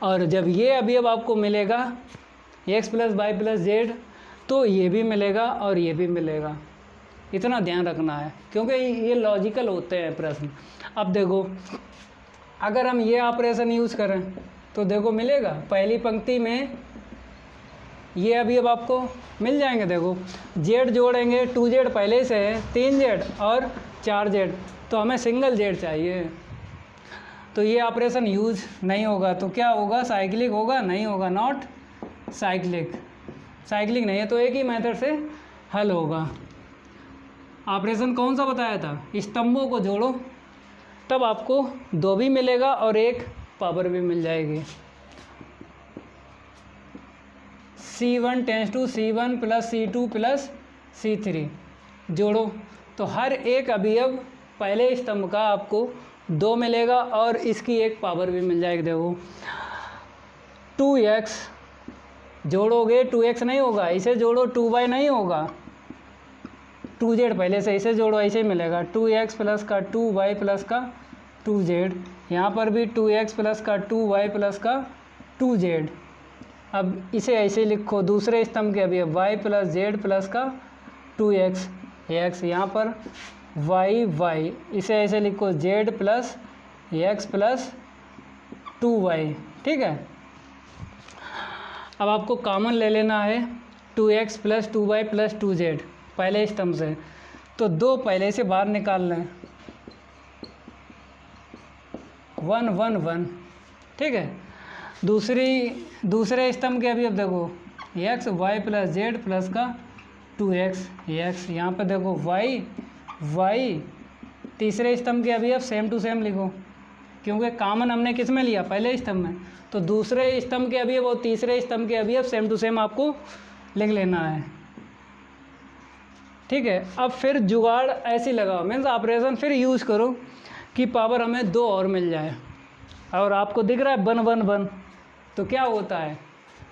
और जब ये अवयव आपको मिलेगा x plus Y plus Z, तो ये भी मिलेगा और ये भी मिलेगा। इतना ध्यान रखना है क्योंकि ये लॉजिकल होते हैं प्रश्न। अब देखो अगर हम ये ऑपरेशन यूज़ करें तो देखो मिलेगा, पहली पंक्ति में ये अवयव आपको मिल जाएंगे। देखो जेड जोड़ेंगे, 2z पहले से है, 3z और 4z, तो हमें सिंगल जेड चाहिए, तो ये ऑपरेशन यूज नहीं होगा। तो क्या होगा, साइक्लिक होगा? नहीं होगा, नॉट साइक्लिक। साइक्लिक नहीं है तो एक ही मेथड से हल होगा। ऑपरेशन कौन सा बताया था, स्तंभों को जोड़ो, तब आपको 2 भी मिलेगा और एक पावर भी मिल जाएगी। C1 tense to C1 plus C2 plus C3 जोड़ो, तो हर एक अवयव पहले स्तंभ का आपको 2 मिलेगा और इसकी एक पावर भी मिल जाएगी। देखो 2x जोड़ोगे, 2x नहीं होगा, इसे जोड़ो 2y नहीं होगा, 2z पहले से, इसे जोड़ो ऐसे ही मिलेगा, 2x प्लस का 2y प्लस का 2z, यहाँ पर भी 2x प्लस का 2y प्लस का 2z। अब इसे ऐसे लिखो, दूसरे स्तंभ के अभी y प्लस जेड प्लस का 2x x, यहाँ पर y, इसे ऐसे लिखो z plus x plus 2y। ठीक है, अब आपको कॉमन ले लेना है 2x plus 2y plus 2z पहले स्तंभ से, तो 2 पहले से बाहर निकाल लें, 1 1 1। ठीक है, दूसरे स्तंभ के अभी अब देखो x y plus Z plus का 2x x, यहाँ पे देखो y, तीसरे स्तंभ के अभी अब सेम टू सेम लिखो क्योंकि कॉमन हमने किस में लिया, पहले स्तंभ में, तो दूसरे स्तंभ के अभी वो तीसरे स्तंभ के अभी अब सेम टू सेम आपको लिख लेना है। ठीक है, अब फिर जुगाड़ ऐसी लगाओ, मीन्स ऑपरेशन फिर यूज़ करो कि पावर हमें 2 और मिल जाए। और आपको दिख रहा है 1 1 1, तो क्या होता है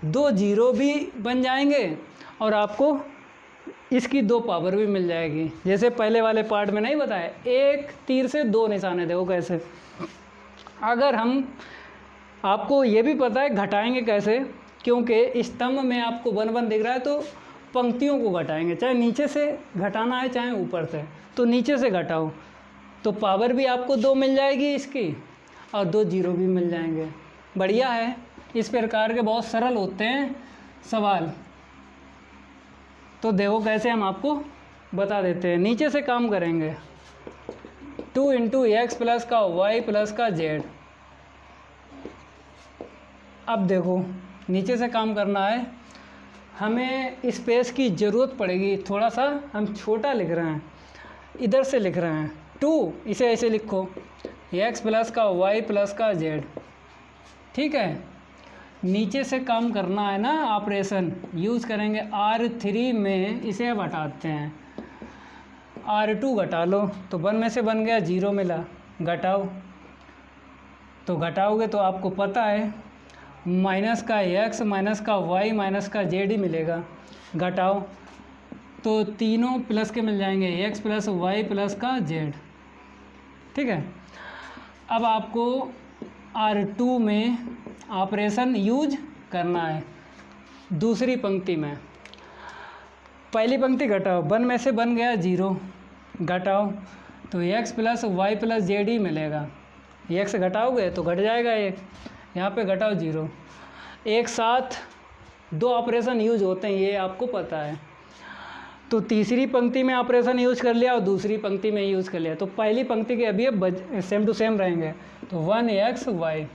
2 0 भी बन जाएंगे और आपको इसकी 2 पावर भी मिल जाएगी। जैसे पहले वाले पार्ट में नहीं बताया, एक तीर से 2 निशाने, देखो कैसे। अगर हम, आपको ये भी पता है घटाएंगे कैसे, क्योंकि स्तंभ में आपको 1 1 दिख रहा है तो पंक्तियों को घटाएंगे, चाहे नीचे से घटाना है चाहे ऊपर से, तो नीचे से घटाओ तो पावर भी आपको 2 मिल जाएगी इसकी और 2 0 भी मिल जाएंगे। बढ़िया है, इस प्रकार के बहुत सरल होते हैं सवाल। तो देखो कैसे हम आपको बता देते हैं, नीचे से काम करेंगे, 2 इंटू एक्स प्लस का वाई प्लस का जेड। अब देखो नीचे से काम करना है, हमें स्पेस की ज़रूरत पड़ेगी, थोड़ा सा हम छोटा लिख रहे हैं, इधर से लिख रहे हैं 2, इसे ऐसे लिखो x प्लस का y प्लस का z। ठीक है, नीचे से काम करना है ना, ऑपरेशन यूज़ करेंगे R3 में, इसे अब हटाते हैं, R2 घटा लो तो 1 में से बन गया 0 मिला, घटाओ तो घटाओगे तो आपको पता है माइनस का x माइनस का y माइनस का z ही मिलेगा, घटाओ तो तीनों प्लस के मिल जाएंगे, x प्लस वाई प्लस का z। ठीक है, अब आपको R2 में ऑपरेशन यूज करना है। दूसरी पंक्ति में पहली पंक्ति घटाओ, 1 में से बन गया 0, घटाओ तो x plus Y plus Z ही मिलेगा, x घटाओगे तो घट जाएगा 1, यहाँ पे घटाओ 0। एक साथ 2 ऑपरेशन यूज होते हैं, ये आपको पता है। तो तीसरी पंक्ति में ऑपरेशन यूज कर लिया और दूसरी पंक्ति में यूज़ कर लिया, तो पहली पंक्ति के अभी सेम टू सेम रहेंगे, तो 1xy।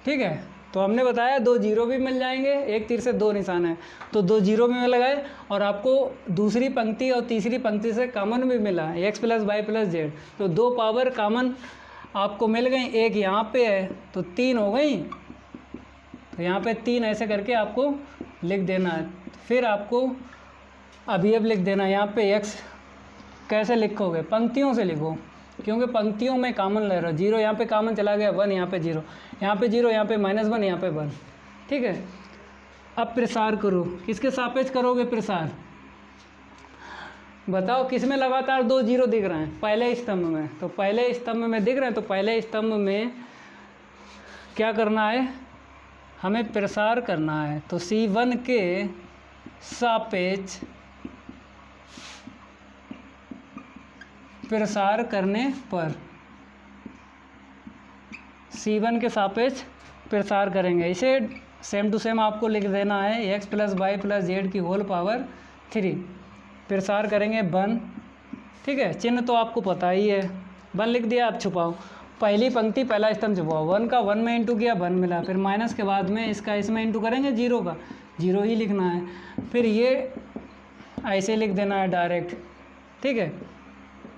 ठीक है, तो हमने बताया 2 0 भी मिल जाएंगे, एक तीर से 2 निशान है, तो 2 0 भी मिल गए और आपको दूसरी पंक्ति और तीसरी पंक्ति से कॉमन भी मिला, x plus Y plus Z, तो 2 पावर कॉमन आपको मिल गई। एक यहाँ पे है तो 3 हो गई, तो यहाँ पे 3 ऐसे करके आपको लिख देना है। फिर आपको अभी अब लिख देना, यहाँ पे x कैसे लिखोगे, पंक्तियों से लिखो, क्योंकि पंक्तियों में कॉमन ले रहे हो, 0 यहाँ पे कॉमन चला गया, 1 यहाँ पे 0, यहाँ पे 0, यहाँ पे -1, यहाँ पे 1। ठीक है, अब प्रसार करो, किसके सापेक्ष करोगे प्रसार, बताओ किस में लगातार 2 जीरो दिख रहे हैं? पहले स्तंभ में। तो पहले स्तंभ में दिख रहे हैं, तो पहले स्तंभ में क्या करना है, हमें प्रसार करना है। तो C1 के सापेक्ष प्रसार करने पर, C1 के सापेक्ष प्रसार करेंगे। इसे सेम टू सेम आपको लिख देना है, x + y + z की होल पावर 3 प्रसार करेंगे 1। ठीक है, चिन्ह तो आपको पता ही है, 1 लिख दिया। आप छुपाओ, पहली पंक्ति पहला स्तंभ छुपाओ। 1 का 1 में इंटू किया 1 मिला, फिर माइनस के बाद में इसका इसमें इंटू करेंगे 0 का 0 ही लिखना है। फिर ये ऐसे लिख देना है डायरेक्ट। ठीक है,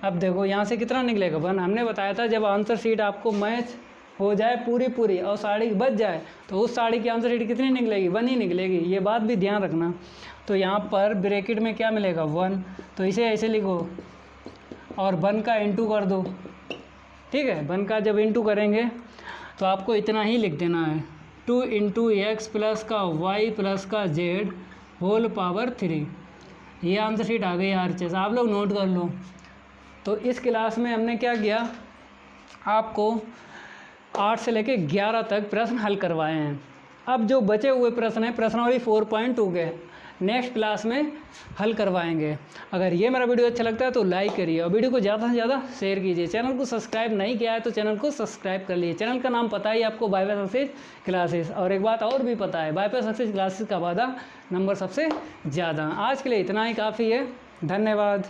अब देखो यहाँ से कितना निकलेगा 1। हमने बताया था जब आंसर शीट आपको मैच हो जाए पूरी और साड़ी बच जाए तो उस साड़ी की आंसर शीट कितनी निकलेगी, 1 ही निकलेगी। ये बात भी ध्यान रखना। तो यहाँ पर ब्रैकेट में क्या मिलेगा 1, तो इसे ऐसे लिखो और 1 का इंटू कर दो। ठीक है, 1 का जब इंटू करेंगे तो आपको इतना ही लिख देना है, 2 × x + का y + का z होल पावर 3। ये आंसर शीट आ गई RHS, आप लोग नोट कर लो। तो इस क्लास में हमने क्या किया, आपको 8 से लेके 11 तक प्रश्न हल करवाए हैं। अब जो बचे हुए प्रश्न हैं प्रश्नावली 4.2 के नेक्स्ट क्लास में हल करवाएंगे। अगर ये मेरा वीडियो अच्छा लगता है तो लाइक करिए और वीडियो को ज़्यादा से ज़्यादा शेयर कीजिए। चैनल को सब्सक्राइब नहीं किया है तो चैनल को सब्सक्राइब कर लीजिए। चैनल का नाम पता ही आपको, बाईपास सक्सेस क्लासेस। और एक बात और भी पता है, बाईपास सक्सेस क्लासेस का वादा नंबर सबसे ज़्यादा। आज के लिए इतना ही काफ़ी है, धन्यवाद।